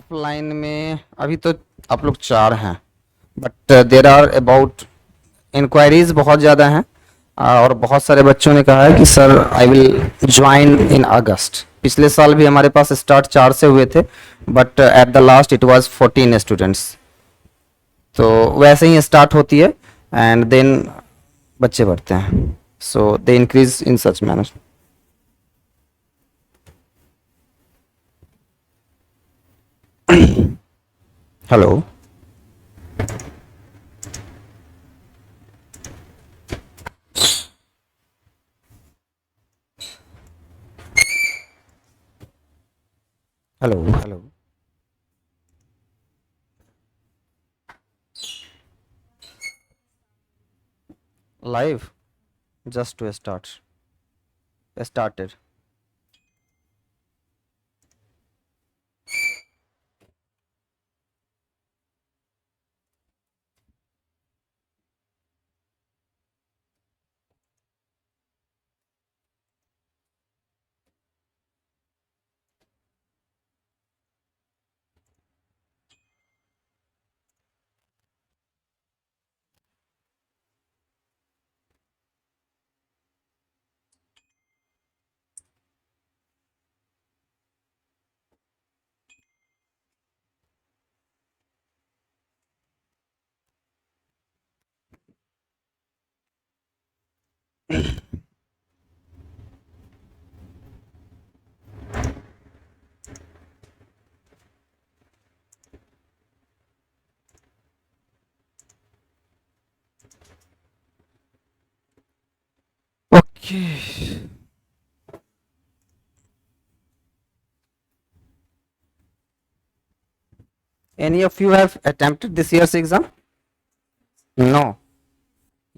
Offline में अभी तो आप लोग 4 हैं, but there are about inquiries बहुत ज़्यादा हैं। और बहुत सारे बच्चों ने कहा है कि sir I will join in August. पिछले साल भी हमारे पास स्टार्ट 4 से हुए थे, but at the last it was 14 students. तो वैसे ही स्टार्ट होती है एंड देन बच्चे बढ़ते हैं, so they increase in such manner. Hello. Hello hello. Live just to started. Okay. Any of you have attempted this year's exam? No.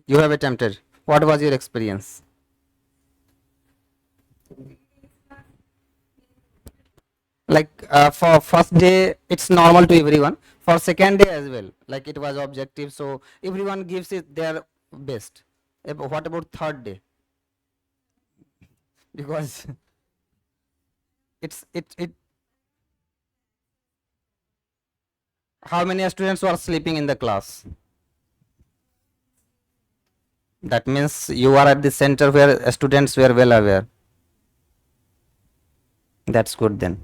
You have attempted. What was your experience? Like for first day, it's normal to everyone. For second day as well, like it was objective, so everyone gives it their best. What about third day? Because it. How many students were sleeping in the class? That means you are at the center where students were well aware. That's good then.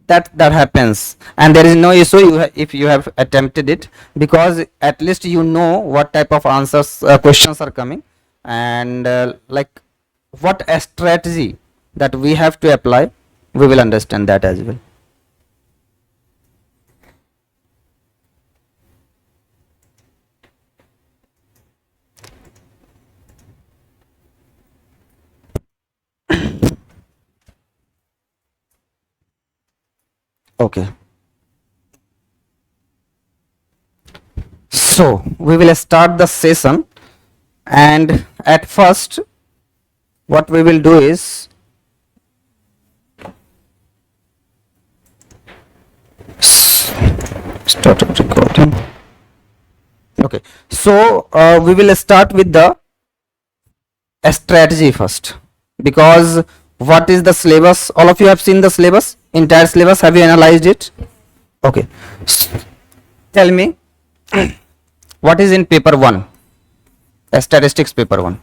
That happens, and there is no issue if you have attempted it, because at least you know what type of answers questions are coming, and like what a strategy that we have to apply, we will understand that as well. Okay, so we will start the session, and at first what we will do is start recording. Okay, so we will start with the strategy first, because what is the syllabus? All of you have seen the syllabus, entire syllabus. Have you analyzed it? Okay, tell me what is in paper 1, statistics paper 1.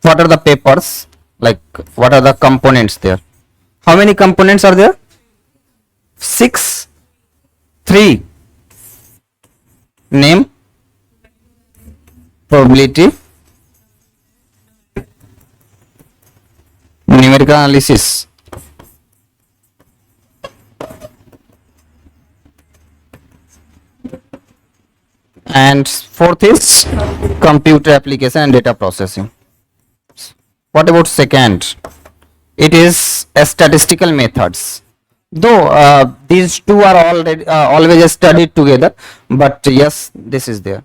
What are the papers, like what are the components there? How many components are there? 6. 3. Name, probability, numerical analysis, and fourth is computer application and data processing. What about second? It is statistical methods. Though these two are already always studied together, but yes, this is there.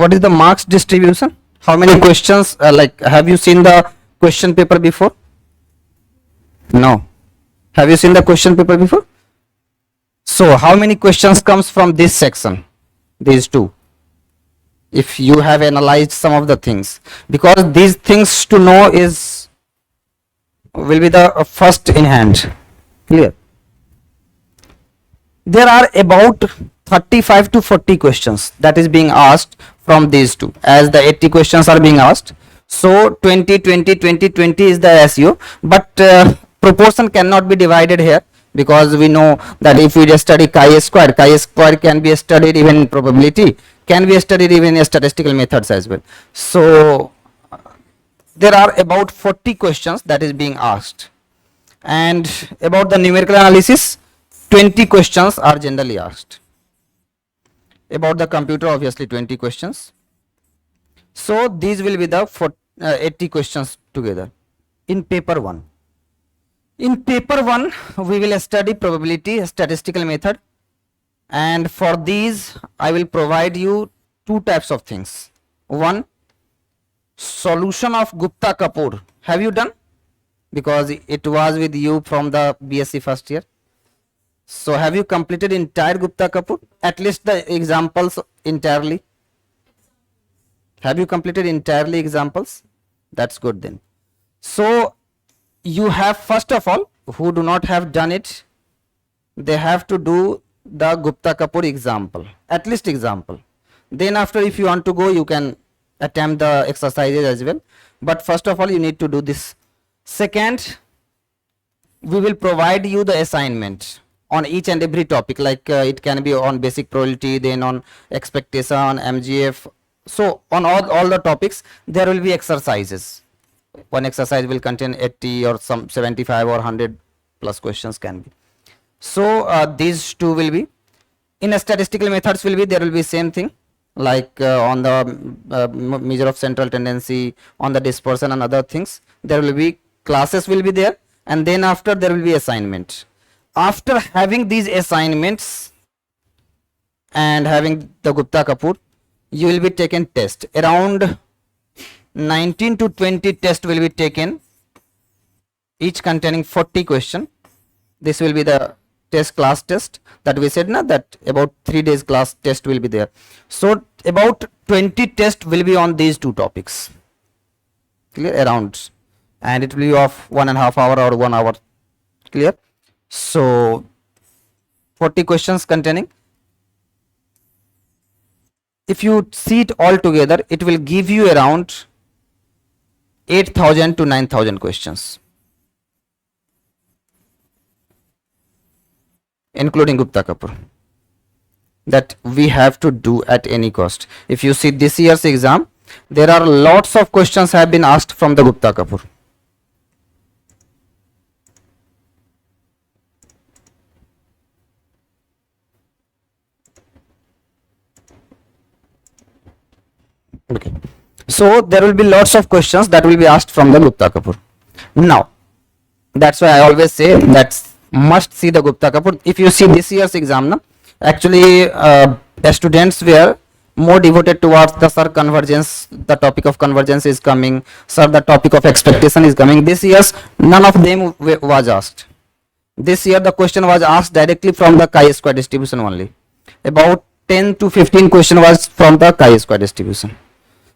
what is the marks distribution? How many questions, like, have you seen the question paper before? No. Have you seen the question paper before? So how many questions comes from this section? These two. If you have analyzed some of the things, because these things to know is will be the first in hand. Clear? There are about 35 to 40 questions that is being asked from these two, as the 80 questions are being asked. So 20 20 20 20 is the ratio, but proportion cannot be divided here, because we know that if we just study chi-square can be studied even in probability, can be studied even in statistical methods as well. So there are about 40 questions that is being asked, and about the numerical analysis, 20 questions are generally asked. About the computer, obviously 20 questions. So these will be the 80 questions together in paper 1. In paper 1 we will study probability, statistical method, and for these I will provide you two types of things. One, solution of Gupta Kapoor. Have you done? Because it was with you from the BSc first year. So have you completed entire Gupta Kapoor? At least the examples entirely. Have you completed entirely examples? That's good then. So you have, first of all, who do not have done it, they have to do the Gupta Kapoor example, at least example. Then after, if you want to go, you can attempt the exercises as well. But first of all, you need to do this. Second, we will provide you the assignment on each and every topic, like it can be on basic probability, then on expectation, on MGF. So on all the topics there will be exercises. One exercise will contain 80 or some 75 or 100 plus questions can be. So these two will be. In statistical methods will be, there will be same thing, like on the measure of central tendency, on the dispersion and other things. There will be classes will be there, and then after there will be assignment. After having these assignments and having the Gupta Kapoor, you will be taken test. Around 19 to 20 tests will be taken, each containing 40 questions. This will be the test, class test, that we said na, that about 3 days class test will be there. So about 20 tests will be on these two topics. Clear? Around, and it will be of 1.5 hour or 1 hour. Clear? So 40 questions containing, if you see it all together, it will give you around 8,000 to 9,000 questions, including Gupta Kapoor, that we have to do at any cost. If you see this year's exam, there are lots of questions have been asked from the Gupta Kapoor. Okay. So there will be lots of questions that will be asked from the Gupta Kapoor. Now, that's why I always say that must see the Gupta Kapoor. If you see this year's exam, na, actually the students were more devoted towards the sir convergence, the topic of convergence is coming, sir the topic of expectation is coming. This year's none of them was asked. This year the question was asked directly from the chi-square distribution only. About 10 to 15 question was from the chi-square distribution.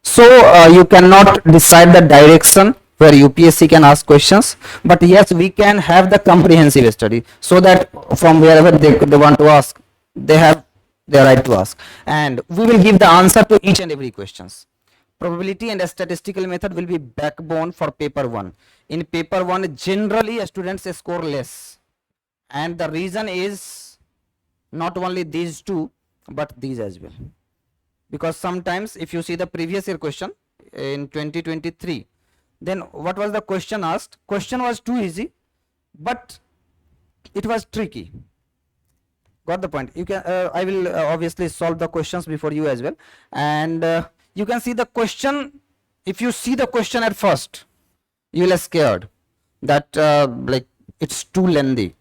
So you cannot decide the direction where UPSC can ask questions, but yes, we can have the comprehensive study, so that from wherever they want to ask, they have their right to ask, and we will give the answer to each and every questions. Probability and statistical method will be backbone for paper 1. In paper 1, generally students score less, and the reason is not only these two but these as well. Because sometimes if you see the previous year question in 2023, then what was the question asked? Question was too easy, but it was tricky. Got the point? You can I will obviously solve the questions before you as well, and you can see the question. If you see the question at first, you will be scared that like it's too lengthy,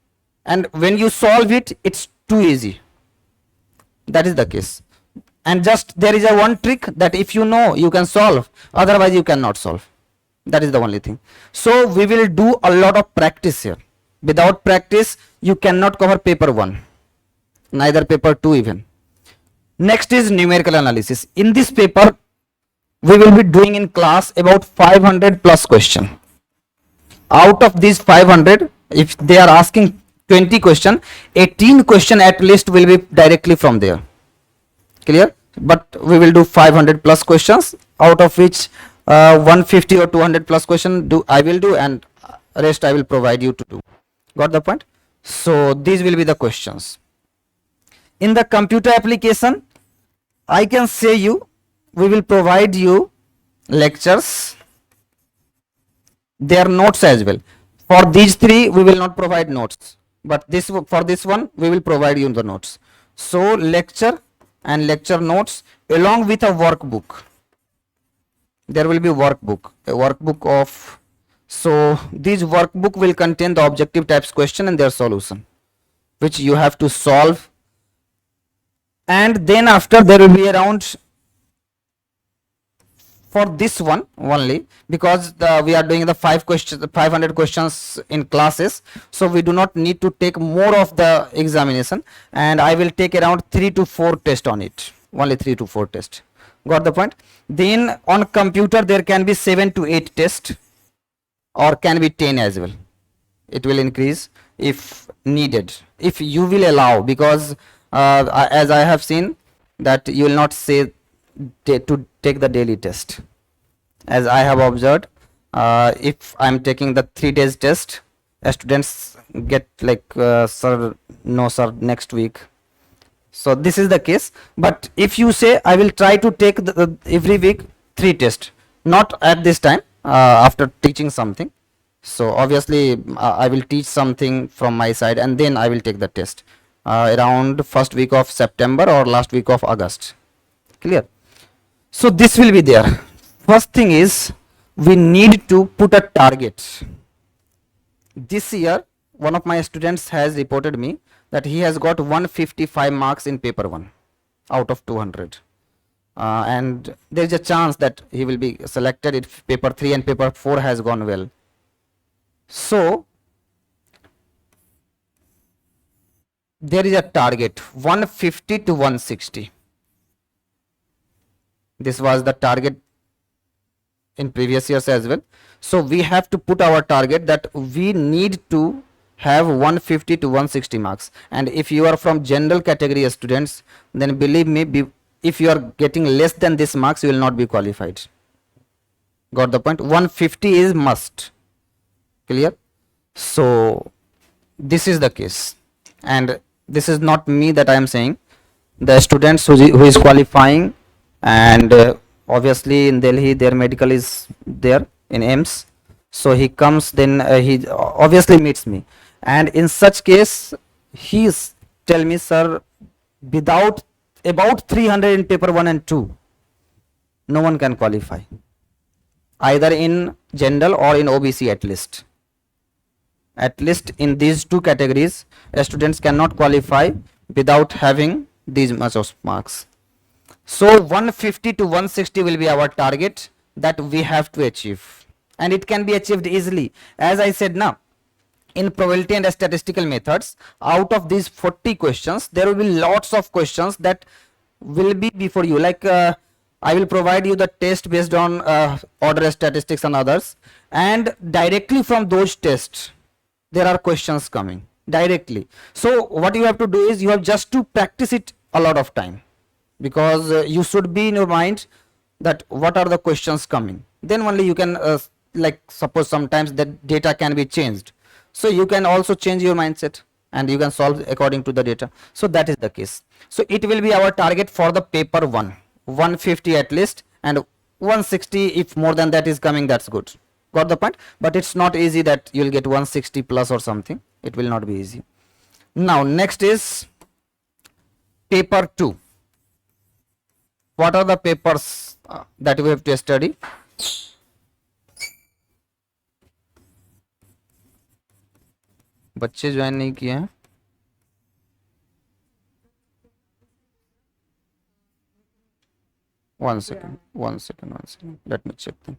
and when you solve it, it's too easy. That is the case. And just there is a one trick that if you know, you can solve, otherwise you cannot solve. That is the only thing. So we will do a lot of practice here. Without practice you cannot cover paper 1, neither paper 2 even. Next is numerical analysis. In this paper we will be doing in class about 500 plus question. Out of these 500, if they are asking 20 question, 18 question at least will be directly from there. Clear? But we will do 500 plus questions, out of which 150 or 200 plus question I will do, and rest I will provide you to do. Got the point? So these will be the questions. In the computer application, I can say you, we will provide you lectures, their notes as well. For these 3 we will not provide notes, but for this one we will provide you the notes. So lecture and lecture notes along with a workbook. There will be a workbook of, so this workbook will contain the objective types question and their solution, which you have to solve. And then after there will be around, for this one only, because we are doing the 500 questions in classes, so we do not need to take more of the examination, and I will take around 3 to 4 tests on it, only 3 to 4 tests. Got the point? Then on computer there can be 7 to 8 tests, or can be 10 as well. It will increase if needed, if you will allow, because as I have seen that you will not say to take the daily test. As I have observed, if I am taking the 3 days test, students get like sir, no sir, next week. So this is the case. But if you say I will try to take every week 3 tests, not at this time, after teaching something, so obviously I will teach something from my side and then I will take the test around first week of September or last week of August. Clear? So this will be there. First thing is we need to put a target. This year one of my students has reported me that he has got 155 marks in paper 1 out of 200, and there is a chance that he will be selected if paper 3 and paper 4 has gone well. So there is a target 150 to 160. This was the target in previous years as well. So we have to put our target that we need to have 150 to 160 marks. And if you are from general category students, then believe me, if you are getting less than this marks, you will not be qualified. Got the point? 150 is must. Clear? So this is the case, and this is not me that I am saying. The students who is qualifying, and obviously in Delhi their medical is there in AIMS, so he comes, then he obviously meets me, and in such case he tell me, sir, without about 300 in paper 1 and 2 no one can qualify, either in general or in OBC. At least in these 2 categories students cannot qualify without having these much of marks. So 150 to 160 will be our target that we have to achieve, and it can be achieved easily. As I said now, in probability and statistical methods, out of these 40 questions there will be lots of questions that will be before you, like I will provide you the test based on order statistics and others, and directly from those tests there are questions coming directly. So what you have to do is you have just to practice it a lot of time, because you should be in your mind that what are the questions coming, then only you can like suppose sometimes the data can be changed, so you can also change your mindset and you can solve according to the data. So that is the case. So it will be our target for the paper 1, 150 at least, and 160 if more than that is coming, that's good. Got the point? But it's not easy that you will get 160 plus or something, it will not be easy. Now next is paper 2. What are the papers that we have to study? बच्चे join नहीं किए हैं. One second, one second, one second. Let me check them.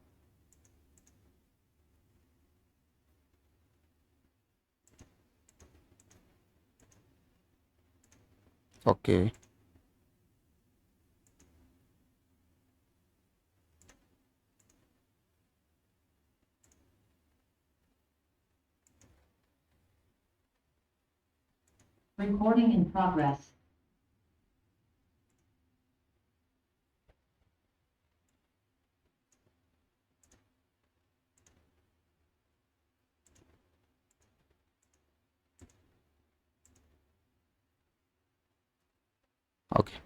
Okay. Recording in progress. Okay.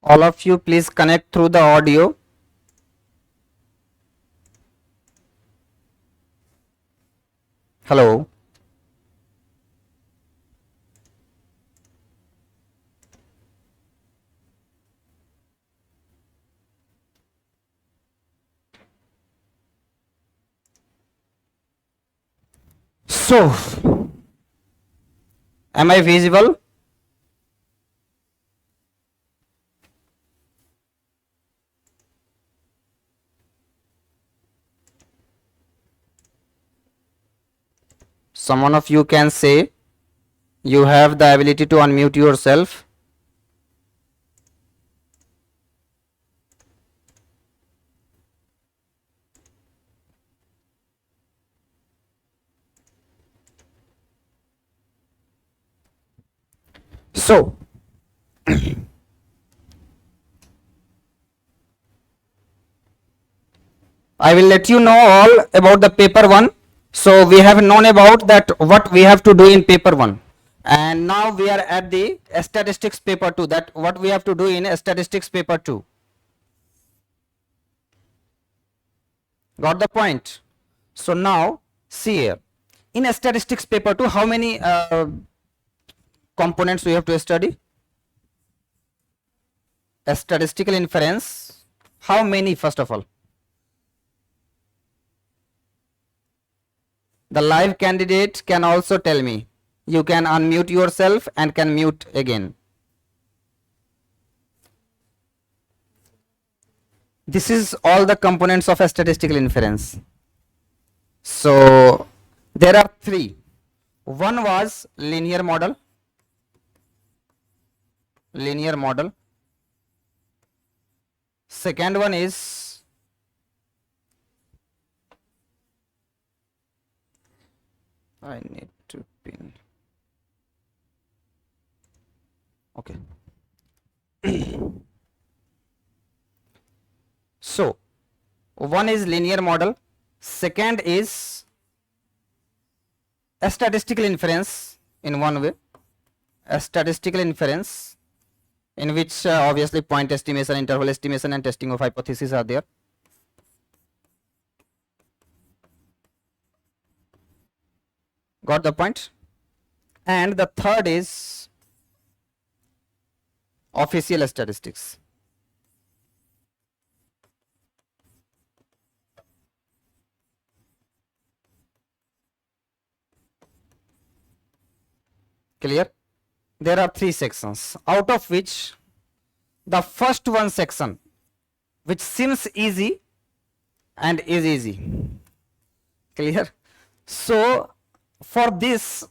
All of you, please connect through the audio. Hello. So, am I visible? Someone of you can say you have the ability to unmute yourself. So, I will let you know all about the paper 1. So, we have known about that what we have to do in paper 1. And now we are at the statistics paper 2, that what we have to do in statistics paper 2. Got the point? So, now see here. In statistics paper 2, how many components we have to study? A statistical inference. How many, first of all? The live candidate can also tell me. You can unmute yourself and can mute again. This is all the components of a statistical inference. So there are 3. One was linear model. Linear model. Second one is I need to pin. Okay. So one is linear model. Second is a statistical inference in one way. A statistical inference in which obviously point estimation, interval estimation and testing of hypothesis are there. Got the point? And the third is official statistics. Clear? There are 3 sections, out of which the first one section, which seems easy and is easy. Clear? So for this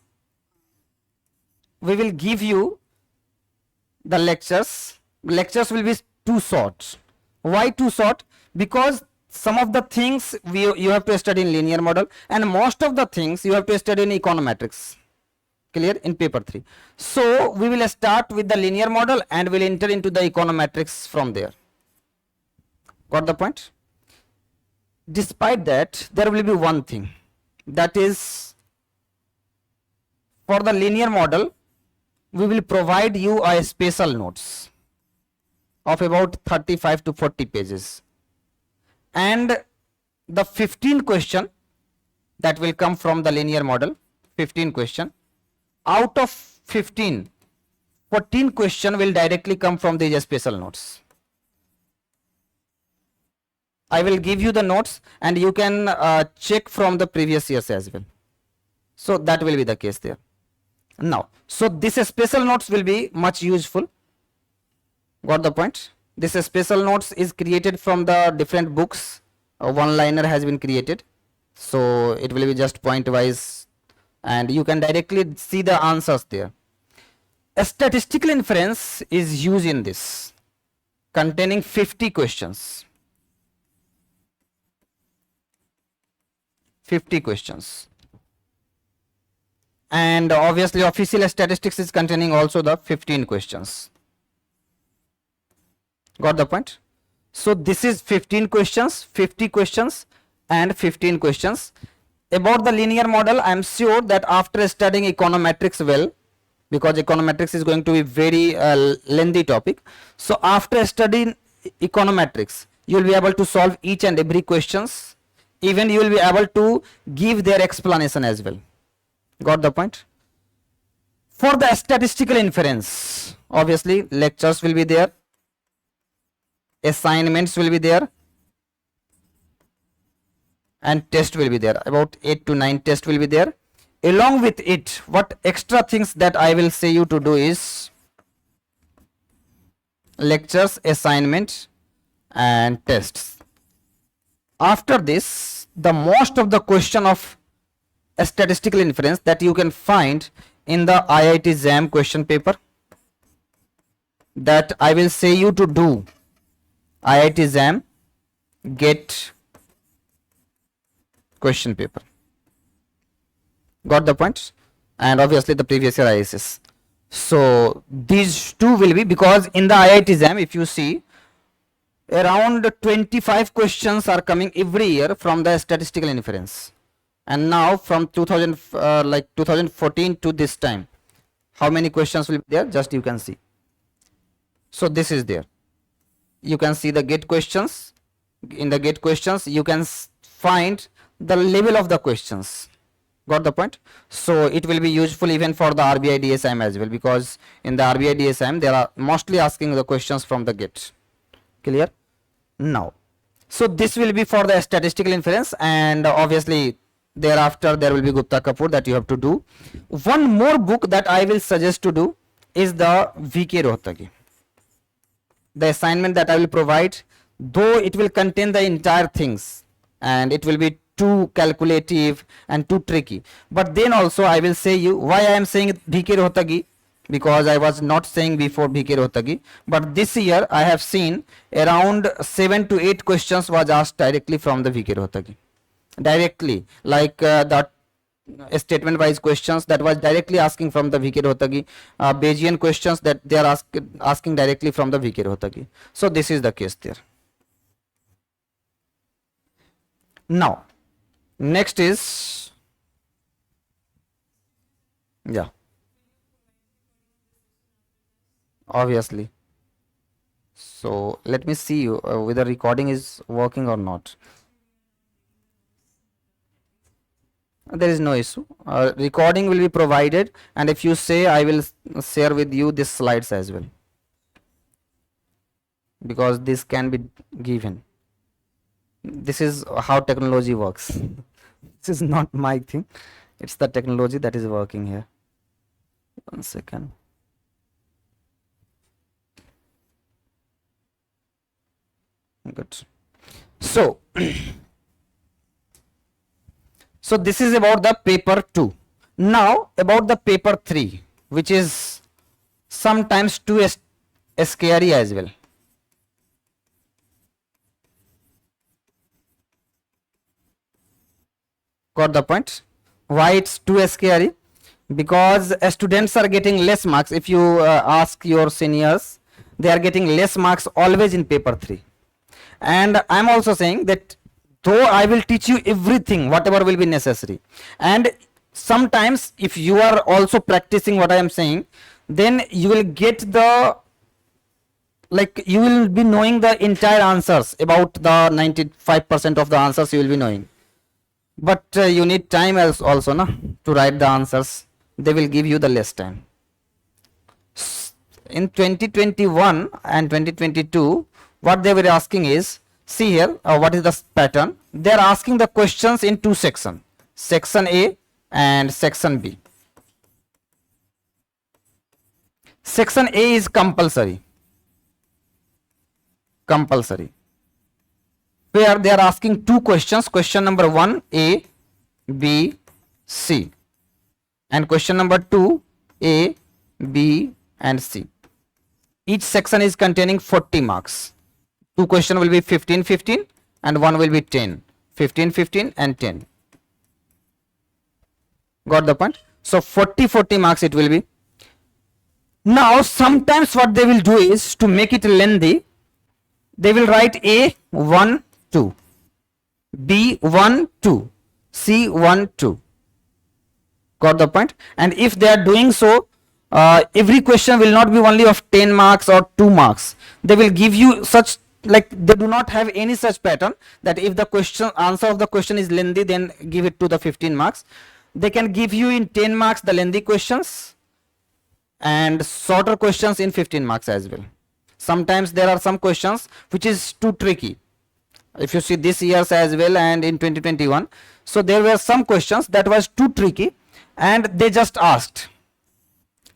we will give you the lectures. Lectures will be too short. Why too short? Because some of the things you have to study in linear model, and most of the things you have to study in econometrics. Clear? In paper 3. So we will start with the linear model and will enter into the econometrics from there. Got the point? Despite that, there will be one thing, that is, for the linear model we will provide you a special notes. of about 35 to 40 pages, and the 15 question that will come from the linear model, 15 question. Out of 15, 14 question will directly come from these special notes. I will give you the notes and you can check from the previous years as well. So that will be the case there. Now, so this special notes will be much useful. Got the point? This special notes is created from the different books. A one liner has been created. So it will be just point wise and you can directly see the answers there. A statistical inference is used in this, containing 50 questions. 50 questions. And obviously official statistics is containing also the 15 questions. Got the point? So this is 15 questions, 50 questions and 15 questions. About the linear model, I am sure that after studying econometrics well, because econometrics is going to be very lengthy topic. So after studying econometrics, you will be able to solve each and every questions. Even you will be able to give their explanation as well. Got the point? For the statistical inference, obviously lectures will be there, assignments will be there, and test will be there. About 8 to 9 tests will be there. Along with it, what extra things that I will say you to do is lectures, assignment and tests. After this, the most of the question of a statistical inference that you can find in the IIT JAM question paper, that I will say you to do. IIT JAM get question paper. Got the point? And obviously the previous year ISS. So these two will be, because in the IIT JAM, if you see, around 25 questions are coming every year from the statistical inference. And now from 2014 to this time, how many questions will be there? Just you can see. So this is there. You can see the get questions. In the get questions, you can find the level of the questions. Got the point? So it will be useful even for the RBI DSIM as well, because in the RBI DSIM they are mostly asking the questions from the get. Clear? Now, so this will be for the statistical inference, and obviously thereafter there will be Gupta Kapoor that you have to do. One more book that I will suggest to do is the VK Rohtagi. The assignment that I will provide, though it will contain the entire things and it will be too calculative and too tricky, but then also I will say you why I am saying VK Rohtagi, because I was not saying before VK Rohtagi, but this year I have seen around 7 to 8 questions was asked directly from the VK Rohtagi. Directly, like that statement wise questions that was directly asking from the VK Rohtagi, Bayesian questions that they are asking directly from the VK Rohtagi. So this is the case there. Now, next is, yeah, obviously. So let me see you whether recording is working or not. There is no issue. Recording will be provided, and if you say, I will share with you these slides as well, because this can be given. This is how technology works. This is not my thing, it's the technology that is working here. 1 second. Good. So so this is about the paper 2. Now about the paper 3, which is sometimes too scary as well. Got the point? Why it's too scary? Because students are getting less marks. If you ask your seniors, they are getting less marks always in paper 3. And I am also saying that though I will teach you everything, whatever will be necessary, and sometimes if you are also practicing what I am saying, then you will get the like you will be knowing the entire answers, about the 95% of the answers you will be knowing, but you need time else also na, to write the answers. They will give you the less time. In 2021 and 2022, what they were asking is, see here, what is the pattern? They are asking the questions in two sections, section A and section B. Section A is compulsory, where they are asking two questions, question number 1 A, B, C, and question number 2 A, B and C. Each section is containing 40 marks. Two questions will be 15-15 and one will be 10, 15-15 and 10. Got the point? So 40 marks it will be. Now sometimes what they will do is, to make it lengthy, they will write A 1 2, B 1 2, C 1 2. Got the point? And if they are doing so, every question will not be only of 10 marks or 2 marks. They will give you such, like they do not have any such pattern that if the question answer of the question is lengthy, then give it to the 15 marks. They can give you in 10 marks the lengthy questions and shorter questions in 15 marks as well. Sometimes there are some questions which is too tricky. If you see this year's as well and in 2021, so there were some questions that was too tricky and they just asked.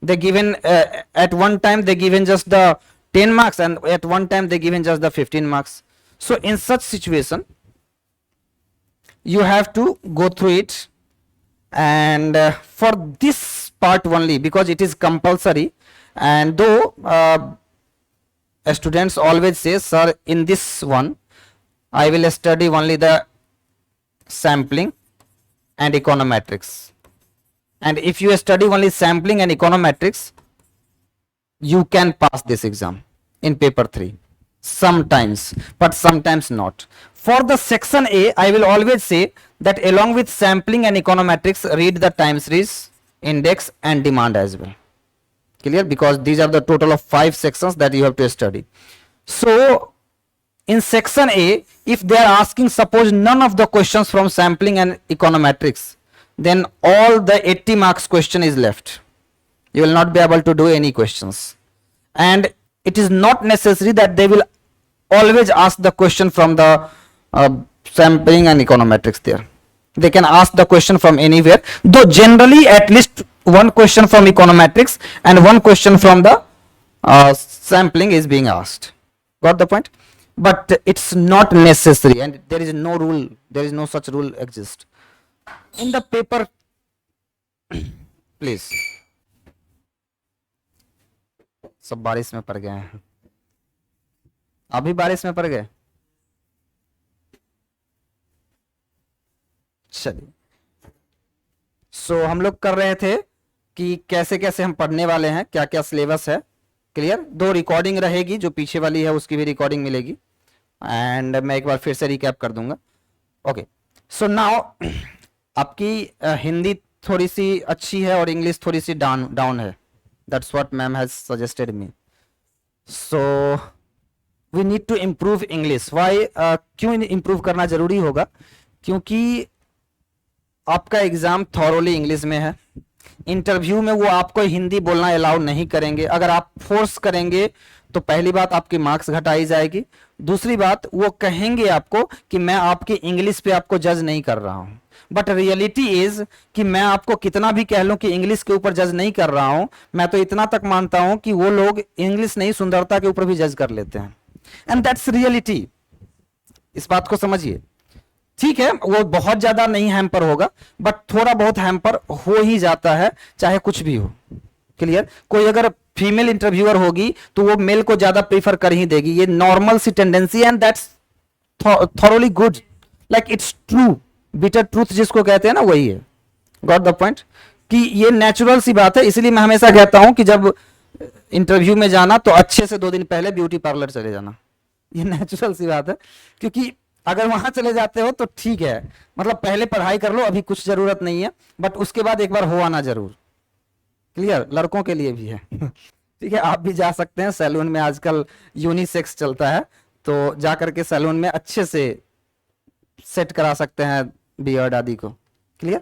They given at one time they given just the 10 marks and at one time they given just the 15 marks. So in such situation, you have to go through it, and for this part only, because it is compulsory, and though students always say, sir, in this one I will study only the sampling and econometrics, and if you study only sampling and econometrics, you can pass this exam in paper 3 sometimes, but sometimes not. For the section A, I will always say that along with sampling and econometrics, read the time series, index and demand as well. Clear? Because these are the total of 5 sections that you have to study. So in section A, if they are asking, suppose none of the questions from sampling and econometrics, then all the 80 marks question is left. You will not be able to do any questions, and it is not necessary that they will always ask the question from the sampling and econometrics there. They can ask the question from anywhere, though generally at least one question from econometrics and one question from the sampling is being asked. Got the point? But it's not necessary, and there is no rule, there is no such rule exist in the paper. Please, सब बारिश में पड़ गए हैं, अभी बारिश में पड़ गए. चलिए, सो हम लोग कर रहे थे कि कैसे कैसे हम पढ़ने वाले हैं, क्या क्या सिलेबस है. क्लियर? 2 रिकॉर्डिंग रहेगी, जो पीछे वाली है उसकी भी रिकॉर्डिंग मिलेगी, एंड मैं एक बार फिर से रिकैप कर दूंगा. ओके, सो नाउ आपकी हिंदी थोड़ी सी अच्छी है और इंग्लिश थोड़ी सी डाउन है. That's what ma'am has suggested me. So we need to improve English. Why? क्यों improve करना जरूरी होगा? क्योंकि आपका एग्जाम थॉरोली इंग्लिश में है. इंटरव्यू में वो आपको हिंदी बोलना अलाउ नहीं करेंगे. अगर आप फोर्स करेंगे तो पहली बात आपकी मार्क्स घटाई जाएगी. दूसरी बात, वो कहेंगे आपको कि मैं आपकी इंग्लिश पे आपको जज नहीं कर रहा हूं. बट रियलिटी इज कि मैं आपको कितना भी कह लूं कि इंग्लिश के ऊपर जज नहीं कर रहा हूं, मैं तो इतना तक मानता हूं कि वो लोग इंग्लिश नहीं सुंदरता के ऊपर भी जज कर लेते हैं. And that's reality. इस बात को समझिए. ठीक है, वो बहुत ज्यादा नहीं हैम्पर होगा, बट थोड़ा बहुत हैम्पर हो ही जाता है, चाहे कुछ भी हो. क्लियर? कोई अगर फीमेल इंटरव्यूअर होगी तो वो मेल को ज्यादा प्रीफर कर ही देगी. ये नॉर्मल सी tendency, and that's thoroughly good. Like it's true, bitter truth जिसको कहते हैं ना, वही है. Got the point? कि ये नेचुरल सी बात है. इसलिए मैं हमेशा कहता हूं कि जब इंटरव्यू में जाना तो अच्छे से 2 दिन पहले ब्यूटी पार्लर चले जाना. ये नेचुरल सी बात है, क्योंकि अगर वहां चले जाते हो तो ठीक है, मतलब पहले पढ़ाई कर लो, अभी कुछ जरूरत नहीं है, बट उसके बाद एक बार हो आना जरूर. क्लियर? लड़कों के लिए भी है. ठीक है, आप भी जा सकते हैं सैलून में, आजकल यूनिसेक्स चलता है, तो जा करके सैलून में अच्छे से सेट करा सकते हैं बियर्ड आदि को। Clear?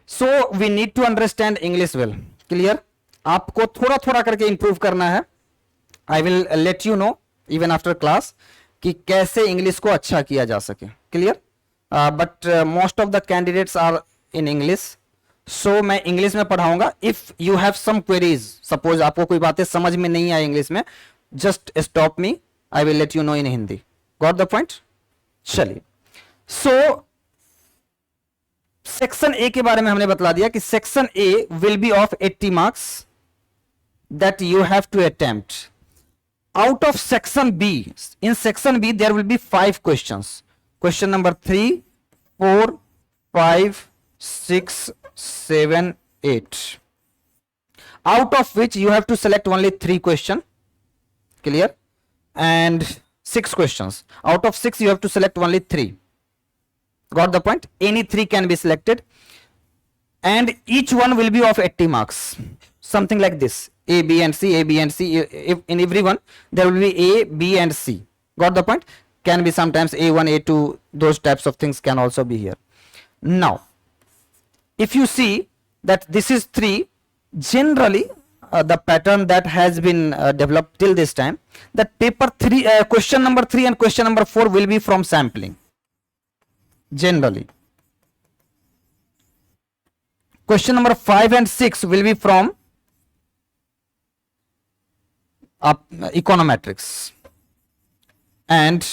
So we need to understand English well. Clear? आपको थोड़ा थोड़ा करके इंप्रूव करना है। I will let you know even after class कि कैसे इंग्लिश को अच्छा किया जा सके। Clear? But most of the candidates are in English, so मैं इंग्लिश में पढ़ाऊंगा। If you have some queries, suppose आपको कोई बातें समझ में नहीं आई इंग्लिश में, just stop me, I will let you no in Hindi. Got the point? चलिए, सो सेक्शन ए के बारे में हमने बतला दिया कि section A will be of 80 marks that you have to attempt. Out of section B, in section B there will be 5 questions. Question number 3, 4, 5, 6, 7, 8. Out of which you have to select only 3 questions. Clear? And 6 questions. Out of 6 you have to select only 3. Got the point? Any 3 can be selected. And each one will be of 80 marks. Something like this. A, B and C, A, B and C. If in every one there will be A, B and C. Got the point? Can be sometimes A1, A2, those types of things can also be here. Now, if you see that this is 3, generally the pattern that has been developed till this time, that paper 3, question number 3 and question number 4 will be from sampling. Generally. Question number 5 and 6 will be from econometrics, and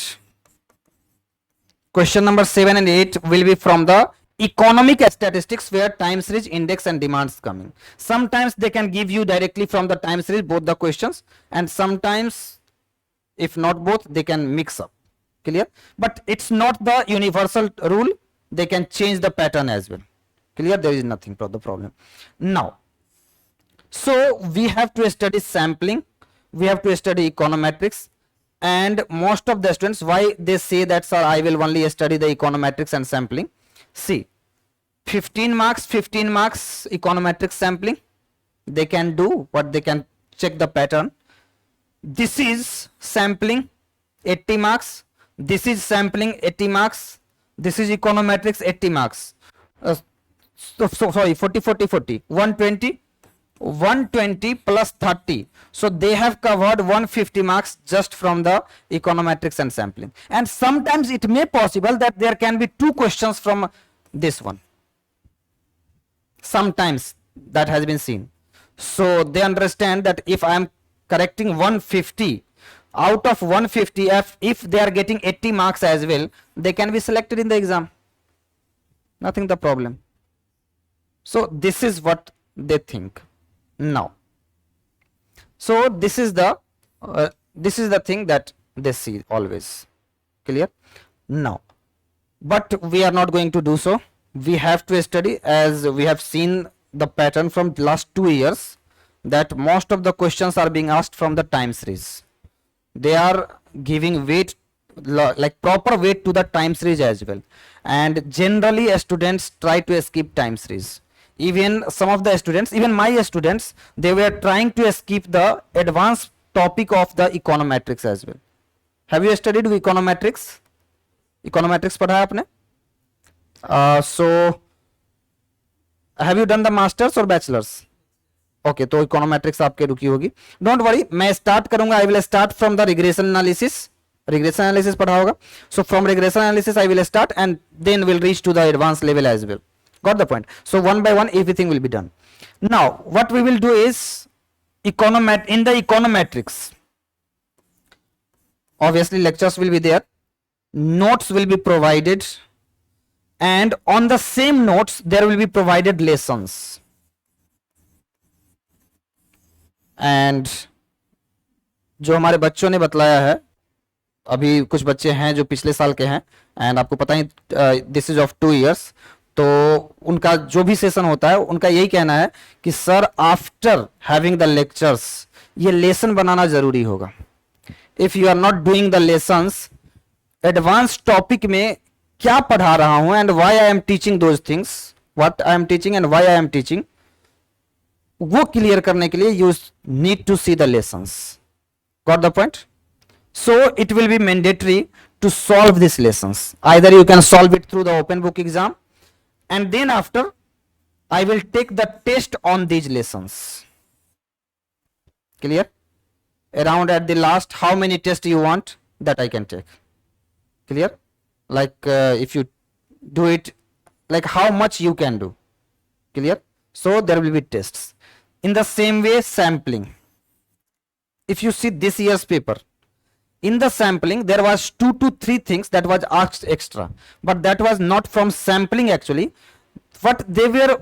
question number 7 and 8 will be from the economic statistics, where time series, index and demands coming. Sometimes they can give you directly from the time series both the questions, and sometimes if not both they can mix up. Clear? But it's not the universal rule, they can change the pattern as well. Clear? There is nothing the problem. Now, so we have to study sampling, we have to study econometrics, and most of the students, why they say that sir I will only study the econometrics and sampling. See, 15 marks econometrics sampling, they can do what, they can check the pattern. This is sampling 80 marks, this is sampling 80 marks, this is econometrics 80 marks. Sorry, 40 120 plus 30, so they have covered 150 marks just from the econometrics and sampling. And sometimes it may possible that there can be 2 questions from this one, sometimes that has been seen. So they understand that if I am correcting 150, out of 150, if they are getting 80 marks as well, they can be selected in the exam, nothing the problem. So this is what they think. Now, so this is the thing that they see always. Clear? Now, but we are not going to do so. We have to study, as we have seen the pattern from last 2 years, that most of the questions are being asked from the time series. They are giving weight, like proper weight to the time series as well, and generally students try to skip time series. Even some of the students, even my students, they were trying to skip the advanced topic of the econometrics as well. Have you studied econometrics? Econometrics पढ़ा है आपने? So have you done the masters or bachelors? Okay, तो econometrics आपके रुकी होगी. Don't worry, मैं start करूंगा. I will start from the regression analysis. Regression analysis पढ़ा होगा. So from regression analysis I will start, and then we'll reach to the advanced level as well. Got the point? So one by one everything will be done. Now what we will do is in the econometrics, obviously lectures will be there, notes will be provided, and on the same notes there will be provided lessons. And जो हमारे बच्चों ने बतलाया है, अभी कुछ बच्चे हैं जो पिछले साल के हैं, एंड आपको पता ही दिस इज ऑफ 2 years, तो उनका जो भी सेशन होता है उनका यही कहना है कि sir after having the lectures ये लेसन बनाना जरूरी होगा. If you are not doing the lessons, advance topic में क्या पढ़ा रहा हूं and why I am teaching those things, what I am teaching and why I am teaching, वो क्लियर करने के लिए you need to see the lessons. Got the point? So it will be mandatory to solve these lessons. Either you can solve it through the open book exam, and then after I will take the test on these lessons. Clear? Around at the last, how many tests you want, that I can take. Clear? Like if you do it, like how much you can do. Clear? So there will be tests. In the same way, sampling. If you see this year's paper, in the sampling there was 2 to 3 things that was asked extra, but that was not from sampling. Actually what they were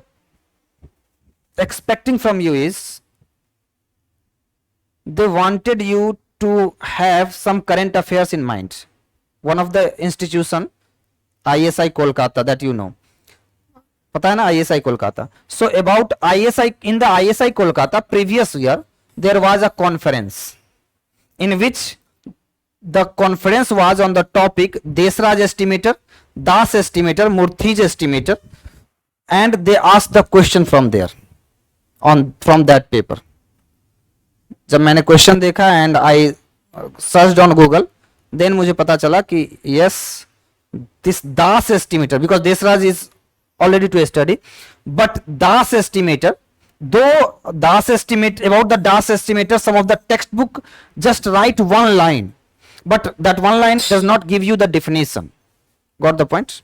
expecting from you is they wanted you to have some current affairs in mind. One of the institution, ISI Kolkata, that you know, पता है ना ISI Kolkata. So about ISI, in the ISI Kolkata previous year there was a conference in which the conference was on the topic Desraj estimator, Das estimator, Murthy's estimator, and they asked the question from there, on from that paper. जब मैंने question देखा and I search on Google, then मुझे पता चला कि yes this Das estimator, because Desraj is already to study, but Das estimator, though das estimate, about the das estimator, some of the textbook just write one line, but that one line does not give you the definition. Got the point?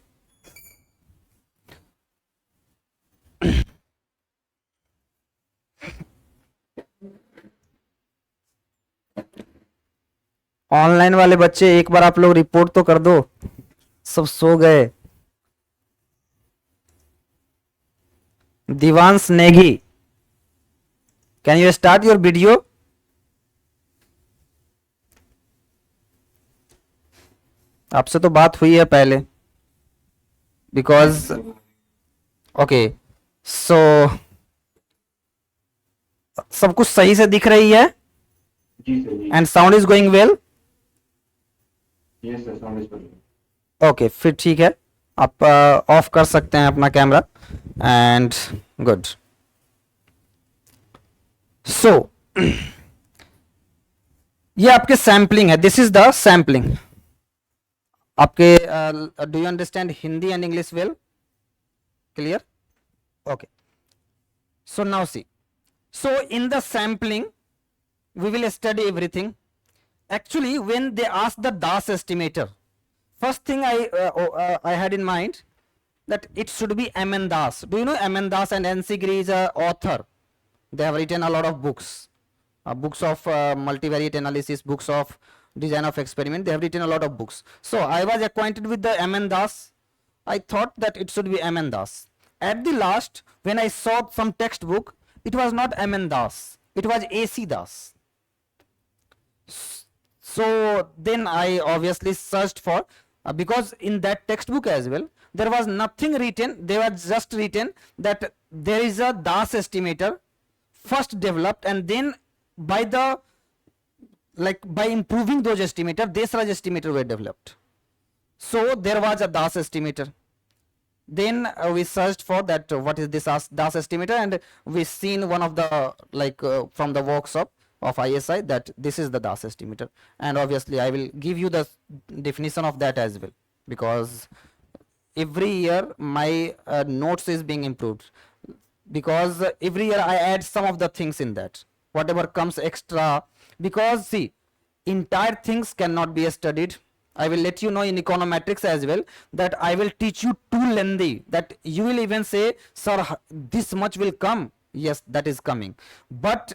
Online वाले बच्चे एक बार आप लोग report तो कर दो, सब सो गए. Divansh Negi, can you start your video? आपसे तो बात हुई है पहले, बिकॉज ओके, सो सब कुछ सही से दिख रही है and sound is going well? Okay, फिर ठीक है, आप ऑफ कर सकते हैं अपना कैमरा एंड गुड. सो ये आपके सैम्पलिंग है, दिस इज द सैम्पलिंग. आपके do you understand Hindi and English well? Clear? Okay, so now see, so in the sampling we will study everything. Actually when they ask the Das estimator, first thing I had in mind that it should be M.N. Das. Do you know M.N. Das and N.C. Giri is a author? They have written a lot of books, books of multivariate analysis, books of design of experiment. They have written a lot of books. So I was acquainted with the M.N. Das. I thought that it should be M.N. Das. At the last, when I saw some textbook, it was not M.N. Das, it was A.C. Das. So then I obviously searched for, because in that textbook as well, there was nothing written, they were just written that there is a Das estimator first developed, and then by the, like by improving those estimator, Desraj estimator were developed. So there was a Das estimator. Then we searched for that what is this Das estimator, and we seen one of the from the workshop of ISI that this is the Das estimator, and obviously I will give you the definition of that as well, because every year my notes is being improved, because every year I add some of the things in that, whatever comes extra, because see, entire things cannot be studied. I will let you know in econometrics as well that I will teach you too lengthy that you will even say, sir, this much will come. Yes, that is coming. But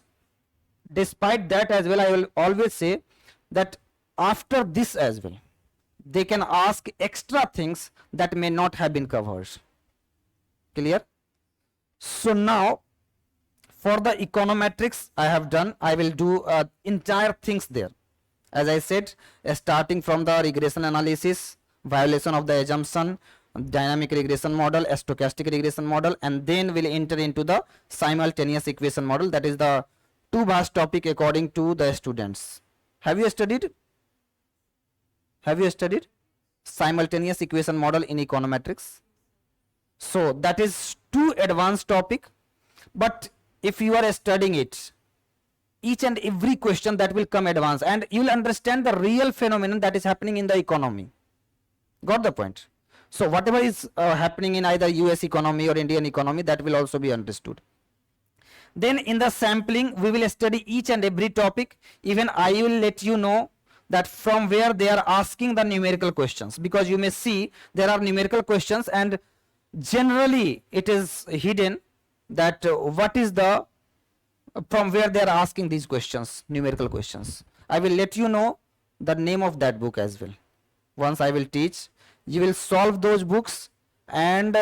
despite that as well, I will always say that after this as well, they can ask extra things that may not have been covered. Clear? So now for the econometrics I have done, I will do entire things there. As I said, starting from the regression analysis, violation of the assumption, dynamic regression model, stochastic regression model, and then we'll enter into the simultaneous equation model. That is the too vast topic according to the students. Have you studied? Have you studied simultaneous equation model in econometrics? So that is too advanced topic, but if you are studying it, each and every question that will come advanced, and you will understand the real phenomenon that is happening in the economy. Got the point? So whatever is happening in either US economy or Indian economy, that will also be understood. Then in the sampling, we will study each and every topic. Even I will let you know that from where they are asking the numerical questions, because you may see there are numerical questions and generally it is hidden that what is the from where they are asking these questions, numerical questions. I will let you know the name of that book as well. Once I will teach, you will solve those books, and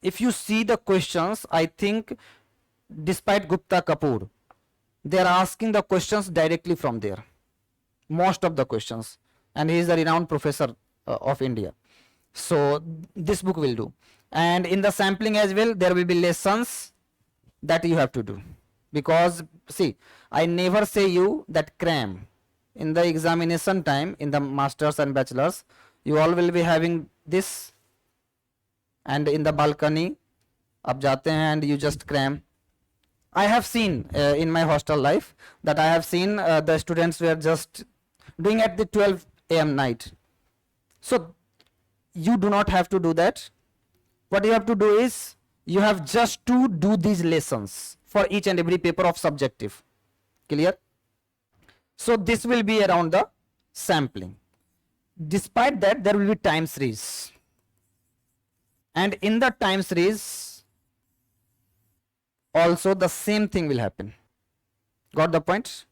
if you see the questions, I think despite Gupta Kapoor, they are asking the questions directly from there, most of the questions, and he is a renowned professor of India. So this book will do. And in the sampling as well, there will be lessons that you have to do, because see, I never say you that cram. In the examination time, in the masters and bachelors, you all will be having this, and in the balcony आप जाते हैं and you just cram. I have seen in my hostel life that I have seen the students were just doing at the 12 a.m. night. So you do not have to do that. What you have to do is you have just to do these lessons for each and every paper of subjective. Clear? So this will be around the sampling. Despite that, there will be time series, and in the time series also the same thing will happen. Got the point?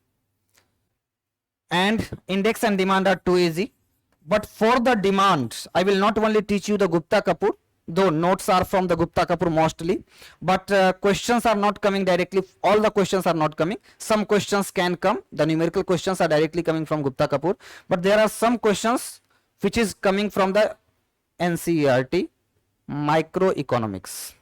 And index and demand are too easy, but for the demand I will not only teach you the Gupta Kapoor, though notes are from the Gupta Kapoor mostly, but questions are not coming directly. All the questions are not coming. Some questions can come. The numerical questions are directly coming from Gupta Kapoor, but there are some questions which is coming from the NCERT microeconomics.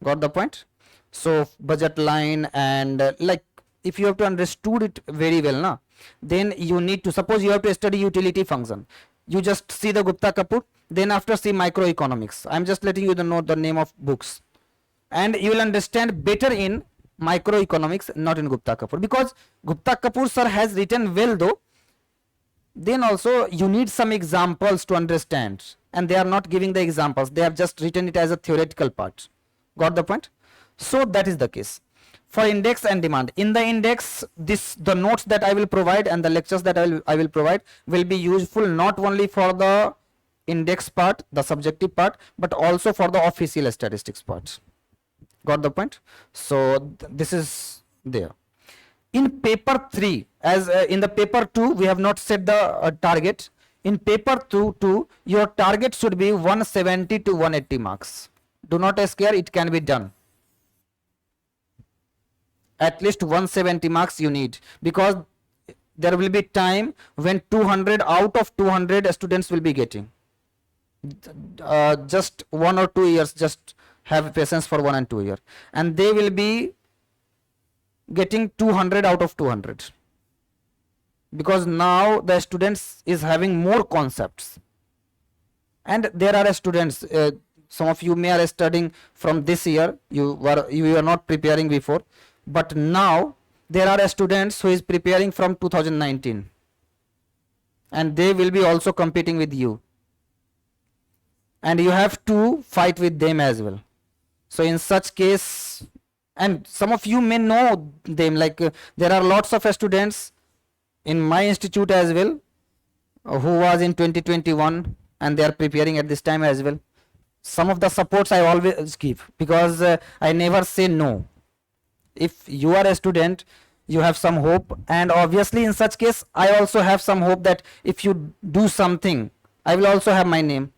Got the point? So budget line and like if you have to understood it very well, na, then you need to, suppose you have to study utility function, you just see the Gupta Kapoor, then after see microeconomics. I am just letting you know the name of books, and you will understand better in microeconomics, not in Gupta Kapoor, because Gupta Kapoor sir has written well though, then also you need some examples to understand, and they are not giving the examples, they have just written it as a theoretical part. Got the point? So that is the case. For index and demand, in the index, the notes that I will provide and the lectures that I will provide will be useful not only for the index part, the subjective part, but also for the official statistics part. Got the point? So this is there. In paper 3, as in the paper 2 we have not set the target. In paper 2 your target should be 170 to 180 marks. Do not scare, it can be done. At least 170 marks you need, because there will be time when 200 out of 200 students will be getting. Just 1 or 2 years, just have patience for 1 and 2 years, and they will be getting 200 out of 200, because now the students is having more concepts, and there are students, some of you may are studying from this year, you were not preparing before, but now there are students who is preparing from 2019, and they will be also competing with you, and you have to fight with them as well. So in such case, and some of you may know them, like there are lots of students in my institute as well who was in 2021 and they are preparing at this time as well. Some of the supports I always give, because I never say no. If you are a student, you have some hope, and obviously in such case I also have some hope that if you do something, I will also have my name.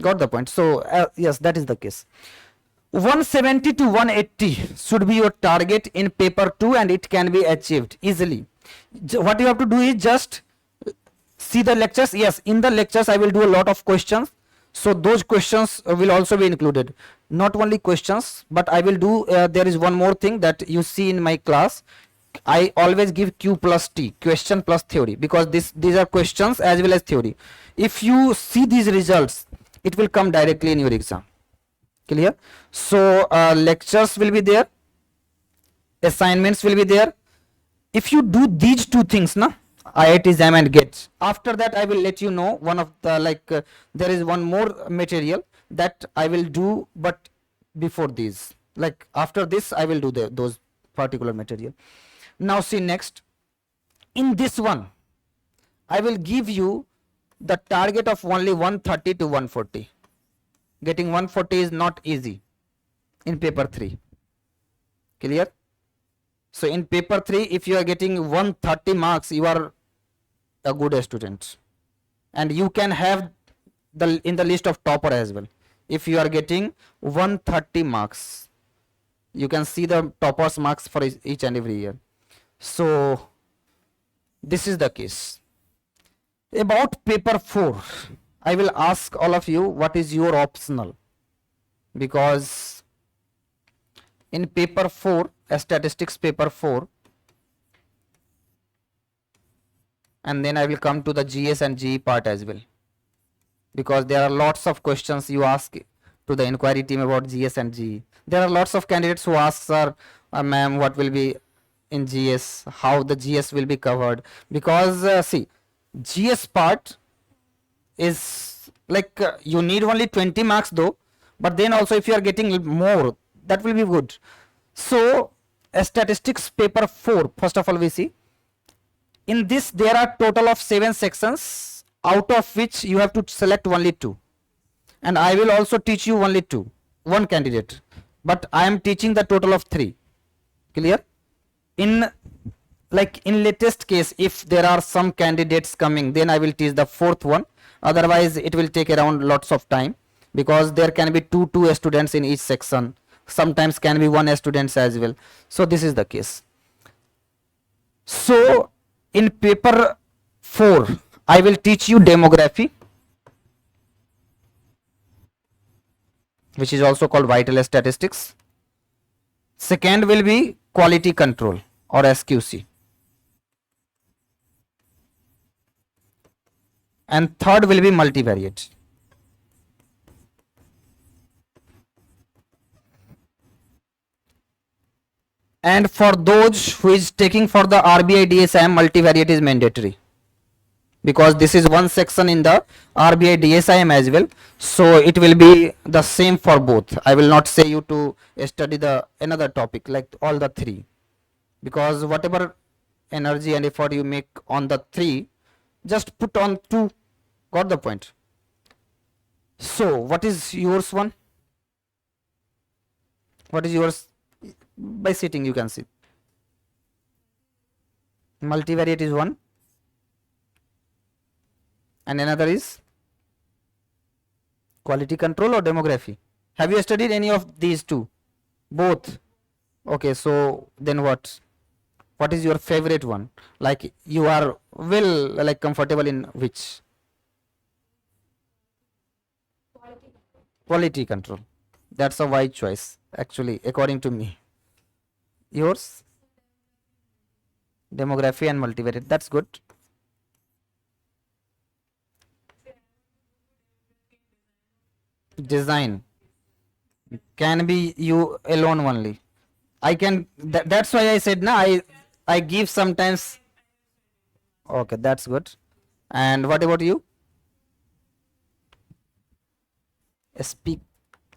Got the point? So yes, that is the case. 170 to 180 should be your target in paper 2, and it can be achieved easily. What you have to do is just see the lectures. Yes, in the lectures I will do a lot of questions, so those questions will also be included. Not only questions, but I will do there is one more thing that you see in my class. I always give Q plus T, question plus theory, because these are questions as well as theory. If you see these results, it will come directly in your exam. Clear? So lectures will be there, assignments will be there. If you do these two things, na, IIT JAM and GATE, after that I will let you know one of the there is one more material that I will do, but before these, like after this I will do those particular material. Now see next, in this one I will give you the target of only 130 to 140. Getting 140 is not easy in paper 3. Clear? So in paper 3, if you are getting 130 marks, you are a good student, and you can have in the list of topper as well. If you are getting 130 marks, you can see the toppers marks for each and every year. So this is the case. About paper 4, I will ask all of you what is your optional, because in paper 4, statistics paper 4, and then I will come to the GS and GE part as well, because there are lots of questions you ask to the inquiry team about GS and GE. There are lots of candidates who ask, sir, ma'am, what will be in GS, how the GS will be covered, because see, GS part is like you need only 20 marks though, but then also if you are getting more, that will be good. So statistics paper 4, first of all we see, in this there are total of 7 sections, out of which you have to select only 2, and I will also teach you only 2, one candidate, but I am teaching the total of 3. Clear? In latest case, if there are some candidates coming, then I will teach the 4th one, otherwise it will take around lots of time, because there can be two students in each section, sometimes can be 1 students as well. So this is the case. So in paper 4, I will teach you demography, which is also called vital statistics. Second will be quality control or SQC. And third will be multivariate. And for those who is taking for the RBI DSIM, multivariate is mandatory, because this is one section in the RBI DSIM as well. So it will be the same for both. I will not say you to study the another topic like all the 3, because whatever energy and effort you make on the 3, just put on 2. Got the point? So what is yours one? What is yours? By sitting you can see. Multivariate is 1, and another is quality control or demography. Have you studied any of these 2? Both. Okay, so then what is your favorite one? Like you are comfortable in which? Quality control. That's a wise choice actually, according to me. Yours? Demography and multivariate. That's good. Design can be you alone only. I can that's why I said I give sometimes. Okay, that's good. And what about you? Speak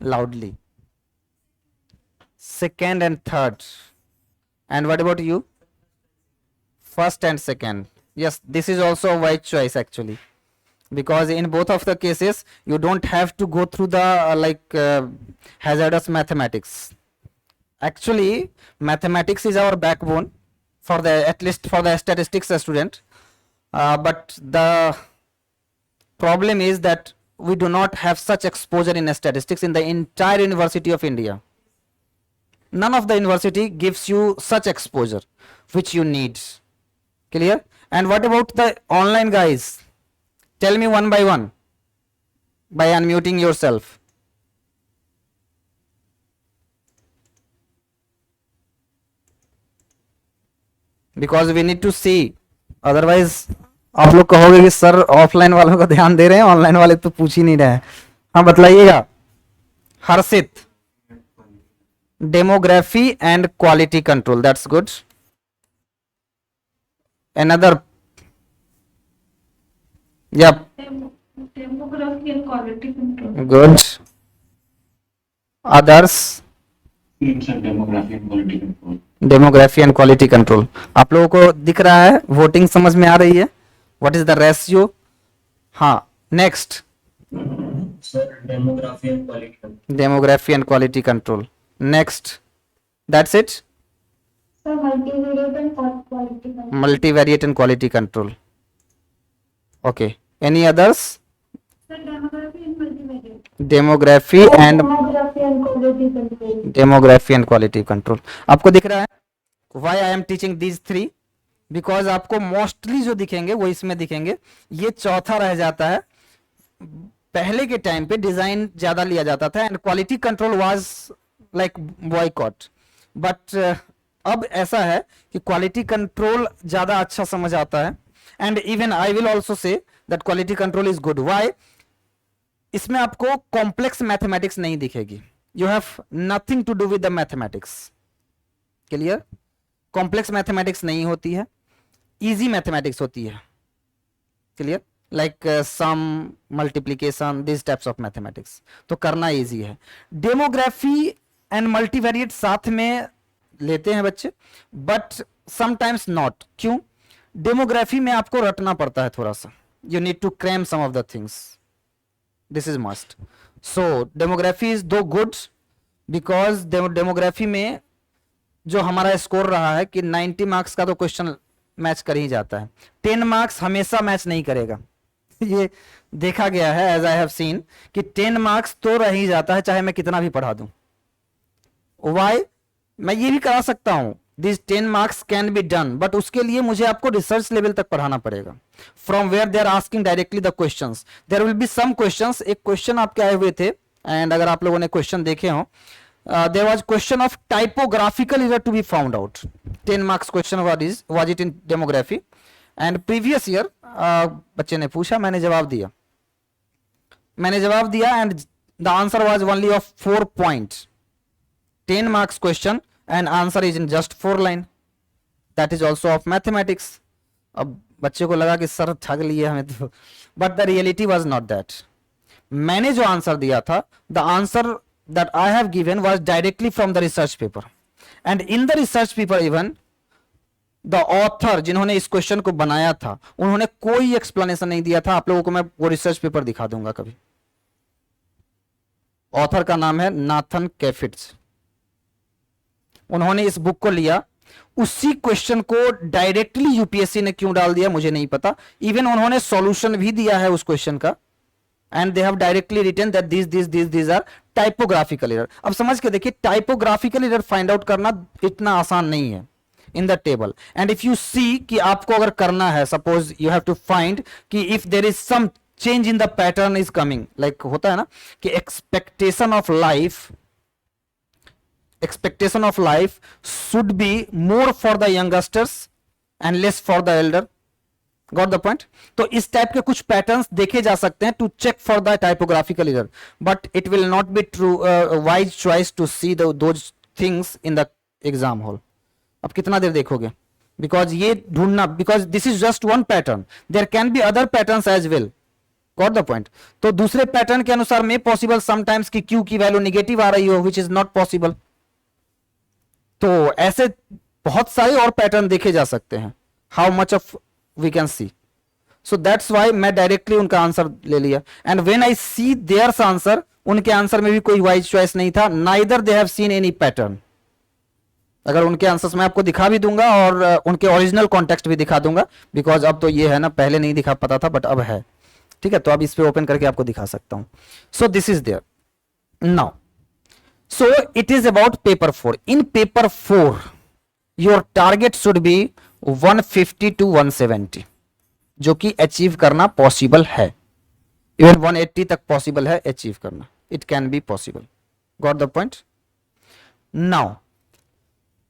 loudly. Second and third. And what about you? First and second. Yes, this is also a wise choice actually, because in both of the cases you don't have to go through the hazardous mathematics. Actually mathematics is our backbone for the, at least for the statistics student, but the problem is that we do not have such exposure in statistics in the entire University of India. None of the university gives you such exposure which you need. Clear? And what about the online guys? Tell me one by one by unmuting yourself. Because we need to see, otherwise आप लोग कहोगे कि sir offline वालों को ध्यान दे रहे हैं, online वाले तो पूछ ही नहीं रहे हैं. हाँ बताइएगा. हर्षित. demography and quality control, that's good. Another, yep, Demography and quality control. good. Others, demography and quality control. Demography and quality control. आप लोगों को दिख रहा है, वोटिंग समझ में आ रही है, व्हाट इज द रेशियो? हाँ, next, sir demography and quality control. Demography and quality control. Next, that's it. Sir, multivariate and quality control. Multivariate and quality control. Okay, any others? Sir, demography and multivariate. Demography and Demography and quality control. demography and quality control. आपको दिख रहा है why I am teaching these three? Because आपको mostly जो दिखेंगे वो इसमें दिखेंगे. ये चौथा रह जाता है. पहले के टाइम पे डिजाइन ज्यादा लिया जाता था and quality control was like boycott, but अब ऐसा है कि क्वालिटी कंट्रोल ज्यादा अच्छा समझ आता है. And even I will also say that quality control is good. Why? इसमें आपको कॉम्प्लेक्स मैथमेटिक्स नहीं दिखेगी. You have nothing to do with the mathematics. Clear? Complex mathematics नहीं होती है, इजी मैथमेटिक्स होती है. Clear? Like sum, multiplication, this types of mathematics. तो करना इजी है. डेमोग्राफी एंड मल्टीवेरिएट साथ में लेते हैं बच्चे, बट समटाइम्स नॉट. क्यों? डेमोग्राफी में आपको रटना पड़ता है थोड़ा सा. You need to cram some of the things. This is must. So demography is though good because demography में जो हमारा स्कोर रहा है कि 90 मार्क्स का तो क्वेश्चन मैच कर ही जाता है. 10 मार्क्स हमेशा मैच नहीं करेगा. ये देखा गया है, एज आई हैव सीन, कि 10 मार्क्स तो रह ही जाता है चाहे मैं कितना भी पढ़ा दूं. वाई? मैं ये भी करा सकता हूं, this 10 marks can be done, but उसके लिए मुझे आपको रिसर्च लेवल तक पढ़ाना पड़ेगा. From where they are asking directly the questions. There will be some questions. एक क्वेश्चन आपके आए हुए थे, एंड अगर आप लोगों ने क्वेश्चन देखे हो, there was question of typographical error to be found out. 10 marks question was it in demography, and previous year बच्चे ने पूछा, मैंने जवाब दिया and the answer was only of 4 points. 10 marks question and answer is in just 4 line. That is also of mathematics. अब बच्चे को लगा कि सर ठग लिए हमें तो, but the reality was not that. मैंने जो आंसर दिया था, the answer that I have given was directly from the research paper, and in the research paper even the author जिन्होंने इस क्वेश्चन को बनाया था उन्होंने कोई एक्सप्लेनेशन नहीं दिया था. आप लोगों को मैं वो रिसर्च पेपर दिखा दूंगा कभी. ऑथर का नाम है नाथन कैफिट्स. उन्होंने इस बुक को लिया, उसी क्वेश्चन को डायरेक्टली यूपीएससी ने क्यों डाल दिया मुझे नहीं पता. इवन उन्होंने सॉल्यूशन भी दिया है उस क्वेश्चन का, and they have directly written that these are typographical error. अब समझ के देखिए, typographical error find out करना इतना आसान नहीं है in the table. And if you see कि आपको अगर करना है, suppose you have to find कि if there is some change in the pattern is coming, like होता है ना कि expectation of life should be more for the youngsters and less for the elder. Got the point? तो इस type के कुछ patterns देखे जा सकते हैं to check for the typographical error, but it will not be true wise choice to see those things in the exam hall. अब कितना देर देखोगे? बिकॉज ये ढूंढना, because this is just one pattern, there can be other patterns as well. Got the point? तो दूसरे pattern के अनुसार में पॉसिबल समटाइम्स की क्यू की वैल्यू निगेटिव आ रही हो, विच इज नॉट पॉसिबल. तो ऐसे बहुत सारे और पैटर्न देखे जा सकते हैं. How much of we can see. So that's why मैं directly उनका आंसर ले लिया. And when I see their answer, उनके आंसर में भी कोई wise choice नहीं था. Neither they have seen any pattern. अगर उनके आंसर्स मैं आपको दिखा भी दूंगा और उनके ओरिजिनल कॉन्टेक्स्ट भी दिखा दूंगा, बिकॉज अब तो ये है ना, पहले नहीं दिखा पता था बट अब है. ठीक है, तो अब इस पे ओपन करके आपको दिखा सकता हूं. So this is there now. So it is about paper 4. In paper 4 your target should be 150 to 170, जो कि अचीव करना पॉसिबल है. इवन 180 तक पॉसिबल है अचीव करना. It can be possible. Got the point? Now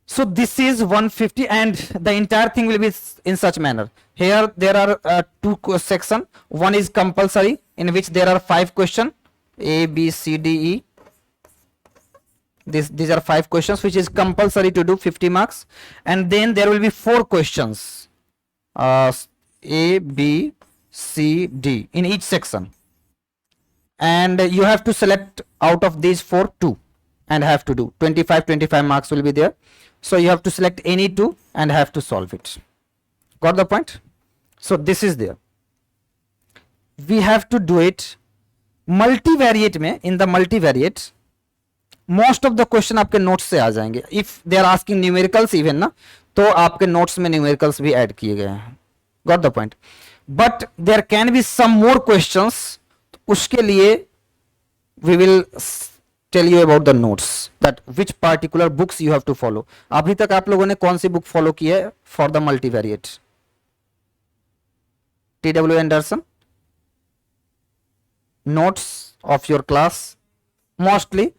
so this is 150 and the entire thing will be in such manner. Here there are two section. One is compulsory, in which there are 5 question, A B C D E. these are 5 questions which is compulsory to do 50 marks, and then there will be 4 questions, A, B, C, D in each section, and you have to select out of these 4 2 and have to do 25 marks will be there. So you have to select any 2 and have to solve it. Got the point? So this is there. We have to do it multivariate में. In the multivariate most of the question आपके notes से आ जाएंगे. If they are asking numericals even ना, तो आपके notes में numericals भी add किए गए हैं. Got the point? But there can be some more questions. उसके लिए we will tell you about the notes, that which particular books you have to follow. अभी तक आप लोगों ने कौन सी बुक फॉलो की है for the multivariate? T.W. Anderson, notes of your class mostly.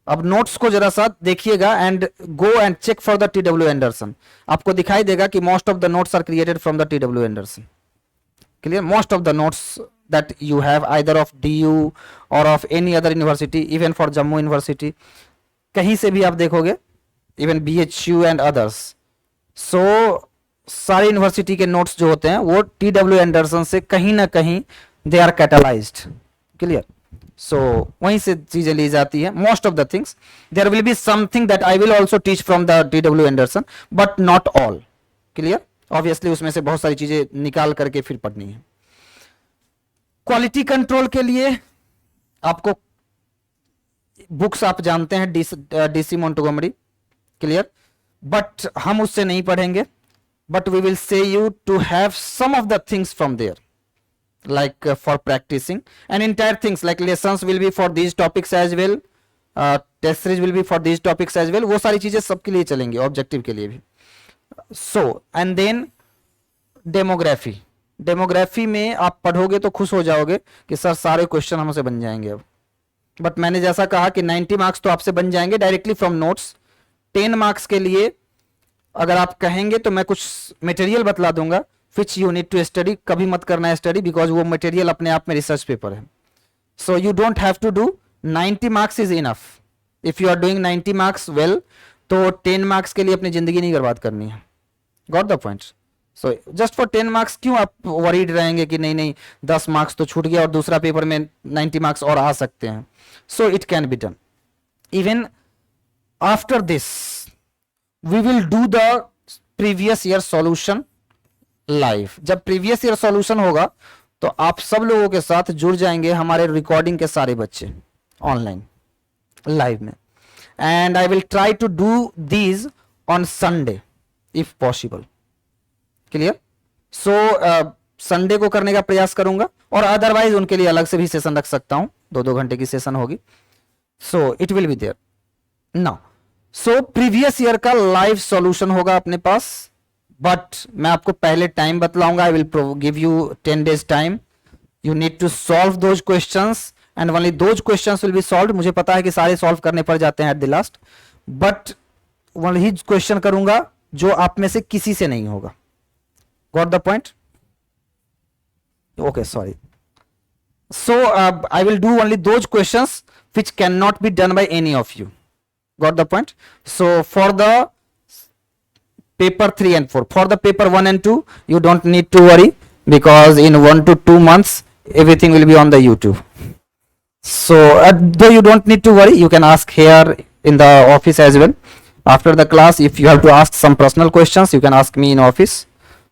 अब नोट्स को जरा सा देखिएगा and go and check for the T.W. Anderson. आपको दिखाई देगा कि most of the notes are created from the T.W. Anderson. Clear? Most of the notes that you have either of DU or of any other university, even for Jammu University, कहीं से भी आप देखोगे, even BHU and others. So सारी university के notes जो होते हैं वो T.W. Anderson से कहीं ना कहीं they are catalyzed. Clear? So वहीं से चीजें ली जाती है. Most of the things there will be something that I will also teach from the T.W. Anderson, but not all. Clear? Obviously उसमें से बहुत सारी चीजें निकाल करके फिर पढ़नी है. क्वालिटी कंट्रोल के लिए आपको बुक्स आप जानते हैं, DC Montgomery. क्लियर? बट हम उससे नहीं पढ़ेंगे. But we will say you to have some of the things from there, like for practicing, and entire things like lessons will be for these topics as well, test series will be for these topics as well. वो सारी चीजें सबके लिए चलेंगी, objective के लिए भी. So and then demography में आप पढ़ोगे तो खुश हो जाओगे कि सर सारे क्वेश्चन हमसे बन जाएंगे अब. बट मैंने जैसा कहा कि 90 मार्क्स तो आपसे बन जाएंगे डायरेक्टली फ्रॉम नोट्स. 10 मार्क्स के लिए अगर आप कहेंगे तो मैं कुछ मटेरियल बतला दूंगा which you need to study. कभी मत करना है स्टडी, बिकॉज वो मटेरियल अपने आप में रिसर्च पेपर है. So you don't have to do 90 marks is enough. If you are doing 90 marks well, तो 10 मार्क्स के लिए अपनी जिंदगी नहीं बर्बाद करनी है. Got the point? So just for 10 marks क्यों आप वरीड रहेंगे कि नहीं 10 मार्क्स तो छूट गया और दूसरा पेपर में 90 मार्क्स और आ सकते हैं. So it can be done. Even after this we will do the previous year solution live. जब प्रीवियस ईयर सॉल्यूशन होगा तो आप सब लोगों के साथ जुड़ जाएंगे हमारे रिकॉर्डिंग के सारे बच्चे ऑनलाइन लाइव में. And I will try to do these on Sunday if possible. Clear? So Sunday को करने का प्रयास करूंगा, और अदरवाइज उनके लिए अलग से भी सेशन रख सकता हूं. 2-2 घंटे की सेशन होगी. So it will be there now. So previous year का लाइव सॉल्यूशन होगा अपने पास. बट मैं आपको पहले टाइम बतलाऊंगा. I will give you 10 days time. You need to solve those questions and only those questions will be solved. मुझे पता है कि सारे सॉल्व करने पड़ जाते हैं एट द लास्ट, बट वही क्वेश्चन करूंगा जो आप में से किसी से नहीं होगा. Got the point? Okay, sorry. So I will do only those questions which cannot be done by any of you. Got the point? So for the paper 3 and 4, for the paper 1 and 2, you don't need to worry, because in 1 to 2 months everything will be on the YouTube. So though you don't need to worry, you can ask here in the office as well. After the class, if you have to ask some personal questions, you can ask me in office.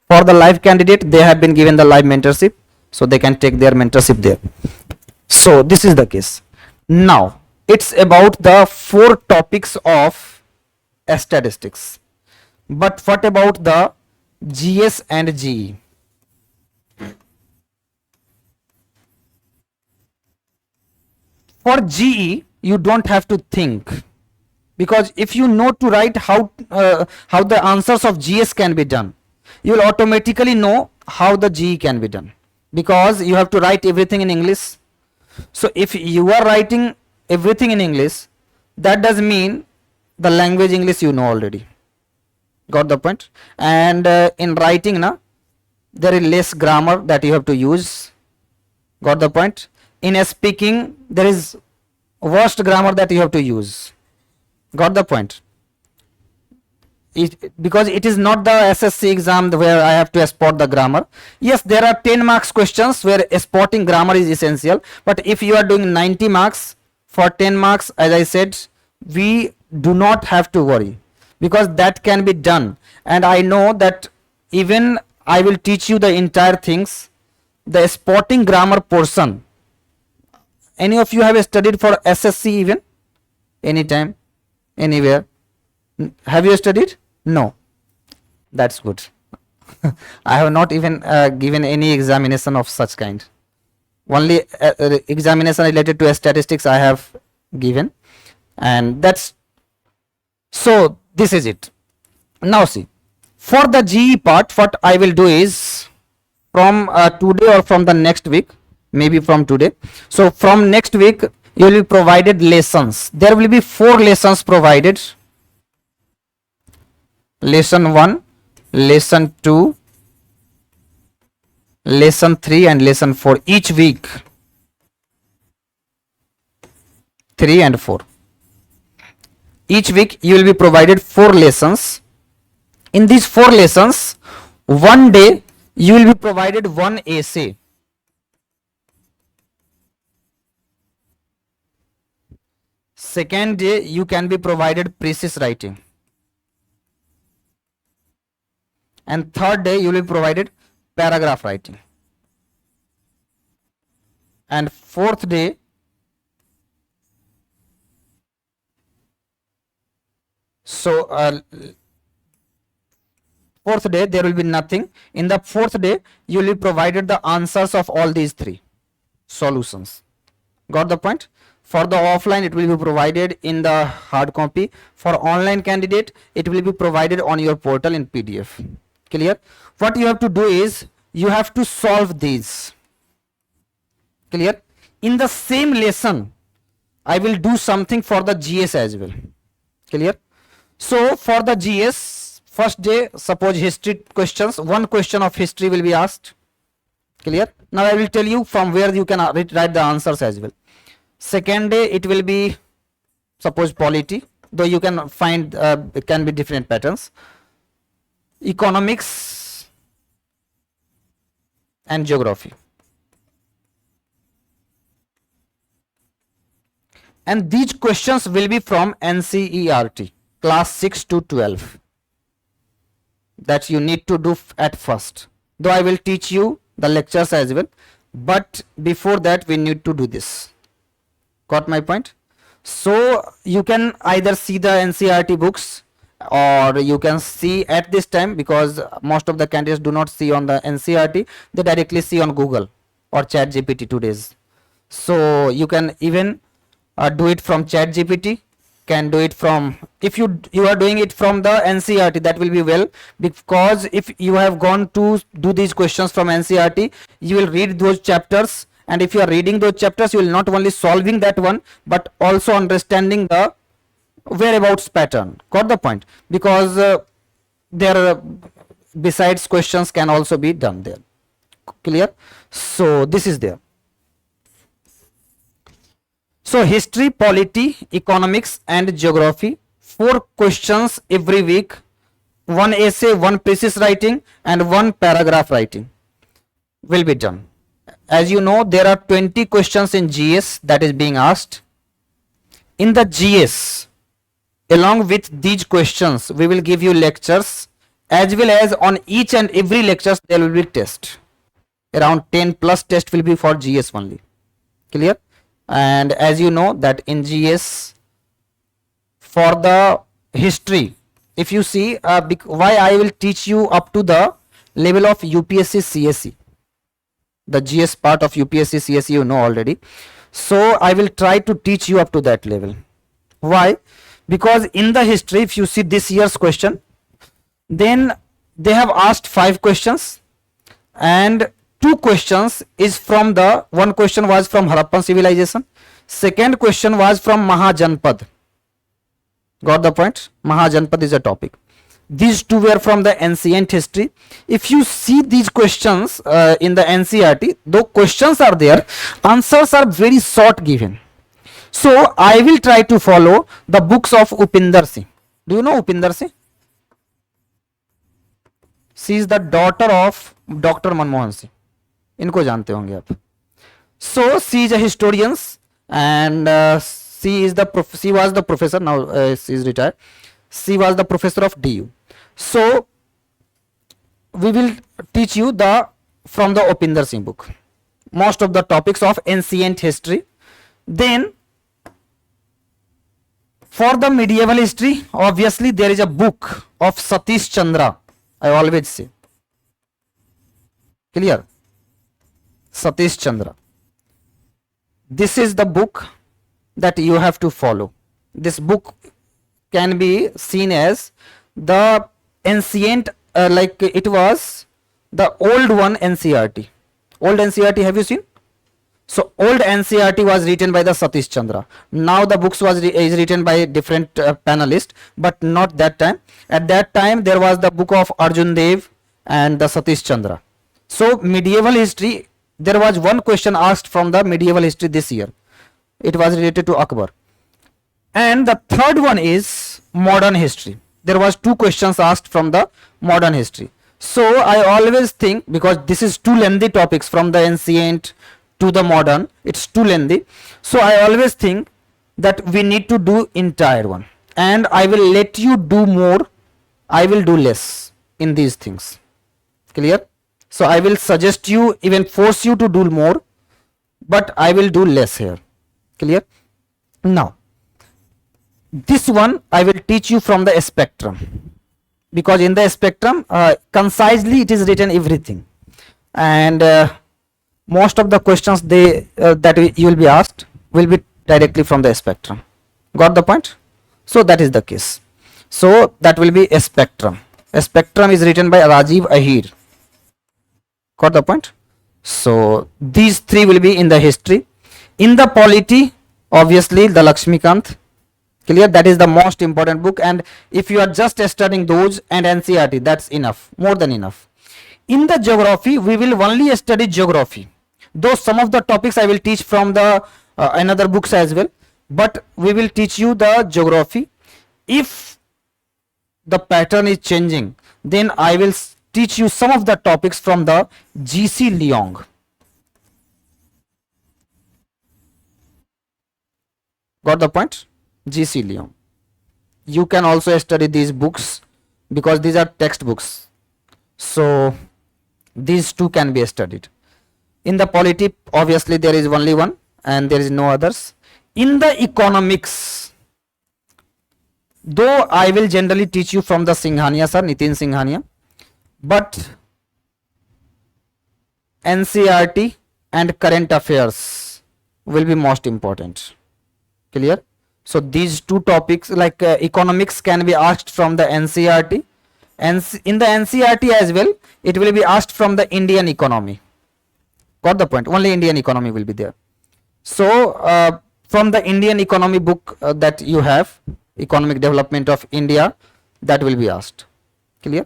For the live candidate, they have been given the live mentorship, so they can take their mentorship there. So this is the case. Now it's about the 4 topics of statistics. But what about the GS and GE? For GE, you don't have to think, because if you know to write how the answers of GS can be done, you will automatically know how the GE can be done, because you have to write everything in English. So if you are writing everything in English, that does mean the language English you know already. Got the point? And in writing there is less grammar that you have to use. Got the point? In speaking, there is worst grammar that you have to use. Got the point? Because it is not the SSC exam where I have to export the grammar. Yes, there are 10 marks questions where exporting grammar is essential, but if you are doing 90 marks for 10 marks, as I said, we do not have to worry, because that can be done. And I know that even I will teach you the entire things, the exporting grammar portion. Any of you have studied for SSC even? Anytime? Anywhere? Have you studied? No. That's good. I have not even given any examination of such kind. Only examination related to statistics I have given, and that's so. This is it. Now see, for the GE part, what I will do is from today or from the next week, maybe from today. So from next week, you will be provided lessons. There will be 4 lessons provided. Lesson 1, lesson 2, lesson 3 and lesson 4 each week. 3 and 4. Each week you will be provided 4 lessons. In these 4 lessons, one day you will be provided 1 essay. Second day you can be provided precise writing. And third day you will be provided paragraph writing. And fourth day fourth day there will be nothing. In the fourth day you will be provided the answers of all these 3 solutions. Got the point? For the offline it will be provided in the hard copy. For online candidate it will be provided on your portal in PDF. Clear? What you have to do is you have to solve these. Clear? In the same lesson I will do something for the GS as well. Clear? So for the GS, first day suppose history questions, 1 question of history will be asked. Clear? Now I will tell you from where you can write the answers as well. Second day it will be suppose polity, though you can find it can be different patterns. Economics and geography. And these questions will be from NCERT class 6 to 12 that you need to do at first, though I will teach you the lectures as well, but before that we need to do this. Got my point? So you can either see the NCERT books, or you can see at this time, because most of the candidates do not see on the NCERT, they directly see on Google or ChatGPT today's. So you can even do it from ChatGPT, can do it from, if you are doing it from the NCERT, that will be well, because if you have gone to do these questions from NCERT, you will read those chapters, and if you are reading those chapters you will not only solving that one but also understanding the whereabouts pattern. Got the point? Because there besides questions can also be done there. Clear? So this is there. So history, polity, economics and geography, 4 questions every week, 1 essay, 1 precise writing and 1 paragraph writing will be done. As you know, there are 20 questions in GS that is being asked. In the GS, along with these questions, we will give you lectures, as well as on each and every lectures there will be test. Around 10 plus test will be for GS only. Clear? And as you know that in GS, for the history, if you see why I will teach you up to the level of UPSC CSE, the GS part of UPSC CSE you know already. So I will try to teach you up to that level. Why? Because in the history, if you see this year's question, then they have asked 5 questions and 2 questions is from the, 1 question was from Harappan civilization, second question was from Mahajanpad. Got the point? Mahajanpad is a topic. These 2 were from the ancient history. If you see these questions in the NCERT, though questions are there, answers are very short given. So I will try to follow the books of Upinder Singh. Do you know Upinder Singh? She is the daughter of Dr. Manmohan Singh. इनको जानते होंगे आप. So she is a historian and she was the professor. Now she is retired. She was the professor of DU. So we will teach you from the Upinder Singh book most of the topics of ancient history. Then for the medieval history, obviously there is a book of Satish Chandra. I always say. Clear? Satish Chandra. This is the book that you have to follow. This book can be seen as the ancient, like it was the old one NCRT. Old NCRT, have you seen? So old NCRT was written by the Satish Chandra. Now the books is written by different panelists, but not that time. At that time there was the book of Arjun Dev and the Satish Chandra. So medieval history, there was one question asked from the medieval history this year. It was related to Akbar. And the third one is modern history. There was 2 questions asked from the modern history. So I always think, because this is too lengthy topics from the ancient to the modern, it's too lengthy. So I always think that we need to do entire one. And I will let you do more, I will do less in these things. Clear? So I will suggest you, even force you to do more, but I will do less here. Clear? Now, this one I will teach you from the spectrum, because in the spectrum concisely it is written everything, and most of the questions that you will be asked will be directly from the spectrum. Got the point? So that is the case. So that will be a spectrum. A spectrum is written by Rajiv Ahir. Got the point? So these 3 will be in the history. In the polity, obviously the Lakshmikant. Clear? That is the most important book, and if you are just studying those and NCRT, that's enough, more than enough. In the geography, we will only study geography, though some of the topics I will teach from the another books as well, but we will teach you the geography. If the pattern is changing, then I will teach you some of the topics from the G.C. Leong. Got the point? G.C. Leong. You can also study these books because these are textbooks. So these 2 can be studied. In the polity, obviously there is only one and there is no others. In the economics, though I will generally teach you from the Singhania sir, Nitin Singhania, but NCRT and current affairs will be most important. Clear? So these 2 topics, like economics can be asked from the NCRT, and in the NCRT as well it will be asked from the Indian economy. Got the point? Only Indian economy will be there. So from the Indian economy book that you have, economic development of India, that will be asked. Clear?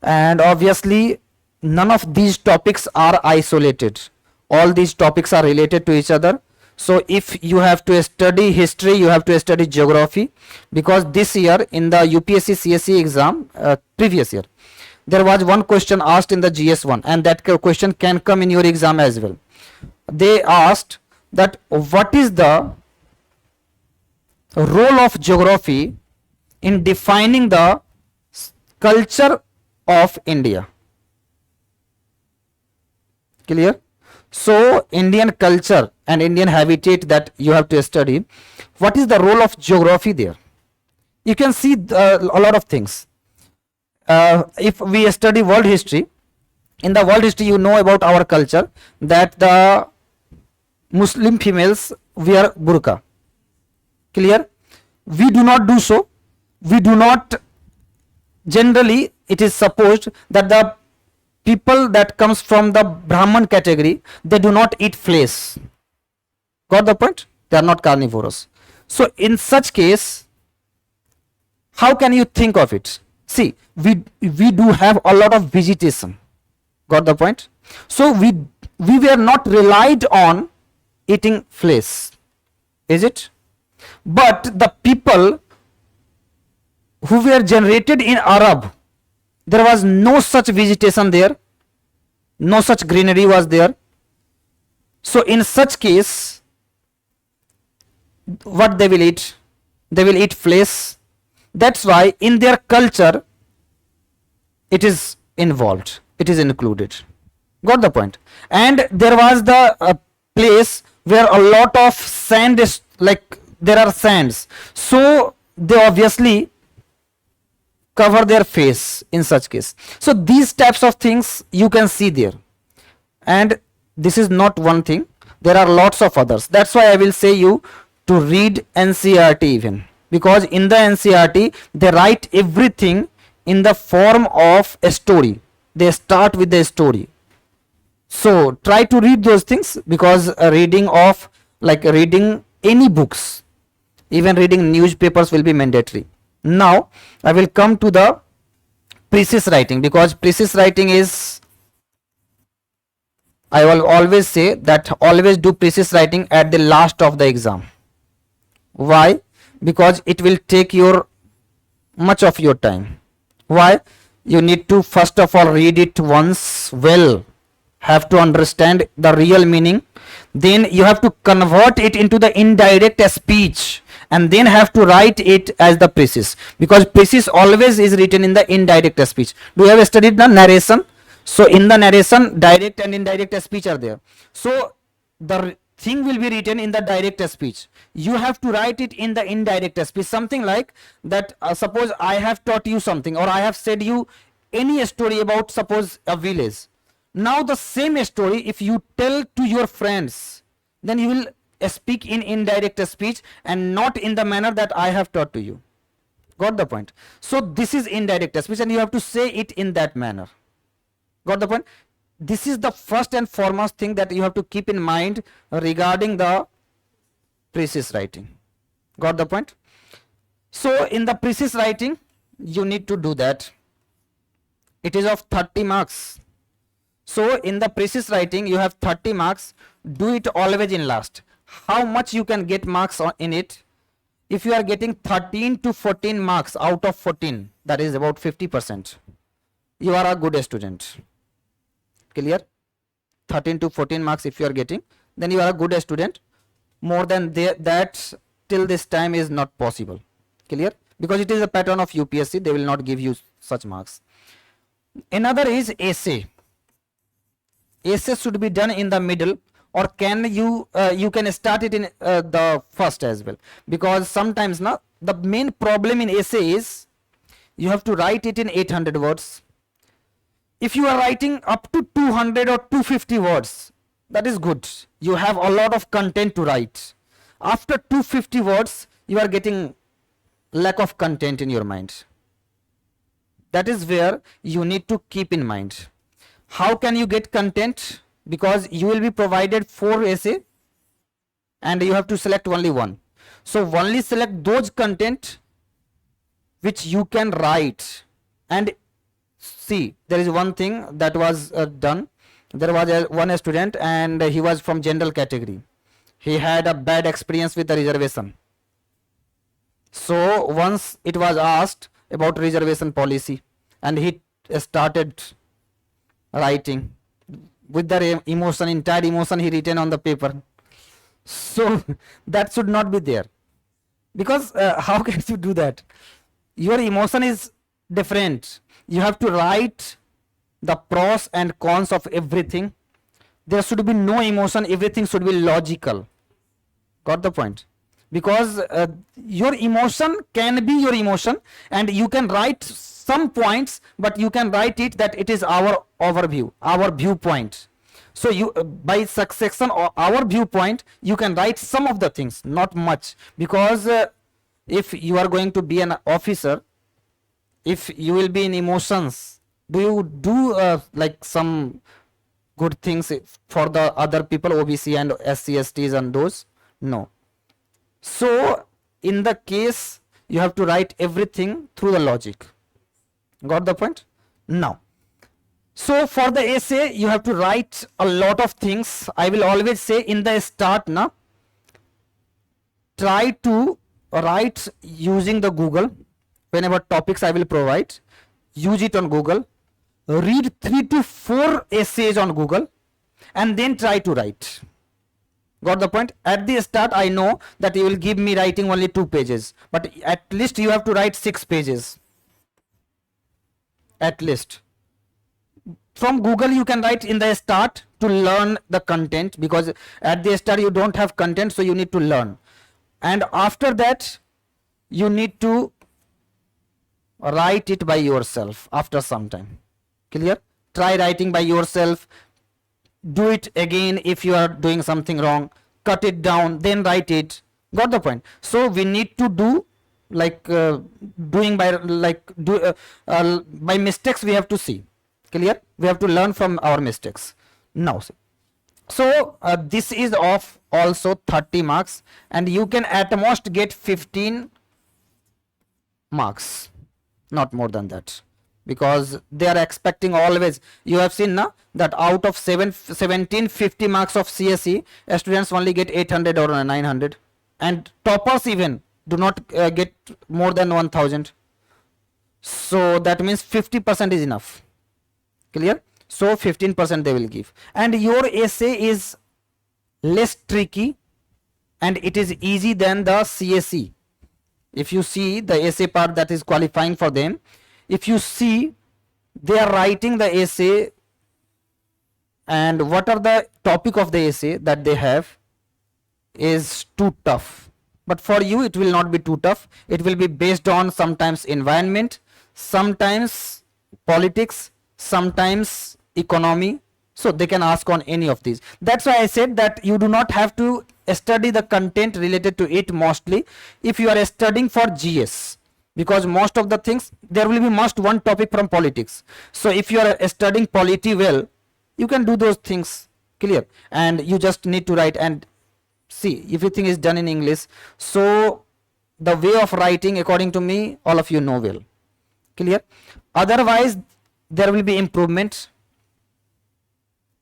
And obviously none of these topics are isolated. All these topics are related to each other. So if you have to study history, you have to study geography, because this year in the UPSC CSE exam, previous year, there was one question asked in the GS1, and that question can come in your exam as well. They asked that what is the role of geography in defining the culture of India. Clear? So Indian culture and Indian habitat that you have to study, what is the role of geography there? You can see a lot of things. If we study world history, in the world history you know about our culture that the Muslim females wear burqa. Clear? We do not do so. We do not, generally it is supposed that the people that comes from the Brahman category, they do not eat flesh. Got the point? They are not carnivorous. So in such case, how can you think of it? See, we do have a lot of vegetation. Got the point? So we were not relied on eating flesh. is it? But the people who were generated in Arab, there was no such vegetation there, no such greenery was there. So in such case, what they will eat? They will eat flesh. That's why in their culture it is involved, it is included. Got the point? And there was the place where a lot of sand is, like there are sands, so they obviously cover their face in such case. So these types of things you can see there, and this is not one thing, there are lots of others. That's why I will say you to read NCERT even, because in the NCERT they write everything in the form of a story. They start with the story. So try to read those things, because reading of, like reading any books, even reading newspapers will be mandatory. Now I will come to the precise writing, because precise writing is, I will always say that always do precise writing at the last of the exam. Why? Because it will take your much of your time. Why? You need to first of all read it once well, have to understand the real meaning, then you have to convert it into the indirect speech, and then have to write it as the precise, because precise always is written in the indirect speech. Do you have studied the narration? So in the narration, direct and indirect speech are there. So the thing will be written in the direct speech. You have to write it in the indirect speech. Something like that, suppose I have taught you something, or I have said you any story about, suppose, a village. Now the same story if you tell to your friends, then you will speak in indirect speech and not in the manner that I have taught to you. Got the point? So this is indirect speech, and you have to say it in that manner. Got the point? This is the first and foremost thing that you have to keep in mind regarding the precise writing. Got the point? So in the precise writing, you need to do that. It is of 30 marks. So in the precise writing, you have 30 marks. Do it always in last. How much you can get marks in it? If you are getting 13 to 14 marks out of 14, that is about 50%. You are a good student. Clear? 13 to 14 marks if you are getting, then you are a good student. More than that till this time is not possible. Clear? Because it is a pattern of UPSC, they will not give you such marks. Another is essay. Essay should be done in the middle, or can you can start it in the first as well, because sometimes now the main problem in essay is you have to write it in 800 words. If you are writing up to 200 or 250 words, that is good, you have a lot of content to write. After 250 words, you are getting lack of content in your mind. That is where you need to keep in mind. How can you get content? Because you will be provided 4 essay and you have to select only one. So only select those content which you can write. And see, there is one thing that was done. There was one student, and he was from general category. He had a bad experience with the reservation. So once it was asked about reservation policy, and he started writing with the emotion, entire emotion he written on the paper. So that should not be there, because how can you do that? Your emotion is different. You have to write the pros and cons of everything. There should be no emotion, everything should be logical. Got the point? Because your emotion can be your emotion, and you can write some points, but you can write it that it is our overview, our viewpoint. So you by section or our viewpoint, you can write some of the things, not much, because if you are going to be an officer, if you will be in emotions, do you do like some good things for the other people, OBC and SC, STs and those? No. So in the case, you have to write everything through the logic. Got the point? Now, so for the essay, you have to write a lot of things. I will always say in the start, na, try to write using the Google. Whenever topics I will provide, use it on Google, read 3 to 4 essays on Google, and then try to write. Got the point? At the start I know that you will give me writing only 2 pages, but at least you have to write 6 pages, at least. From Google you can write in the start to learn the content, because at the start you don't have content, so you need to learn, and after that you need to write it by yourself after some time. Clear? Try writing by yourself, do it again if you are doing something wrong, cut it down, then write it. Got the point? So we need to do like doing by by mistakes we have to see. Clear? We have to learn from our mistakes. Now so this is of also 30 marks, and you can at most get 15 marks, not more than that, because they are expecting always. You have seen now that out of 1750 marks of CSE, students only get 800 or 900, and toppers even do not get more than 1000. So that means 50% is enough. Clear? So 15% they will give, and your essay is less tricky and it is easy than the CSE. If you see the essay part that is qualifying for them, if you see they are writing the essay and what are the topic of the essay that they have is too tough, but for you it will not be too tough. It will be based on sometimes environment, sometimes politics, sometimes economy, so they can ask on any of these. That's why I said that you do not have to study the content related to it mostly if you are studying for GS, because most of the things there will be must one topic from politics. So if you are studying polity well, you can do those things. Clear? And you just need to write and see everything is done in English. So the way of writing, according to me, all of you know well. Clear? Otherwise there will be improvements.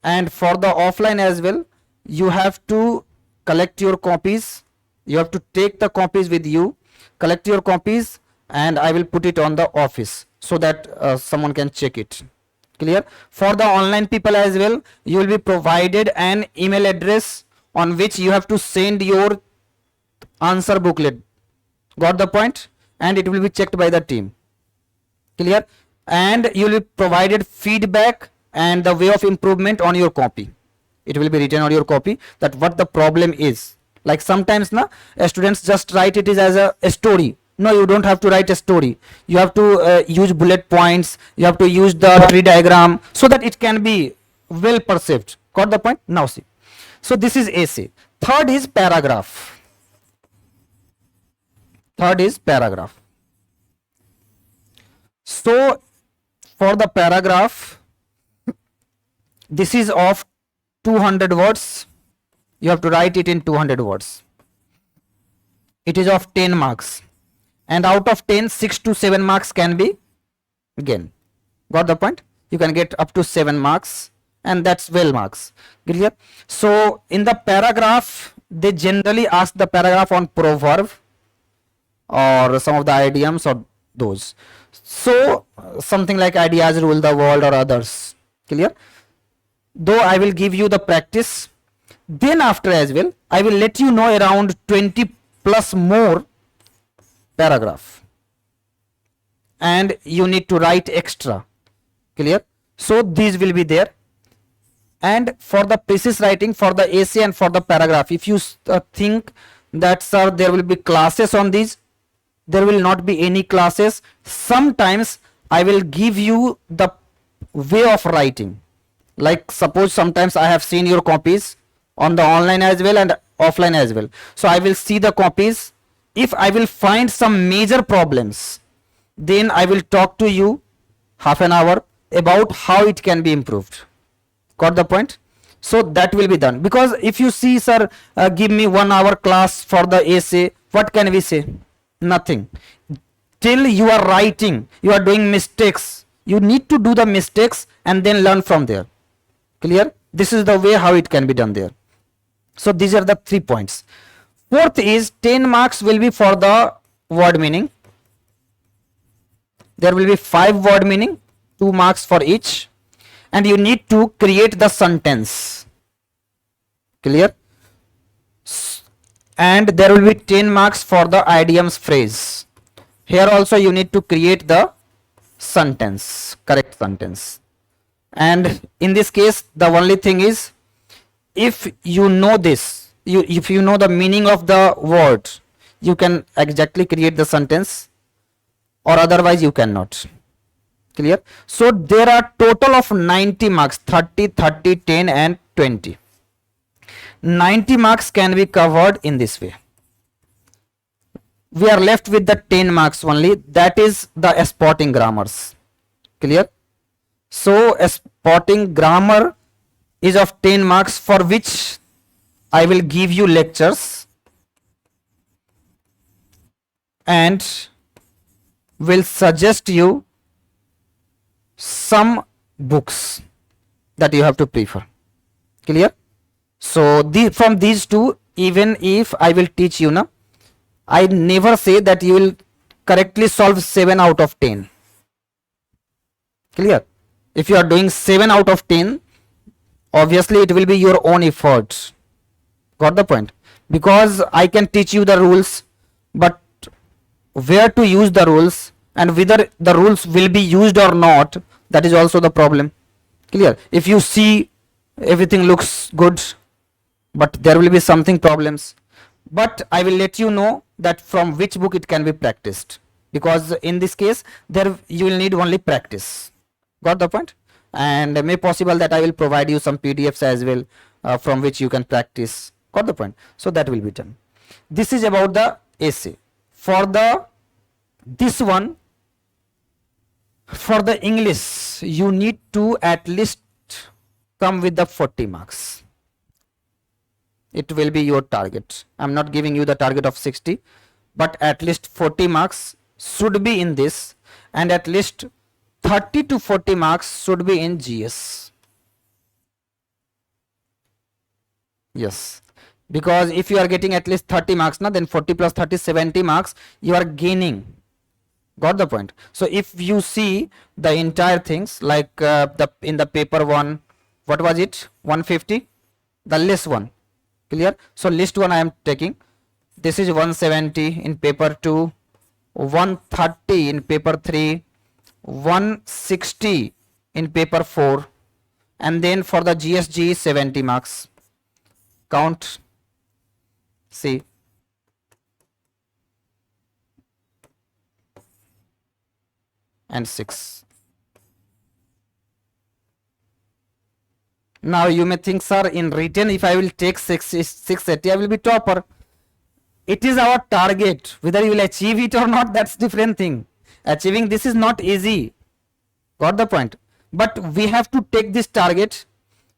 And for the offline as well, you have to collect your copies. You have to take the copies with you, collect your copies, and I will put it on the office so that someone can check it. Clear? For the online people as well, you will be provided an email address on which you have to send your answer booklet. Got the point? And it will be checked by the team. Clear? And you will be provided feedback and the way of improvement on your copy. It will be written on your copy that what the problem is. Like sometimes students just write it is as a story. No, you don't have to write a story. You have to use bullet points. You have to use the tree diagram so that it can be well perceived. Got the point? Now see. So this is essay. Third is paragraph. Third is paragraph. So for the paragraph, this is of 200 words. You have to write it in 200 words. It is of 10 marks. And out of 10, 6 to 7 marks can be gained. Got the point? You can get up to 7 marks, and that's well marks. Clear? So in the paragraph, they generally ask the paragraph on proverb or some of the idioms or those. So something like ideas rule the world or others. Clear? Though I will give you the practice, then after as well I will let you know around 20 plus more paragraph, and you need to write extra. Clear? So these will be there. And for the precise writing for the essay and for the paragraph, if you think that sir there will be classes on these, there will not be any classes. Sometimes I will give you the way of writing. Like suppose sometimes I have seen your copies on the online as well and offline as well. So I will see the copies. If I will find some major problems, then I will talk to you half an hour about how it can be improved. Got the point? So that will be done. Because if you see sir, give me 1 hour class for the essay, what can we say? Nothing. Till you are writing, you are doing mistakes. You need to do the mistakes and then learn from there. Clear? This is the way how it can be done there. So these are the 3 points. Fourth is 10 marks will be for the word meaning. There will be 5 word meaning, 2 marks for each, and you need to create the sentence. Clear? And there will be 10 marks for the idioms phrase. Here also you need to create the sentence, correct sentence. And in this case, the only thing is, if you know this, if you know the meaning of the word, you can exactly create the sentence, or otherwise you cannot. Clear? So there are total of 90 marks, 30, 30, 10 and 20. 90 marks can be covered in this way. We are left with the 10 marks only, that is the spotting grammars. Clear? So spotting grammar is of 10 marks, for which I will give you lectures and will suggest you some books that you have to prefer. Clear? So from these two, even if I will teach you now, I never say that you will correctly solve 7 out of 10. Clear? If you are doing 7 out of 10, obviously it will be your own efforts. Got the point? Because I can teach you the rules, but where to use the rules and whether the rules will be used or not, that is also the problem. Clear? If you see everything looks good, but there will be something problems. But I will let you know that from which book it can be practiced, because in this case there you will need only practice. Got the point? And may possible that I will provide you some PDFs as well, from which you can practice. Got the point? So that will be done. This is about the essay. For this one, for the English, you need to at least come with the 40 marks. It will be your target. I'm not giving you the target of 60, but at least 40 marks should be in this, and at least 30 to 40 marks should be in GS. Yes, because if you are getting at least 30 marks now, then 40 plus 30, 70 marks you are gaining. Got the point? So if you see the entire things, like in the paper 1, what was it? 150, the list one. Clear? So list 1 I am taking. This is 170 in paper 2, 130 in paper 3, 160 in paper 4, and then for the GSG 70 marks. Count. See. And 6. Now you may think, sir, in written if I will take 680, I will be topper. It is our target. Whether you will achieve it or not, that's different thing. Achieving this is not easy. Got the point? But we have to take this target.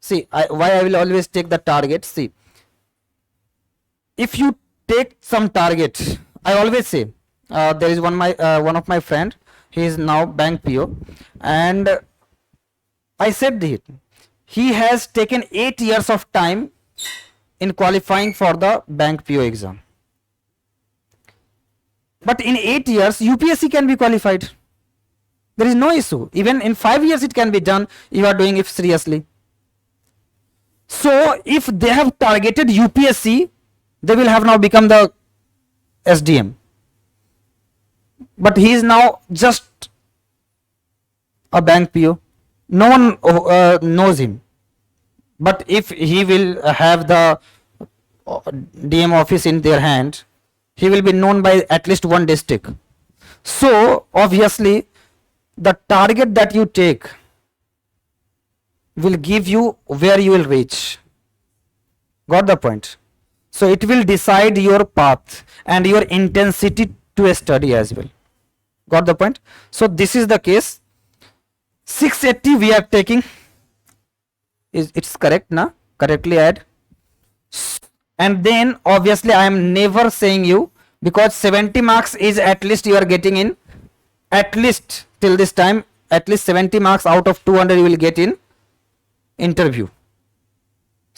See, why I will always take the target. See, if you take some target, I always say, there is one of my friend, he is now bank PO, and I said it. He has taken 8 years of time in qualifying for the bank PO exam. But in 8 years, UPSC can be qualified. There is no issue. Even in 5 years, it can be done. You are doing it seriously. So, if they have targeted UPSC, they will have now become the SDM. But he is now just a bank PO. No one knows him. But if he will have the DM office in their hand, he will be known by at least one district. So obviously the target that you take will give you where you will reach. Got the point? So it will decide your path and your intensity to study as well. Got the point? So this is the case. 680 we are taking. It's correct na? Correctly add. And then obviously I am never saying you, because 70 marks is at least you are getting in, at least till this time, at least 70 marks out of 200 you will get in interview.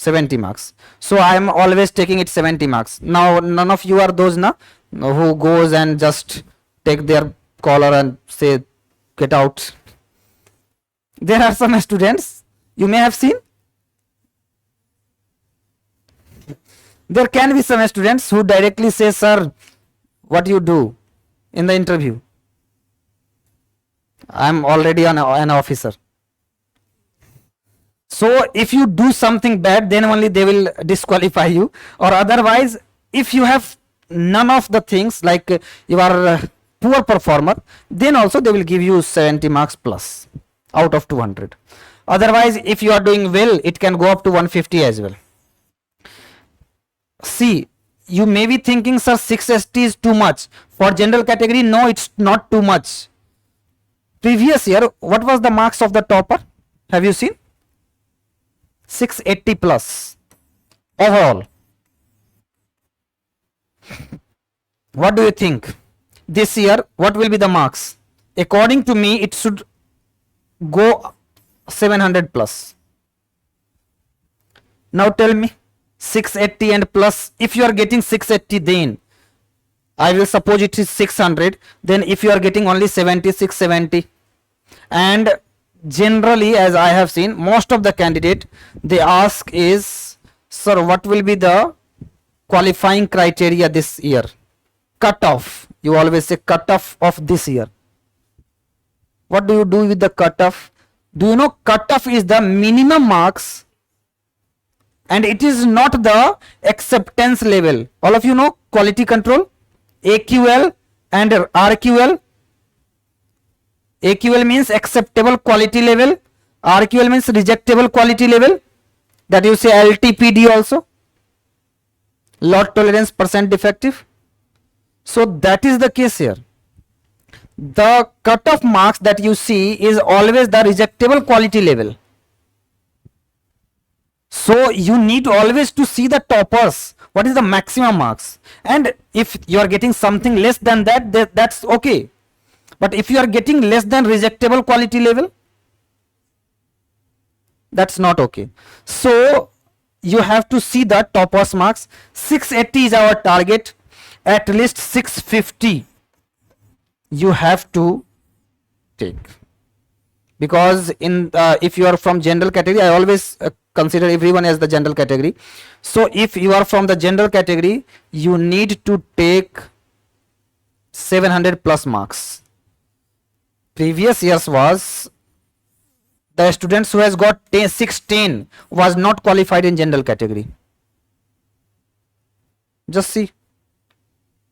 70 marks. So I am always taking it 70 marks. Now none of you are those na who goes and just take their collar and say get out. There are some students you may have seen. There can be some students who directly say, sir, what you do in the interview? I am already an officer. So if you do something bad, then only they will disqualify you, or otherwise if you have none of the things, like you are a poor performer, then also they will give you 70 marks plus out of 200. Otherwise if you are doing well, it can go up to 150 as well. See, you may be thinking, sir, 6ST is too much for general category. No, it's not too much. Previous year, what was the marks of the topper? Have you seen? 680 plus overall. What do you think? This year, what will be the marks? According to me, it should go 700 plus. Now tell me, 680 and plus, if you are getting 680, then I will suppose it is 600, then if you are getting only 70, 670, and generally as I have seen, most of the candidate, they ask is, sir, what will be the qualifying criteria this year? Cutoff. You always say cutoff of this year. What do you do with the cutoff? Do you know cutoff is the minimum marks and it is not the acceptance level? All of you know quality control, AQL and RQL. AQL means acceptable quality level, RQL means rejectable quality level, that you say LTPD also, lot tolerance percent defective. So that is the case here. The cutoff marks that you see is always the rejectable quality level. So you need always to see the toppers, what is the maximum marks, and if you are getting something less than that, that's okay. But if you are getting less than rejectable quality level, that's not okay. So you have to see the toppers marks. 680 is our target, at least 650 you have to take, because in if you are from general category, I always consider everyone as the general category. So if you are from the general category, you need to take 700 plus marks. Previous years was the students who has got 610 was not qualified in general category. Just see,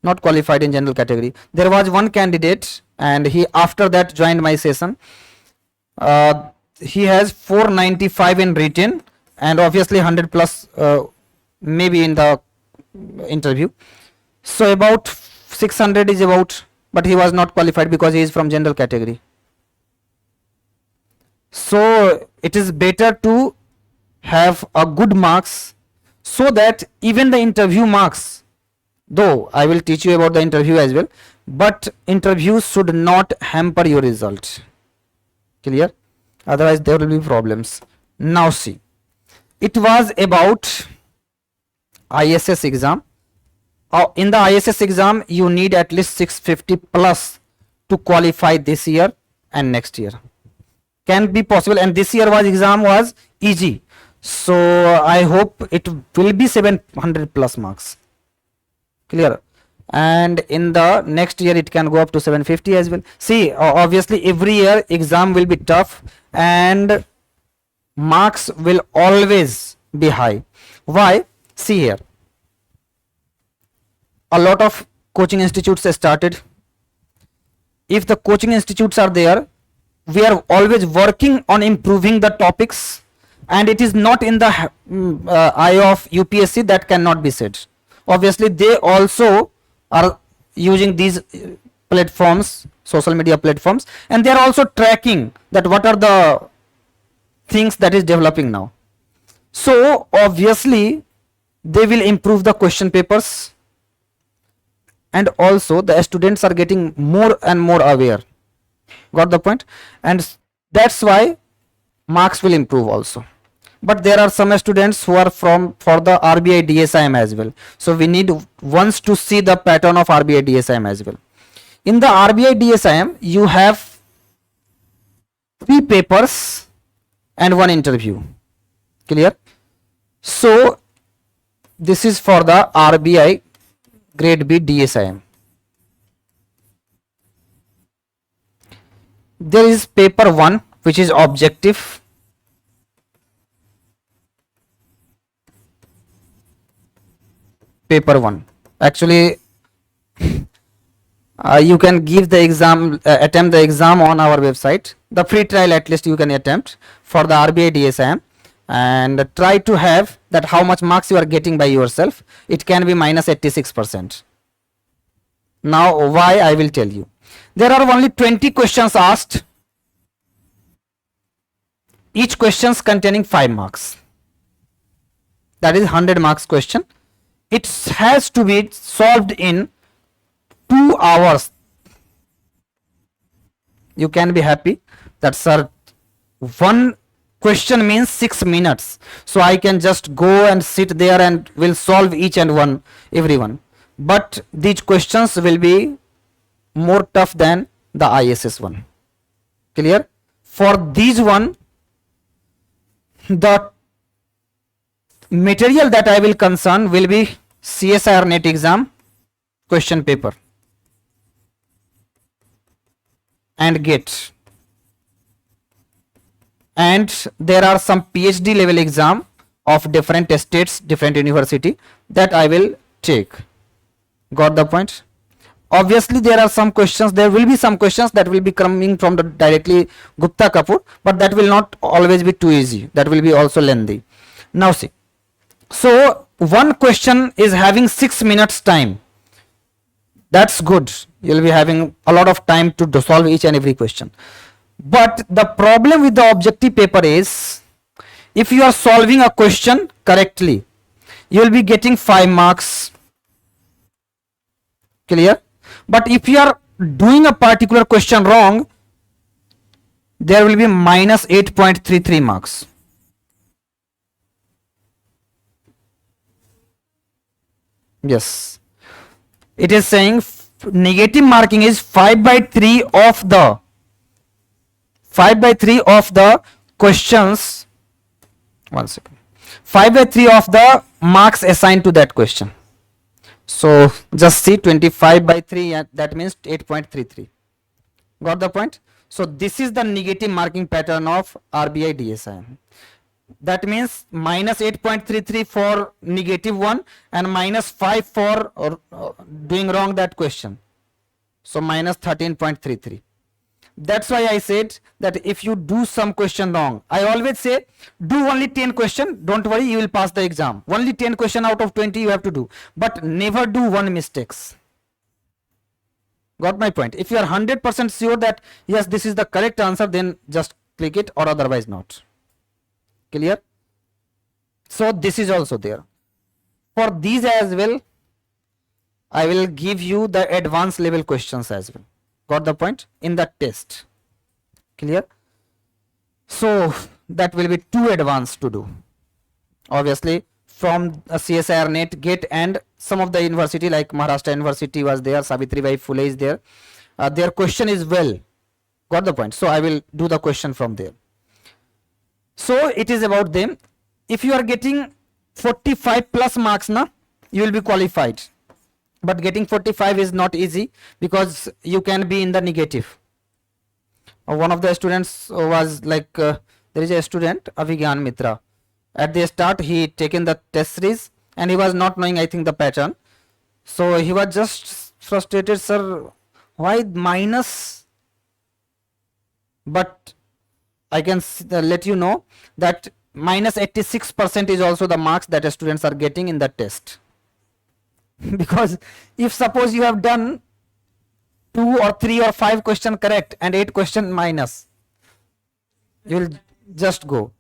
not qualified in general category. There was one candidate and he after that joined my session. He has 495 in written and obviously 100 plus maybe in the interview. So about 600 is about, but he was not qualified because he is from general category. So it is better to have a good marks, so that even the interview marks, though I will teach you about the interview as well, but interviews should not hamper your result. Clear? Otherwise there will be problems. Now see, it was about ISS exam. In the ISS exam you need at least 650 plus to qualify this year and next year. Can be possible, and this year was exam was easy, so I hope it will be 700 plus marks. Clear? And in the next year it can go up to 750 as well. See, obviously every year exam will be tough and marks will always be high. Why? See here, a lot of coaching institutes have started. If the coaching institutes are there, we are always working on improving the topics, and it is not in the eye of UPSC, that cannot be said. Obviously they also are using these platforms, social media platforms, and they are also tracking that what are the things that is developing now. So obviously they will improve the question papers, and also the students are getting more and more aware. Got the point? And that's why marks will improve also. but there are some students who are from for the RBI DSIM as well. So we need once to see the pattern of RBI DSIM as well. In the RBI DSIM, you have 3 papers and 1 interview. Clear? So this is for the RBI grade B DSIM. There is paper 1, which is objective. Paper 1. Actually, you can give the exam, attempt the exam on our website. The free trial at least you can attempt for the RBI DSIM, and try to have that how much marks you are getting by yourself. It can be minus 86%. Now why, I will tell you. There are only 20 questions asked, each questions containing 5 marks. That is 100 marks question. It has to be solved in 2 hours. You can be happy that sir, one question means 6 minutes. So I can just go and sit there and will solve each and one, everyone. But these questions will be more tough than the ISS one. Clear? For these one, the material that I will concern will be CSIR net exam question paper and GATE, and there are some PhD level exam of different states, different university that I will take. Got the point? Obviously there are some questions, there will be some questions that will be coming from the directly Gupta Kapoor, but that will not always be too easy, that will be also lengthy. Now see, so one question is having 6 minutes time. That's good, you will be having a lot of time to solve each and every question. But the problem with the objective paper is, if you are solving a question correctly, you will be getting 5 marks. Clear? But if you are doing a particular question wrong, there will be minus 8.33 marks. Yes, it is saying negative marking is 5/3 of the 5/3 of the questions. 1 second. 5/3 of the marks assigned to that question. So just see 25/3, and that means 8.33. Got the point? So this is the negative marking pattern of RBI DSIM. That means minus 8.33 for negative one and minus 5 for doing wrong that question. So minus 13.33. That's why I said that if you do some question wrong, I always say do only 10 question, don't worry, you will pass the exam. Only 10 question out of 20 you have to do, but never do one mistakes. Got my point? If you are 100% sure that yes, this is the correct answer, then just click it, or otherwise not. Clear? So this is also there. For these as well, I will give you the advanced level questions as well. Got the point? In the test. Clear? So that will be too advanced to do. Obviously from a CSIR net, GATE, and some of the university like Maharashtra University was there, Savitribai Phule is there. Their question is well. Got the point? So I will do the question from there. So it is about them. If you are getting 45 plus marks, na, you will be qualified. But getting 45 is not easy because you can be in the negative. One of the students was like, there is a student, Avigyan Mitra. At the start, he taken the test series and he was not knowing, I think, the pattern. So he was just frustrated, sir, why minus? But I can let you know that minus 86% is also the marks that students are getting in the test. Because if suppose you have done 2 or 3 or 5 question correct and 8 question minus, you will just go.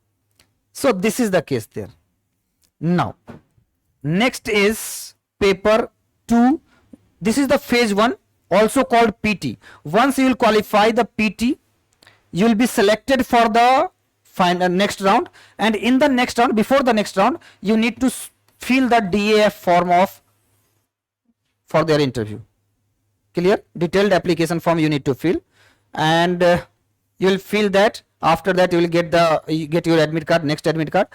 So this is the case there. Now next is paper 2. This is the phase 1, also called PT. Once you will qualify the PT, you will be selected for the find a next round, and in the next round, before the next round, you need to fill the DAF form of for their interview. Clear? Detailed application form you need to fill, and you will fill that. After that, you will get your admit card, next admit card.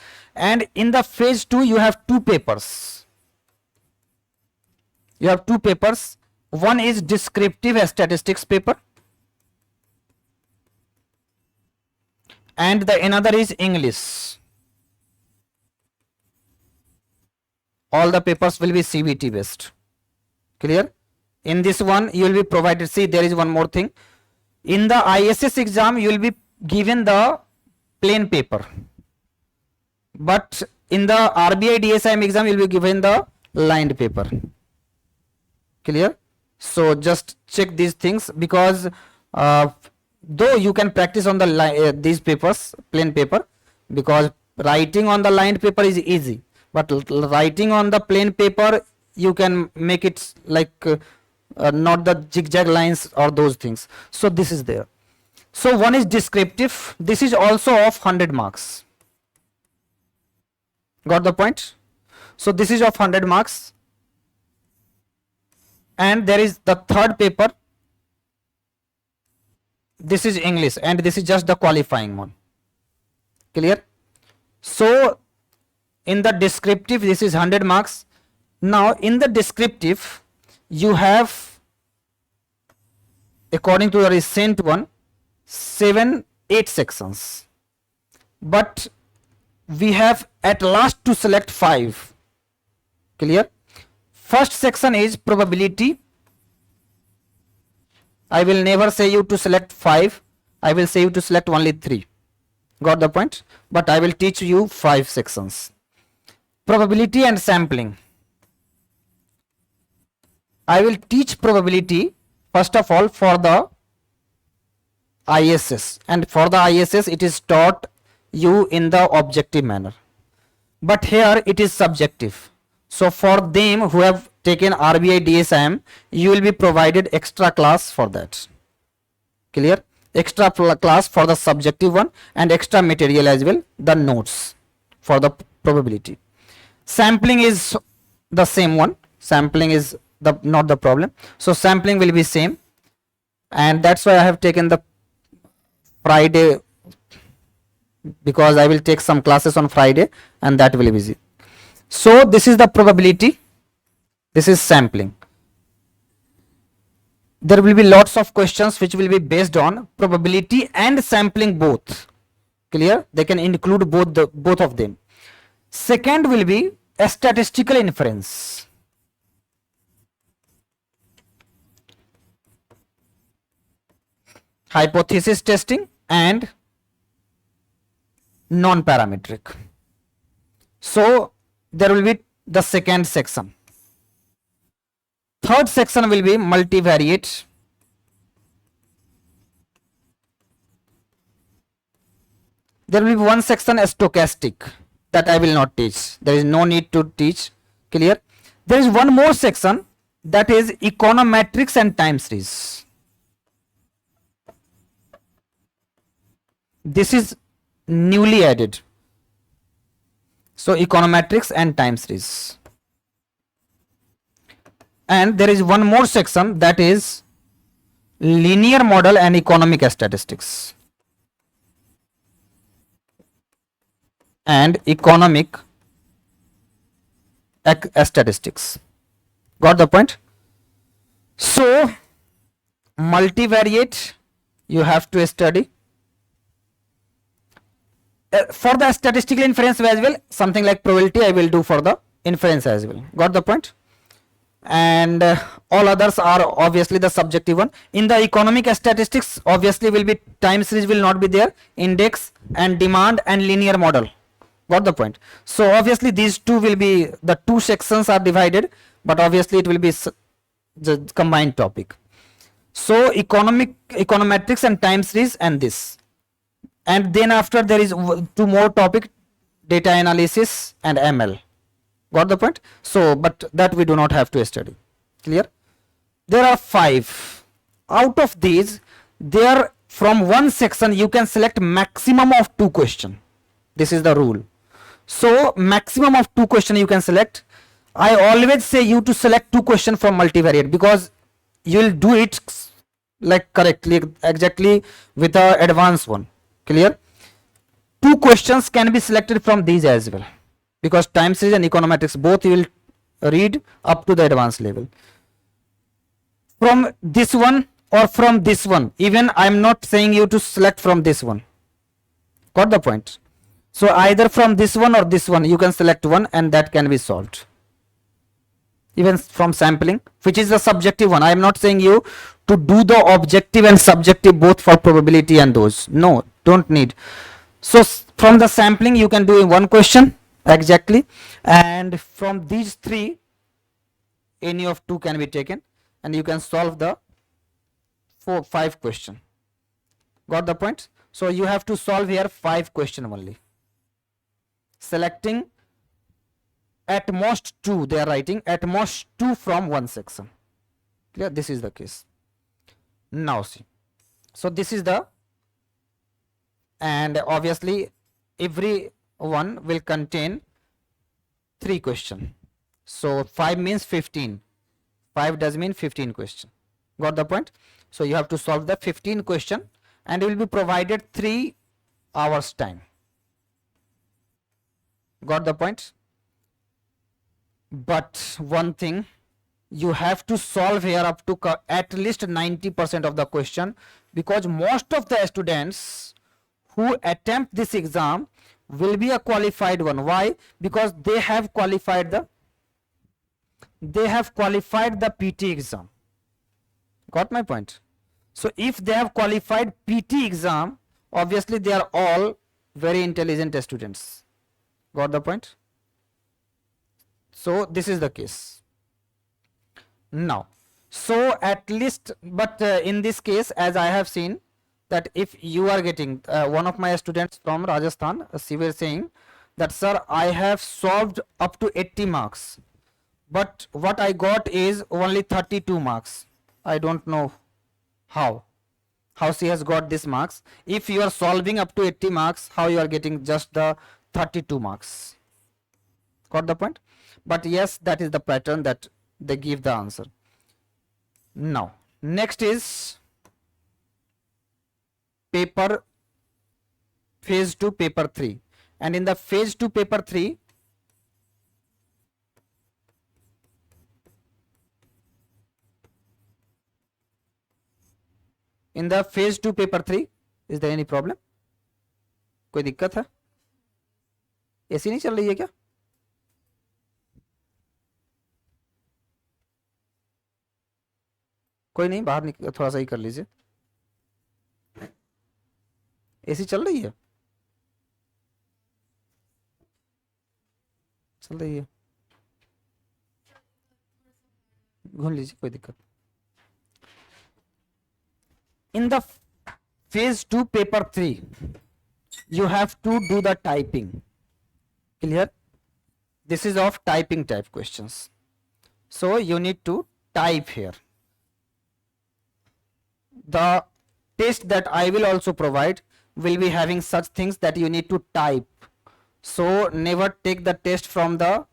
And in the phase 2, you have two papers. You have two papers. One is descriptive statistics paper, and the another is English. All the papers will be CBT based. Clear? In this one, you will be provided. See, there is one more thing. In the ISS exam, you will be given the plain paper, but in the RBI DSIM exam, you will be given the lined paper. Clear? So just check these things, because though you can practice on the these papers, plain paper, because writing on the lined paper is easy, but writing on the plain paper, you can make it like not the zigzag lines or those things. So this is there. So one is descriptive. This is also of 100 marks. Got the point? So this is of 100 marks. And there is the third paper. This is English, and this is just the qualifying one. Clear? So in the descriptive, this is 100 marks. Now in the descriptive, you have, according to the recent one, 7-8 sections, but we have at last to select 5. Clear? First section is probability. I will never say you to select 5. I will say you to select only 3. Got the point? But I will teach you 5 sections. Probability and sampling. I will teach probability first of all for the ISS, and for the ISS it is taught you in the objective manner, but here it is subjective. So for them who have taken RBI DSIM, you will be provided extra class for that. Clear? Extra class for the subjective one, and extra material as well, the notes for the probability. Sampling is the same one. Sampling is not the problem. So sampling will be same, and that's why I have taken the Friday, because I will take some classes on Friday, and that will be easy. So this is the probability, this is sampling. There will be lots of questions which will be based on probability and sampling both. Clear? They can include both of them. Second will be a statistical inference. Hypothesis testing and non-parametric. So there will be the second section. Third section will be multivariate. There will be one section stochastic, that I will not teach. There is no need to teach. Clear? There is one more section, that is econometrics and time series. This is newly added. So econometrics and time series. And there is one more section, that is linear model and economic statistics. And economic statistics. Got the point? So multivariate you have to study. For the statistical inference as well, something like probability I will do for the inference as well. Got the point? And all others are obviously the subjective one. In the economic statistics, obviously will be time series will not be there, index and demand and linear model. Got the point? So obviously these two will be, the two sections are divided, but obviously it will be the combined topic. So econometrics and time series and this. And then after there is two more topic, data analysis and ML. Got the point? So but that we do not have to study. Clear? There are 5. Out of these, there from one section you can select maximum of 2 question. This is the rule. So maximum of 2 question you can select. I always say you to select 2 question from multivariate, because you will do it like correctly, exactly with the advanced one. Clear? 2 questions can be selected from these as well, because time series and econometrics both you will read up to the advanced level. From this one or from this one, even I am not saying you to select from this one. Got the point? So either from this one or this one you can select one, and that can be solved. Even from sampling, which is the subjective one. I am not saying you to do the objective and subjective both for probability and those. No, don't need. So from the sampling you can do in one question exactly, and from these 3 any of 2 can be taken, and you can solve the 4-5 question. Got the point? So you have to solve here 5 question only, selecting at most 2. They are writing at most 2 from one section. Clear? This is the case. Now see, so this is the, and obviously every one will contain 3 question. So 5 means 15. 5 does mean 15 question. Got the point? So you have to solve the 15 question, and you will be provided 3 hours time. Got the point? But one thing, you have to solve here up to at least 90% of the question, because most of the students who attempt this exam will be a qualified one. Why? Because they have qualified the PT exam. Got my point? So if they have qualified PT exam, obviously they are all very intelligent students. Got the point? So this is the case. Now, so at least, but in this case, as I have seen, that if you are getting one of my students from Rajasthan, she was saying that, sir, I have solved up to 80 marks, but what I got is only 32 marks. I don't know how she has got this marks. If you are solving up to 80 marks, how you are getting just the 32 marks? Got the point? But yes, that is the pattern that they give the answer. Now, next is paper phase 2 paper 3, and in the phase 2 paper 3, in the phase 2 paper 3, is there any problem? कोई दिक्कत है? AC नहीं चल रही है क्या? कोई नहीं, बाहर थोड़ा सा ही कर लीजिए. एसी चल रही है? चल रही है, घूम लीजिए, कोई दिक्कत. In the phase 2 paper 3, you have to do the typing. Clear? This is of typing type questions. So you need to type here. The test that I will also provide will be having such things that you need to type. So never take the test from the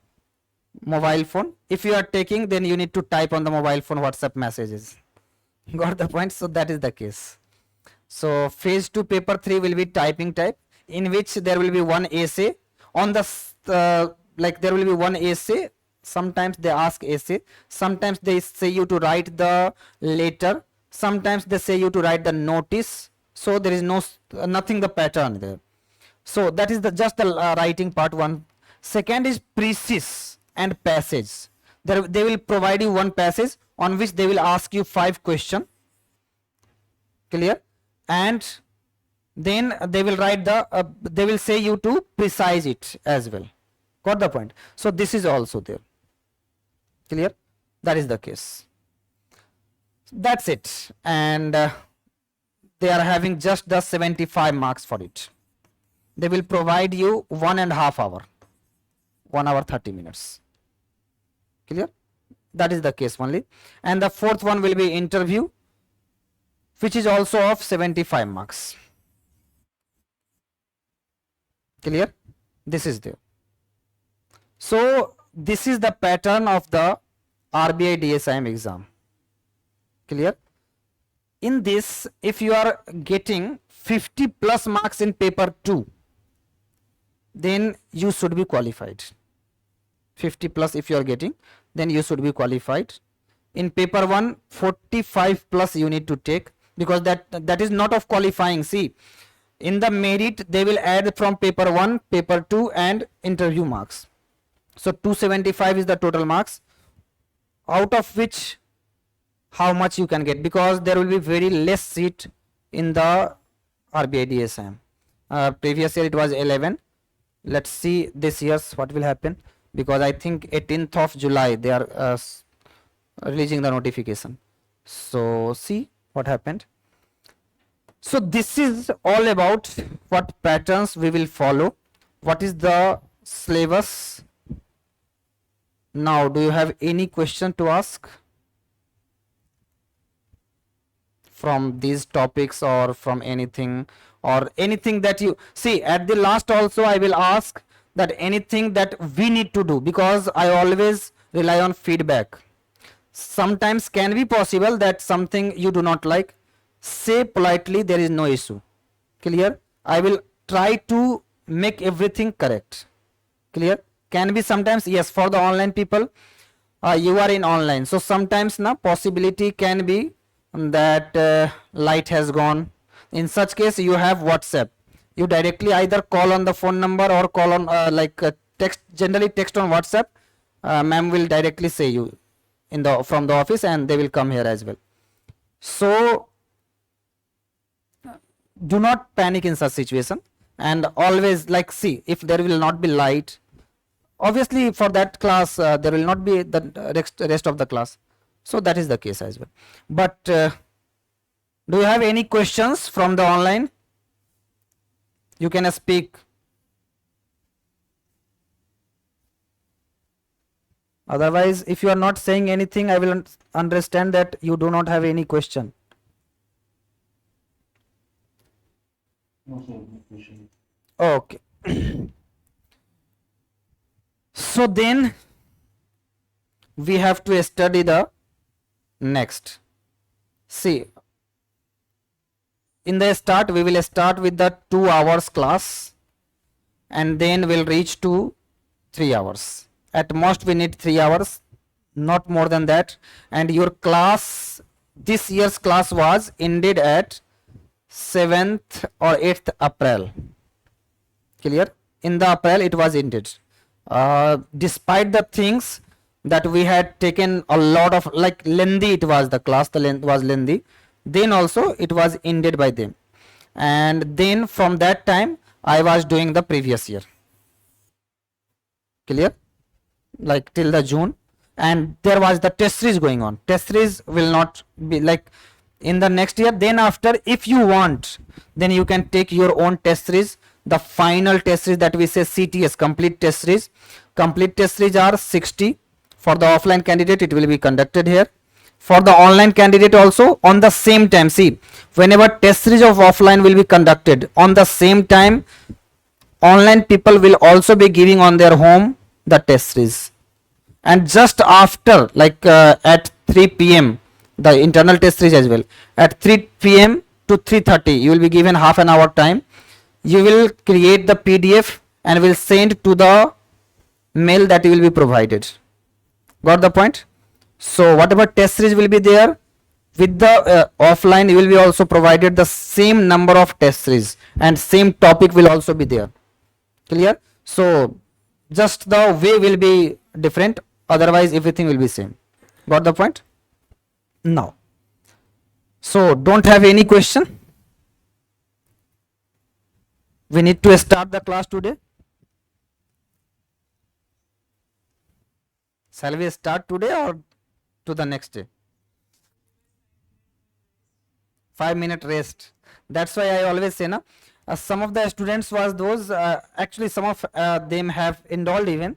mobile phone. If you are taking, then you need to type on the mobile phone WhatsApp messages. Got the point? So that is the case. So phase 2 paper 3 will be typing type, in which there will be one essay on the like there will be one essay. Sometimes they ask essay, sometimes they say you to write the letter, sometimes they say you to write the notice. So there is nothing the pattern there. So that is the just the writing part one. Second is precis and passage. They will provide you one passage on which they will ask you 5 questions. Clear? And then they will write the they will say you to precise it as well. Got the point? So this is also there. Clear? That is the case. That's it. And they are having just the 75 marks for it. They will provide you 1.5 hour, 1 hour 30 minutes. Clear? That is the case only. And the fourth one will be interview. which is also of 75 marks. Clear? This is there. So this is the pattern of the RBI DSIM exam. Clear? In this, if you are getting 50 plus marks in paper 2, then you should be qualified. 50 plus if you are getting, then you should be qualified. In paper 1, 45 plus you need to take, because that is not of qualifying. See, in the merit they will add from paper 1, paper 2 and interview marks. So 275 is the total marks, out of which how much you can get, because there will be very less seat in the RBI DSIM. Previous year it was 11. Let's see this year's what will happen, because I think 18th of July they are releasing the notification. So see what happened. So this is all about what patterns we will follow, what is the syllabus. Now do you have any question to ask from these topics, or from anything, or anything that you see at the last? Also I will ask that anything that we need to do, because I always rely on feedback. Sometimes can be possible that something you do not like, say politely, there is no issue. Clear? I will try to make everything correct. Clear? Can be sometimes, yes, for the online people, you are in online, so sometimes na possibility can be that light has gone. In such case you have WhatsApp, you directly either call on the phone number or call on text, generally text on WhatsApp. Ma'am will directly say you in the from the office, and they will come here as well. So do not panic in such situation, and always like, see, if there will not be light, obviously for that class there will not be the rest of the class, so that is the case as well. But do you have any questions from the online? You can speak. Otherwise, if you are not saying anything, I will understand that you do not have any question. Okay. So then we have to study the next. See, in the start we will start with the 2 hours class, and then we'll reach to 3 hours. At most we need 3 hours, not more than that. And your class, this year's class was ended at 7th or 8th April. Clear? In the April it was ended. Despite the things that we had taken a lot of, like, lengthy it was, the class, the length was lengthy, then also it was ended by them. And then from that time I was doing the previous year. Clear? Like till the June, and there was the test series going on. Test series will not be like in the next year. Then after, if you want, then you can take your own test series, the final test series that we say CTS, complete test series. Complete test series are 60. For the offline candidate it will be conducted here. For the online candidate also on the same time. See, whenever test series of offline will be conducted on the same time, online people will also be giving on their home the test series. And just after, like at 3 p.m. the internal test series as well. At 3 p.m. to 3:30 you will be given half an hour time. You will create the PDF and will send to the mail that you will be provided. Got the point? So whatever test series will be there, with the offline you will be also provided the same number of test series, and same topic will also be there. Clear? So just the way will be different, otherwise everything will be same. Got the point? Now, so don't have any question. We need to start the class today. Shall we start today or to the next day? 5-minute rest. That's why I always say, na, some of the students was those, actually some of them have enrolled even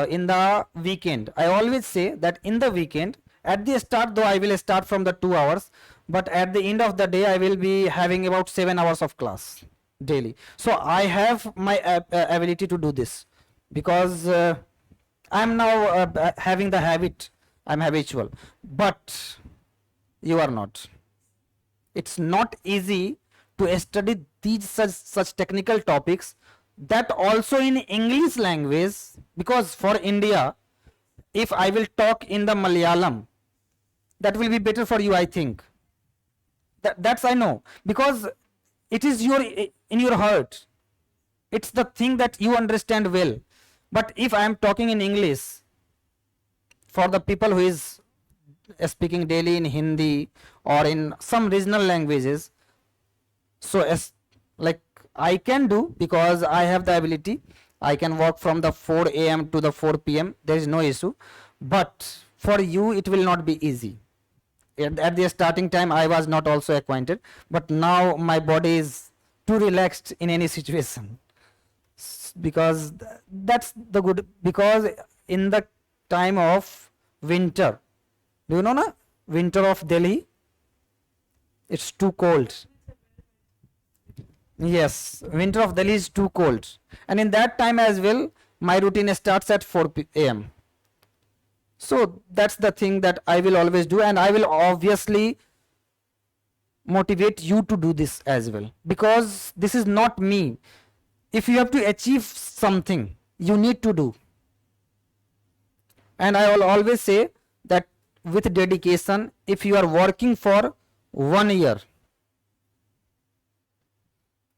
in the weekend. I always say that in the weekend At the start though I will start from the 2 hours, but at the end of the day I will be having about 7 hours of class daily. So I have my ability to do this because I'm now having the habit, I'm habitual, but you are not. It's not easy to study these such technical topics, that also in English language, because for India, if I will talk in the Malayalam, that will be better for you, I think. That's I know, because it is your in your heart. It's the thing that you understand well. But if I am talking in English, for the people who is speaking daily in Hindi or in some regional languages, so as like I can do, because I have the ability, I can work from the 4 a.m. to the 4 p.m. There is no issue. But for you it will not be easy. At the starting time I was not also acquainted, but now my body is too relaxed in any situation, because that's the good, because in the time of winter, do you know na, winter of Delhi, it's too cold. Yes, winter of Delhi is too cold, and in that time as well my routine starts at 4 a.m. So that's the thing that I will always do, and I will obviously motivate you to do this as well, because this is not me. If you have to achieve something, you need to do. And I will always say that with dedication, if you are working for 1 year,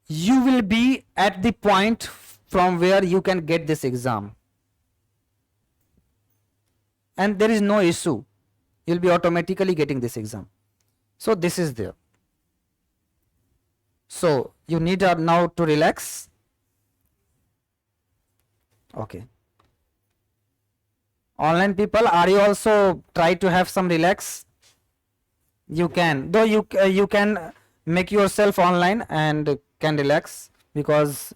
you will be at the point from where you can get this exam, and there is no issue, you'll be automatically getting this exam. So this is there. So you need now to relax. Okay, online people, are you also try to have some relax? You can, though you can make yourself online and can relax, because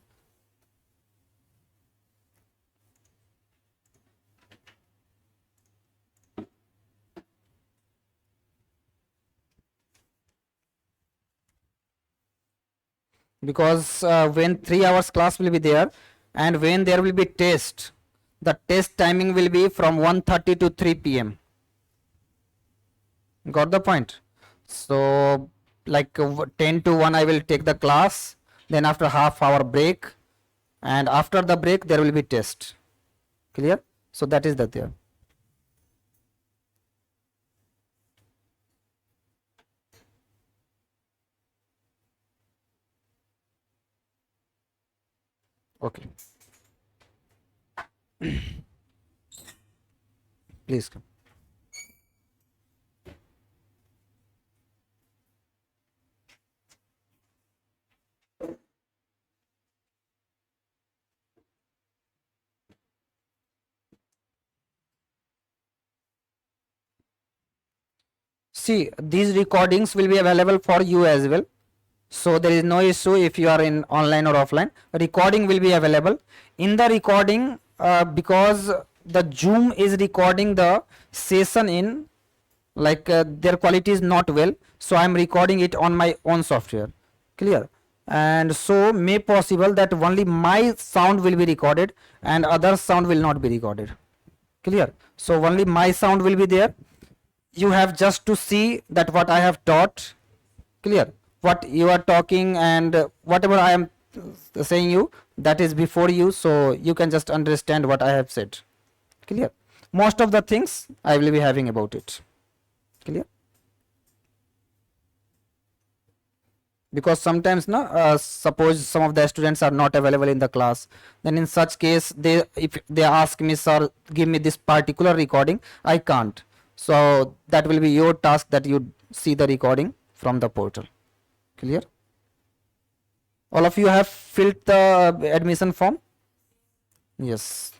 when 3 hours class will be there, and when there will be test, the test timing will be from 1:30 to 3 p.m. Got the point? So like 10 to 1 I will take the class, then after half hour break, and after the break there will be test. Clear? So that is the there. Okay. Please come. See, these recordings will be available for you as well. So there is no issue if you are in online or offline. Recording will be available. In the recording, because the Zoom is recording the session in, like their quality is not well, so I am recording it on my own software. Clear? And so may possible that only my sound will be recorded and other sound will not be recorded. Clear? So only my sound will be there. You have just to see that what I have taught. Clear? What you are talking and whatever I am saying you, that is before you, so you can just understand what I have said. Clear? Most of the things I will be having about it. Clear? Because sometimes suppose some of the students are not available in the class, then in such case if they ask me, sir, give me this particular recording, I can't. So that will be your task, that you see the recording from the portal. Clear? All of you have filled the admission form? Yes,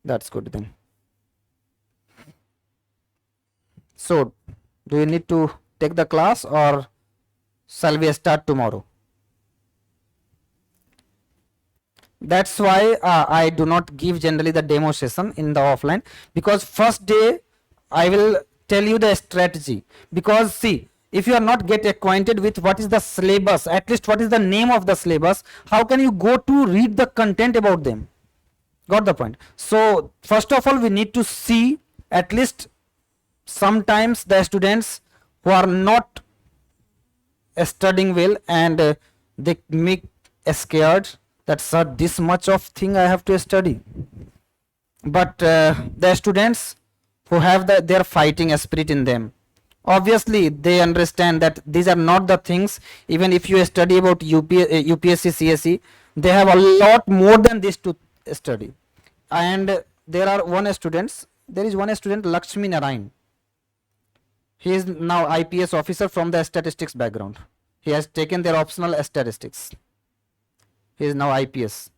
that's good then. So do you need to take the class, or shall we start tomorrow? That's why I do not give generally the demo session in the offline, because first day I will tell you the strategy, because see, if you are not get acquainted with what is the syllabus, at least what is the name of the syllabus, how can you go to read the content about them? Got the point? So first of all, we need to see at least sometimes the students who are not studying well, and they make scared that sir, this much of thing I have to study. But the students who have their fighting spirit in them, obviously they understand that these are not the things. Even if you study about UPSC CSE, they have a lot more than this to study. And there is one student Lakshmi Narayan. He is now IPS officer from the statistics background. He has taken their optional statistics. He is now IPS.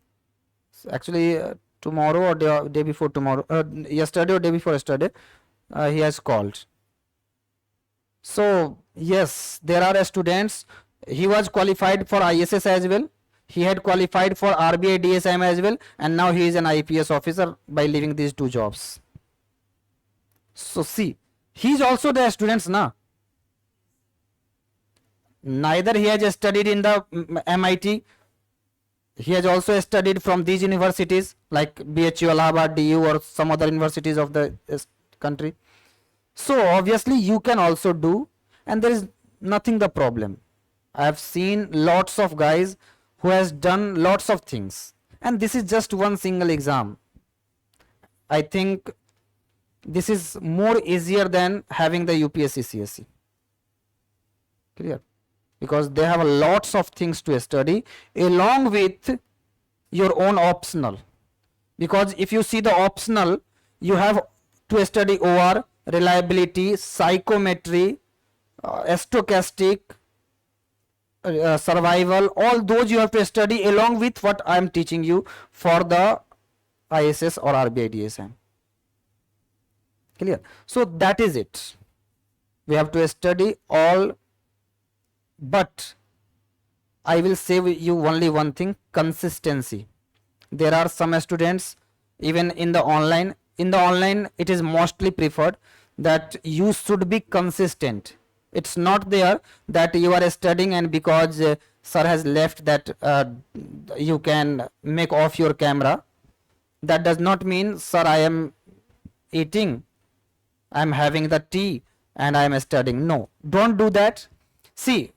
So actually tomorrow or day before tomorrow, yesterday or day before yesterday, he has called. So yes, there are students. He was qualified for ISS as well. He had qualified for RBI DSIM as well, and now he is an IPS officer by leaving these two jobs. So see, he is also the students na. Neither he has studied in the MIT. He has also studied from these universities like BHU, Allahabad, DU, or some other universities of the country. So obviously you can also do, and there is nothing the problem. I have seen lots of guys who has done lots of things, and this is just one single exam. I think this is more easier than having the UPSC CSE. Clear? Because they have lots of things to study along with your own optional. Because if you see the optional, you have to study OR, reliability, psychometry, stochastic, survival. All those you have to study along with what I am teaching you for the ISS or RBI DSIM. Clear? So that is it. We have to study all, but I will say you only one thing: consistency. There are some students even in the online. In the online, it is mostly preferred that you should be consistent. It's not there that you are studying and because sir has left that you can make off your camera. That does not mean sir, I am eating, I am having the tea and I am studying. No, don't do that. See,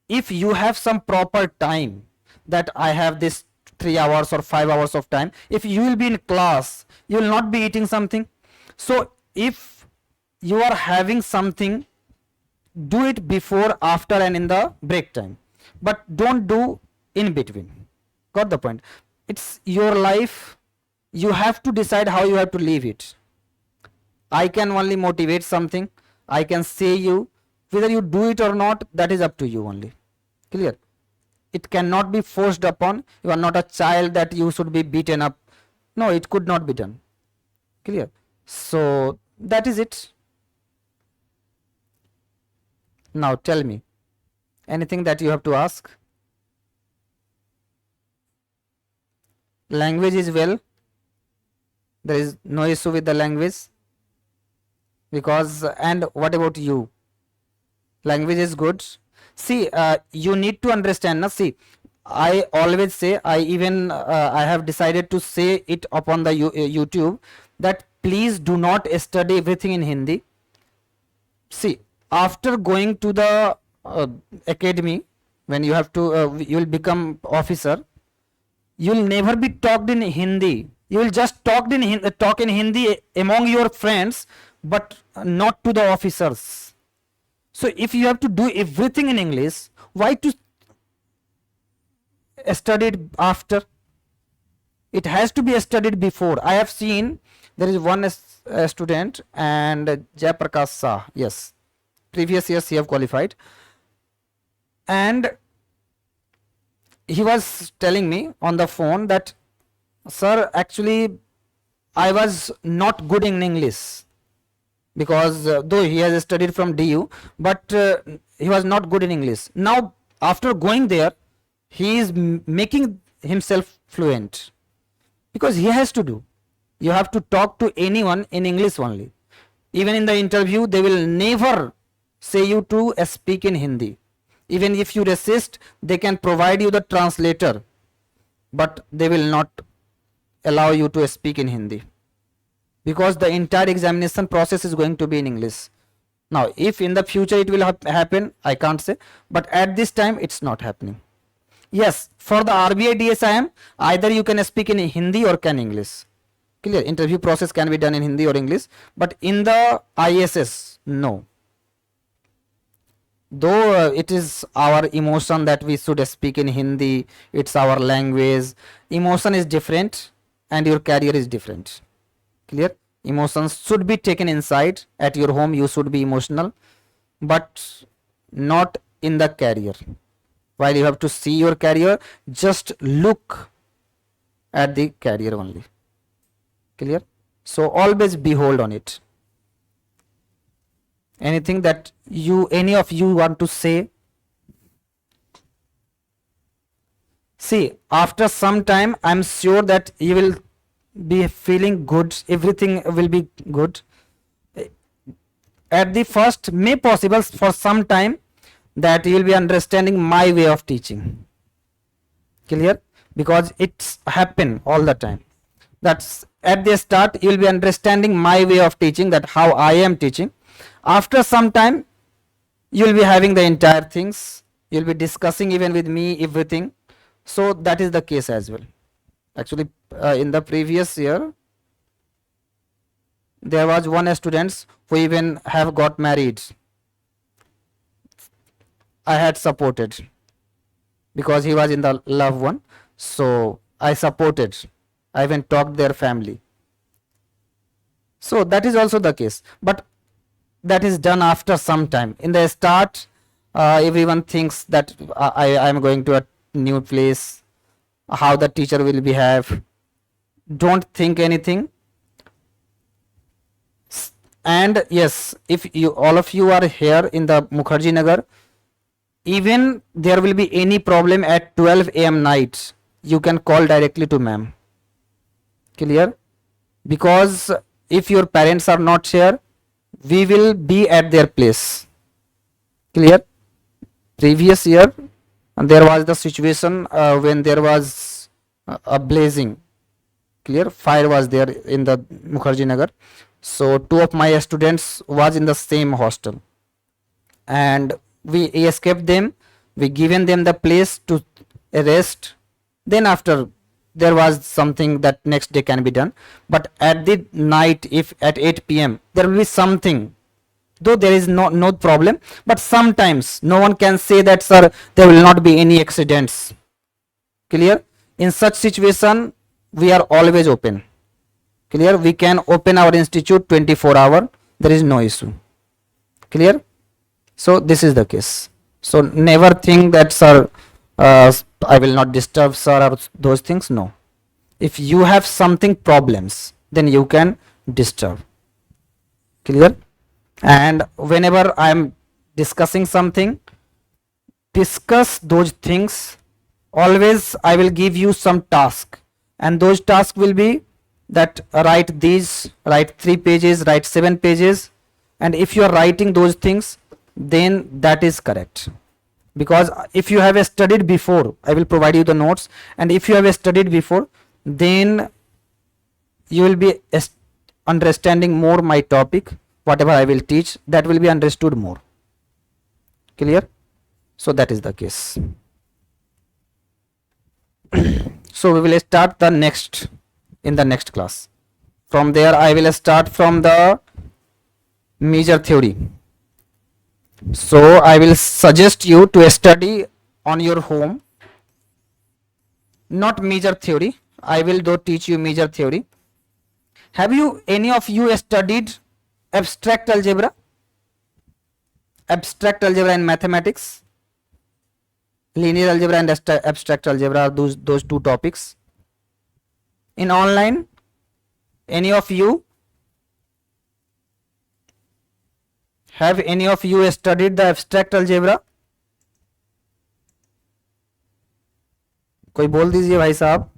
if you have some proper time, that I have this 3 hours or 5 hours of time, if you will be in class, you will not be eating something. So if you are having something, do it before, after and in the break time, but don't do in between. Got the point? It's your life. You have to decide how you have to live it. I can only motivate something. I can say you, whether you do it or not, that is up to you only. Clear? It cannot be forced upon. You are not a child that you should be beaten up. No, it could not be done. Clear? So that is it. Now tell me, anything that you have to ask? Language is well. There is no issue with the language. Because, and what about you? Language is good. See, you need to understand. Now, see, I always say, I have decided to say it upon the YouTube, that please do not study everything in Hindi. See, after going to the academy, when you have to, you will become officer, you will never be talked in Hindi. You will just talk in Hindi among your friends, but not to the officers. So if you have to do everything in English, why to study it after? It has to be studied before. I have seen there is one student, and Jayaprakash Shah, yes, previous years he have qualified, and he was telling me on the phone that sir, actually I was not good in English, because though he has studied from DU, but he was not good in English. Now after going there, he is making himself fluent, because he has to do. You have to talk to anyone in English only. Even in the interview, they will never say you to speak in Hindi. Even if you resist, they can provide you the translator, but they will not allow you to speak in Hindi, because the entire examination process is going to be in English. Now, if in the future it will happen, I can't say, but at this time it's not happening. Yes, for the RBI DSIM, either you can speak in Hindi or can English. Clear? Interview process can be done in Hindi or English, but in the ISS, no. Though it is our emotion that we should speak in Hindi, it's our language, emotion is different and your career is different. Clear? Emotions should be taken inside. At your home you should be emotional, but not in the career. While you have to see your career, just look at the career only. Clear? So always behold on it. Anything that any of you want to say? See, after some time, I'm sure that you will be feeling good, everything will be good. At the first, may possible for some time that you will be understanding my way of teaching. Clear? Because it's happen all the time. That's at the start, you will be understanding my way of teaching, that how I am teaching. After some time, you will be having the entire things, you will be discussing even with me everything. So that is the case as well. Actually, in the previous year, there was one student who even have got married. I had supported because he was in the loved one, so I supported. I even talked their family. So that is also the case, but that is done after some time. In the start, everyone thinks that I am going to a new place, how the teacher will behave. Don't think anything. And yes, if you all of you are here in the Mukherjee Nagar, even there will be any problem at 12 a.m. night, you can call directly to ma'am. Clear? Because if your parents are not here, we will be at their place. Clear? Previous year, there was the situation when there was a blazing. Clear? Fire was there in the Mukherjee Nagar. So two of my students was in the same hostel, and we escaped them. We given them the place to rest. Then after, there was something that next day can be done. But at the night, if at 8 p.m. there will be something, though there is no problem, but sometimes no one can say that, sir, there will not be any accidents. Clear? In such situation, we are always open. Clear? We can open our institute 24 hours. There is no issue. Clear? So this is the case. So never think that, sir, I will not disturb, sir, or those things. No. If you have something problems, then you can disturb. Clear? And whenever I am discussing something, discuss those things. Always I will give you some task, and those tasks will be that write these, write 3 pages, write 7 pages, and if you are writing those things, then that is correct. Because if you have studied before, I will provide you the notes, and if you have studied before, then you will be understanding more my topic, whatever I will teach, that will be understood more. Clear? So that is the case. So we will start the next in the next class. From there I will start from the major theory. So I will suggest you to study on your home, not major theory. I will though teach you major theory. Have you, any of you, studied abstract algebra? Abstract algebra in mathematics, linear algebra and abstract algebra are those two topics. In online, any of you, have any of you studied the abstract algebra? कोई बोल दीजिए भाई साहब.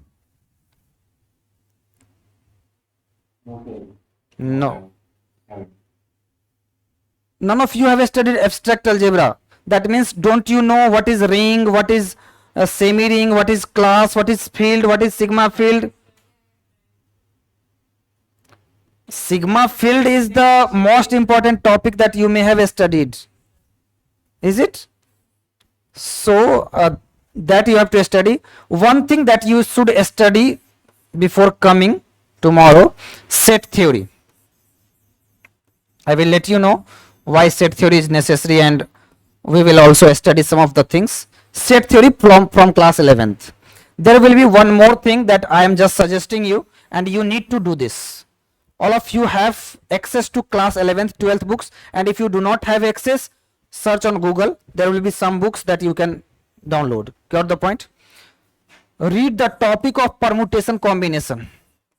No. None of you have studied abstract algebra. That means don't you know what is ring, what is a semi ring, what is class, what is field, what is sigma field? Sigma field is the most important topic that you may have studied. Is it? So that you have to study. One thing that you should study before coming tomorrow, set theory. I will let you know why set theory is necessary, and we will also study some of the things. Set theory from class 11th. There will be one more thing that I am just suggesting you, and you need to do this. All of you have access to class 11th 12th books, and if you do not have access, search on Google. There will be some books that you can download. Got the point? Read the topic of permutation combination,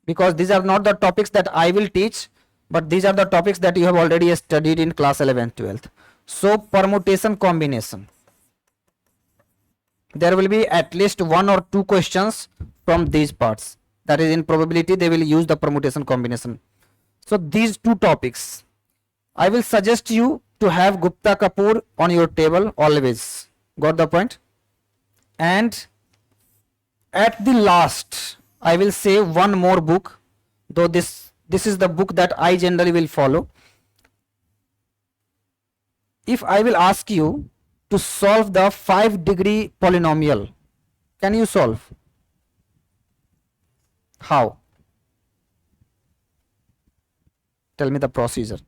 because these are not the topics that I will teach, but these are the topics that you have already studied in class 11th 12th. So permutation combination, there will be at least 1 or 2 questions from these parts. That is, in probability they will use the permutation combination. So these 2 topics, I will suggest you to have Gupta Kapoor on your table always. Got the point? And at the last, I will say one more book, though this is the book that I generally will follow. If I will ask you to solve the 5-degree polynomial, can you solve? How? Tell me the procedure.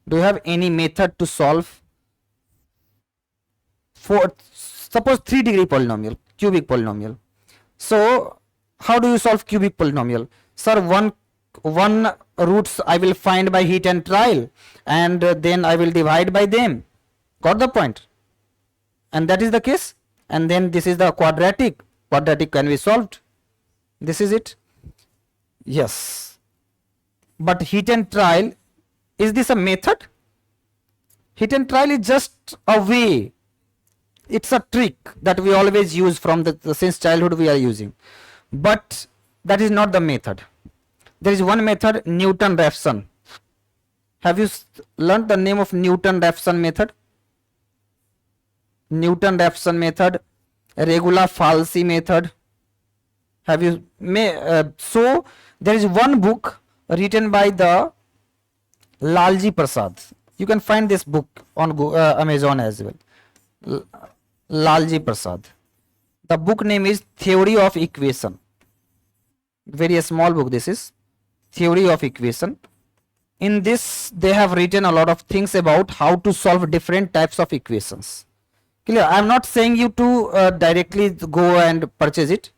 Do you have any method to solve for, suppose, 3-degree polynomial, cubic polynomial? So how do you solve cubic polynomial? Sir, one roots I will find by heat and trial, and then I will divide by them. Got the point? And that is the case. And then this is the quadratic can be solved. This is it. Yes, but heat and trial, is this a method? Heat and trial is just a way. It's a trick that we always use from the since childhood we are using, but that is not the method. There is one method, Newton-Raphson. Have you learned the name of Newton-Raphson method? Newton-Raphson method, Regula-Falsi method. Have you so there is one book written by the Lalji Prasad. You can find this book on Amazon as well. Lalji Prasad. The book name is Theory of Equation. Very small book this is. Theory of Equation. In this they have written a lot of things about how to solve different types of equations. Clear? I am not saying you to directly go and purchase it.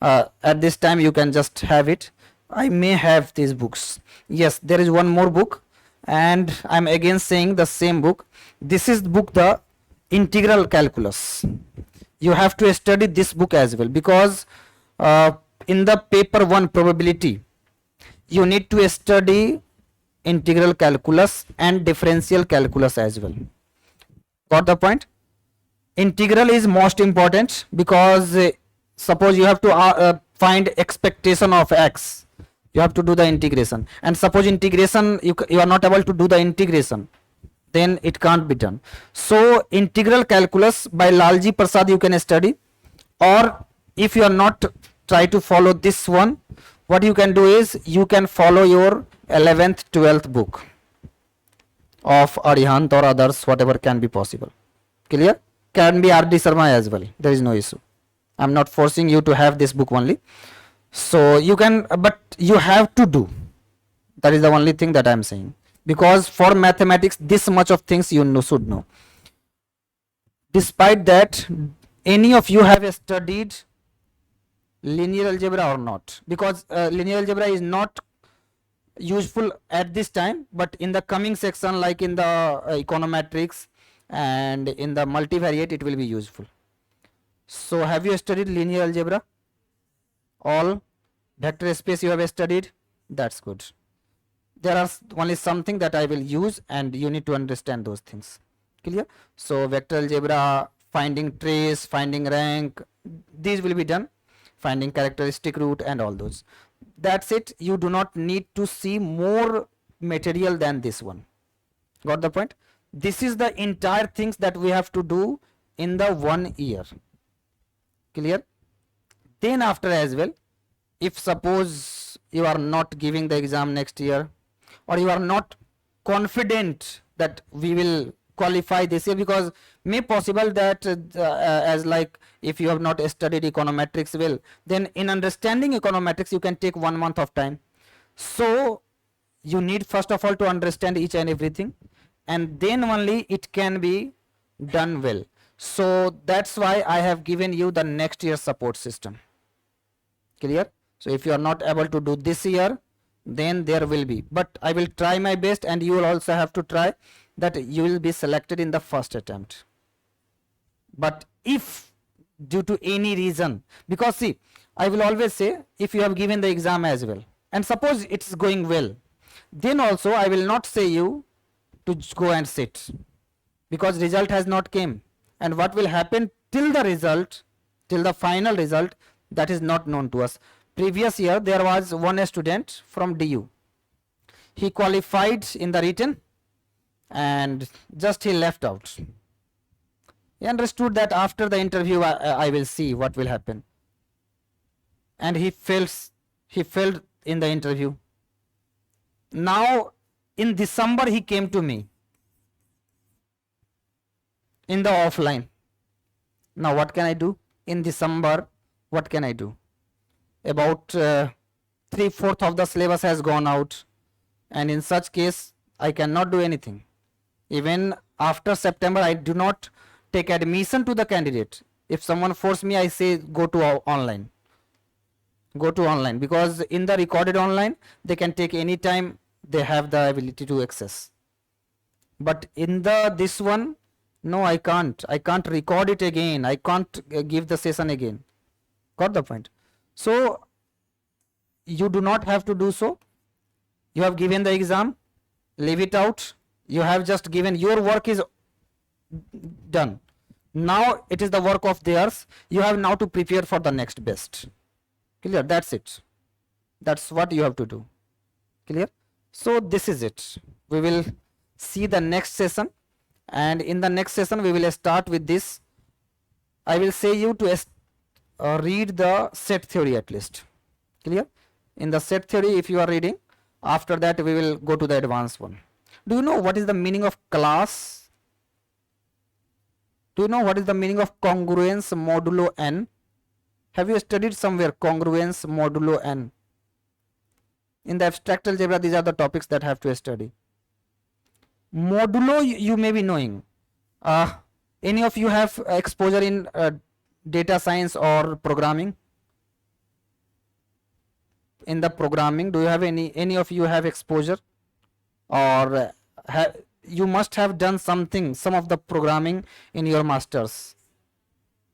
At this time you can just have it. I may have these books. Yes, there is one more book, and I am again saying the same book. This is the book, the Integral Calculus. You have to study this book as well, because in the paper 1 probability you need to study integral calculus and differential calculus as well. Got the point? Integral is most important, because suppose you have to find expectation of x, you have to do the integration, and suppose integration you are not able to do the integration, then it can't be done. So integral calculus by Lalji Prasad you can study, or if you are not try to follow this one, what you can do is you can follow your 11th 12th book of Arihant or others, whatever can be possible. Clear? Can be R.D. Sharma as well, there is no issue. I am not forcing you to have this book only. So you can, but you have to do. That is the only thing that I am saying, because for mathematics this much of things you should know. Despite that, any of you have studied linear algebra or not? Because linear algebra is not useful at this time, but in the coming section, like in the econometrics and in the multivariate, it will be useful. So have you studied linear algebra? All vector space you have studied? That's good. There are only something that I will use, and you need to understand those things. Clear? So vector algebra, finding trace, finding rank, these will be done. Finding characteristic root and all those. That's it. You do not need to see more material than this one. Got the point? This is the entire things that we have to do in the 1 year. Clear? Then after as well, if suppose you are not giving the exam next year, or you are not confident that we will qualify this year, because may possible that as like if you have not studied econometrics well, then in understanding econometrics you can take 1 month of time. So you need first of all to understand each and everything, and then only it can be done well. So that's why I have given you the next year support system. Clear? So if you are not able to do this year, then there will be, but I will try my best, and you will also have to try that you will be selected in the first attempt. But if due to any reason, because see, I will always say if you have given the exam as well and suppose it's going well, then also I will not say you to go and sit, because result has not came, and what will happen till the result, till the final result, that is not known to us. Previous year there was one student from DU, he qualified in the written and just he left out. He understood that after the interview I will see what will happen, and he failed in the interview. Now in December he came to me in the offline. Now what can I do in December? What can I do? About 3/4 of the syllabus has gone out, and in such case I cannot do anything. Even after September I do not take admission to the candidate. If someone force me, I say go to online. Go to online, because in the recorded online they can take any time, they have the ability to access. But in the this one, no, I can't record it again, I can't give the session again. Got the point? So you do not have to do so. You have given the exam, leave it out. You have just given, your work is done. Now it is the work of theirs. You have now to prepare for the next best. Clear? That's it. That's what you have to do. Clear? So this is it. We will see the next session, and in the next session we will start with this. I will say you to read the set theory at least. Clear? In the set theory if you are reading, after that we will go to the advanced one. Do you know what is the meaning of class? Do you know what is the meaning of congruence modulo n? Have you studied somewhere congruence modulo n? In the abstract algebra, these are the topics that have to study. Modulo you may be knowing. Any of you have exposure in data science or programming? In the programming, do you have any of you have exposure, or you must have done some of the programming in your masters?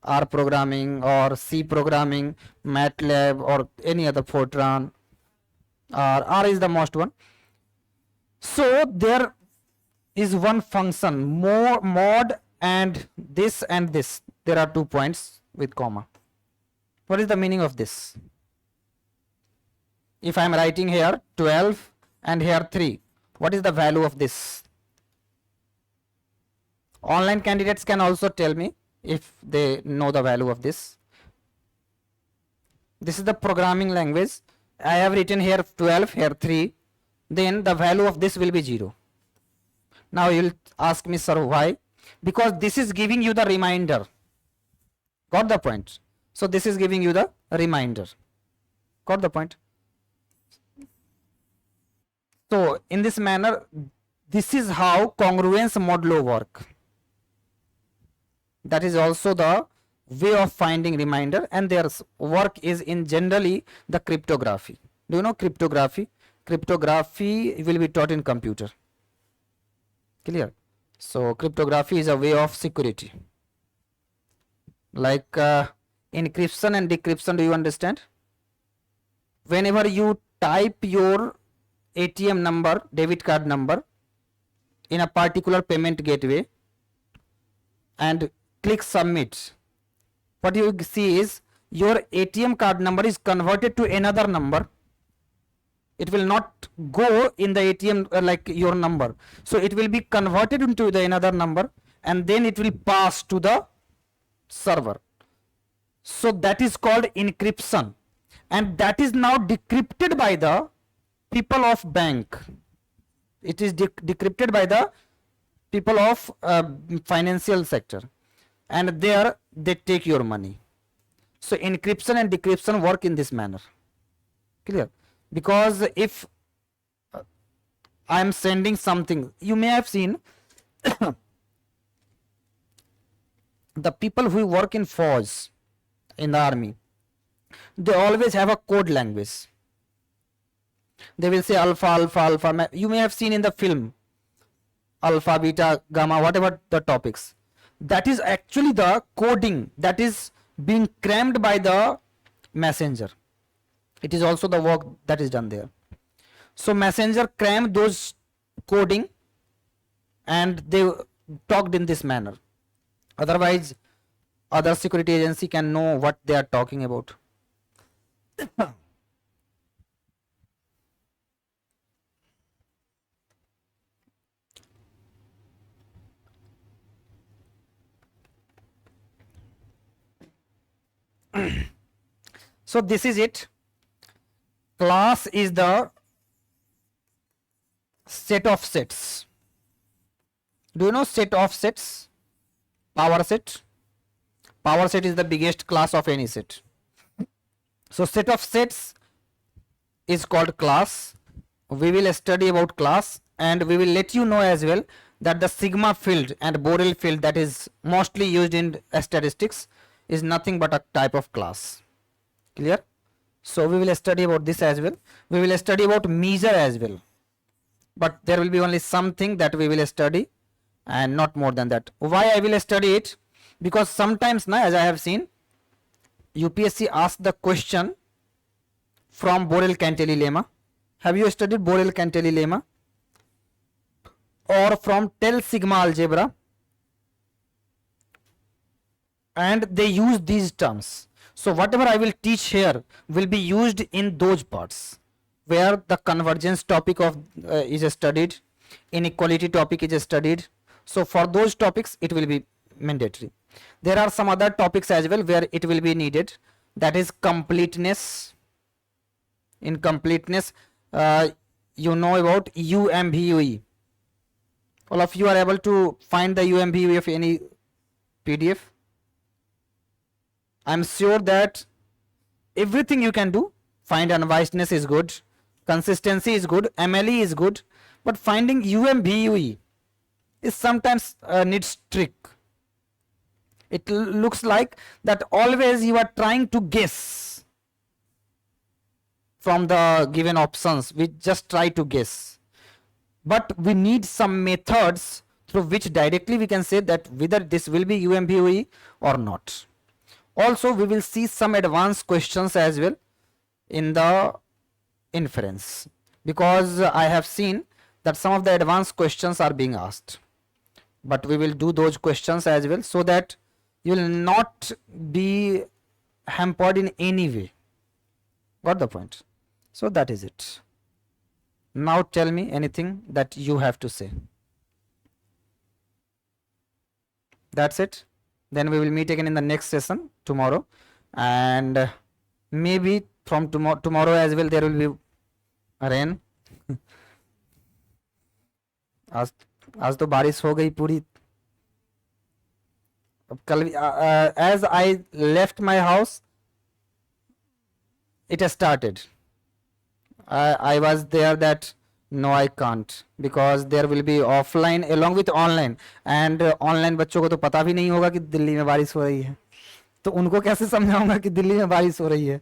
R programming or C programming, MATLAB or any other Fortran, or R is the most one. So there is one function mod and this, there are 2 points with comma. What is the meaning of this? If I am writing here 12 and here 3, what is the value of this? Online candidates can also tell me if they know the value of this. This is the programming language. I have written here 12, here 3, then the value of this will be 0. Now you will ask me, sir, why? Because this is giving you the reminder. Got the point? So this is giving you the reminder. Got the point? So in this manner, this is how congruence modulo work. That is also the way of finding reminder, and their work is in generally the cryptography. Do you know cryptography? Cryptography will be taught in computer. Clear? So cryptography is a way of security. Like encryption and decryption, do you understand? Whenever you type your ATM number, debit card number in a particular payment gateway and click submit, what you see is your ATM card number is converted to another number, It will not go in the ATM like your number. So it will be converted into the another number, and then it will pass to the server. So that is called encryption, and that is now decrypted by the people of bank. It is decrypted by the people of financial sector, and there they take your money. So encryption and decryption work in this manner. Clear? Because if I am sending something, you may have seen the people who work in force in the army, they always have a code language. They will say alpha, alpha, alpha. You may have seen in the film alpha, beta, gamma, whatever the topics. That is actually the coding that is being crammed by the messenger. It is also the work that is done there. So messenger crammed those coding and they talked in this manner. Otherwise, other security agency can know what they are talking about. So this is it. Class is the set of sets. Do you know set of sets? Power set. Power set is the biggest class of any set. So set of sets is called class. We will study about class, and we will let you know as well that the sigma field and Borel field that is mostly used in statistics is nothing but a type of class. Clear? So we will study about this as well. We will study about measure as well, but there will be only something that we will study and not more than that. Why I will study it? Because sometimes now, as I have seen, UPSC asks the question from Borel-Cantelli lemma. Have you studied Borel-Cantelli lemma? Or from Tel sigma algebra? And they use these terms. So whatever I will teach here will be used in those parts where the convergence topic of is studied, inequality topic is studied. So for those topics it will be mandatory. There are some other topics as well where it will be needed, that is completeness. In completeness, you know about UMVUE. All of you are able to find the UMVUE of any PDF. I am sure that everything you can do. Find unbiasedness is good, consistency is good, MLE is good, but finding UMVUE is sometimes needs trick. It looks like that always you are trying to guess from the given options. We just try to guess, but we need some methods through which directly we can say that whether this will be UMVUE or not. Also, we will see some advanced questions as well in the inference, because I have seen that some of the advanced questions are being asked, but we will do those questions as well so that you will not be hampered in any way. Got the point? So that is it. Now tell me anything that you have to say. That's it. Then we will meet again in the next session tomorrow, and maybe from tomorrow as well there will be rain. आज तो बारिश हो गई पूरी. अब कल as I left my house, it has started. I was there that no I can't, because there will be offline along with online, and online बच्चों को तो पता भी नहीं होगा कि दिल्ली में बारिश हो रही है, तो उनको कैसे समझाऊंगा कि दिल्ली में बारिश हो रही है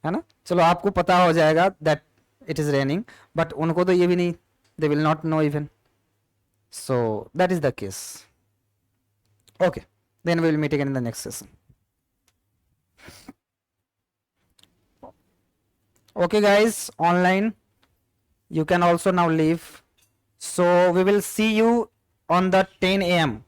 ना. चलो आपको पता हो जाएगा that it is raining, but उनको तो ये भी नहीं, they will not know even. So that is the case. Okay, then we will meet again in the next session. Okay guys, online, you can also now leave. So we will see you on the 10 a.m.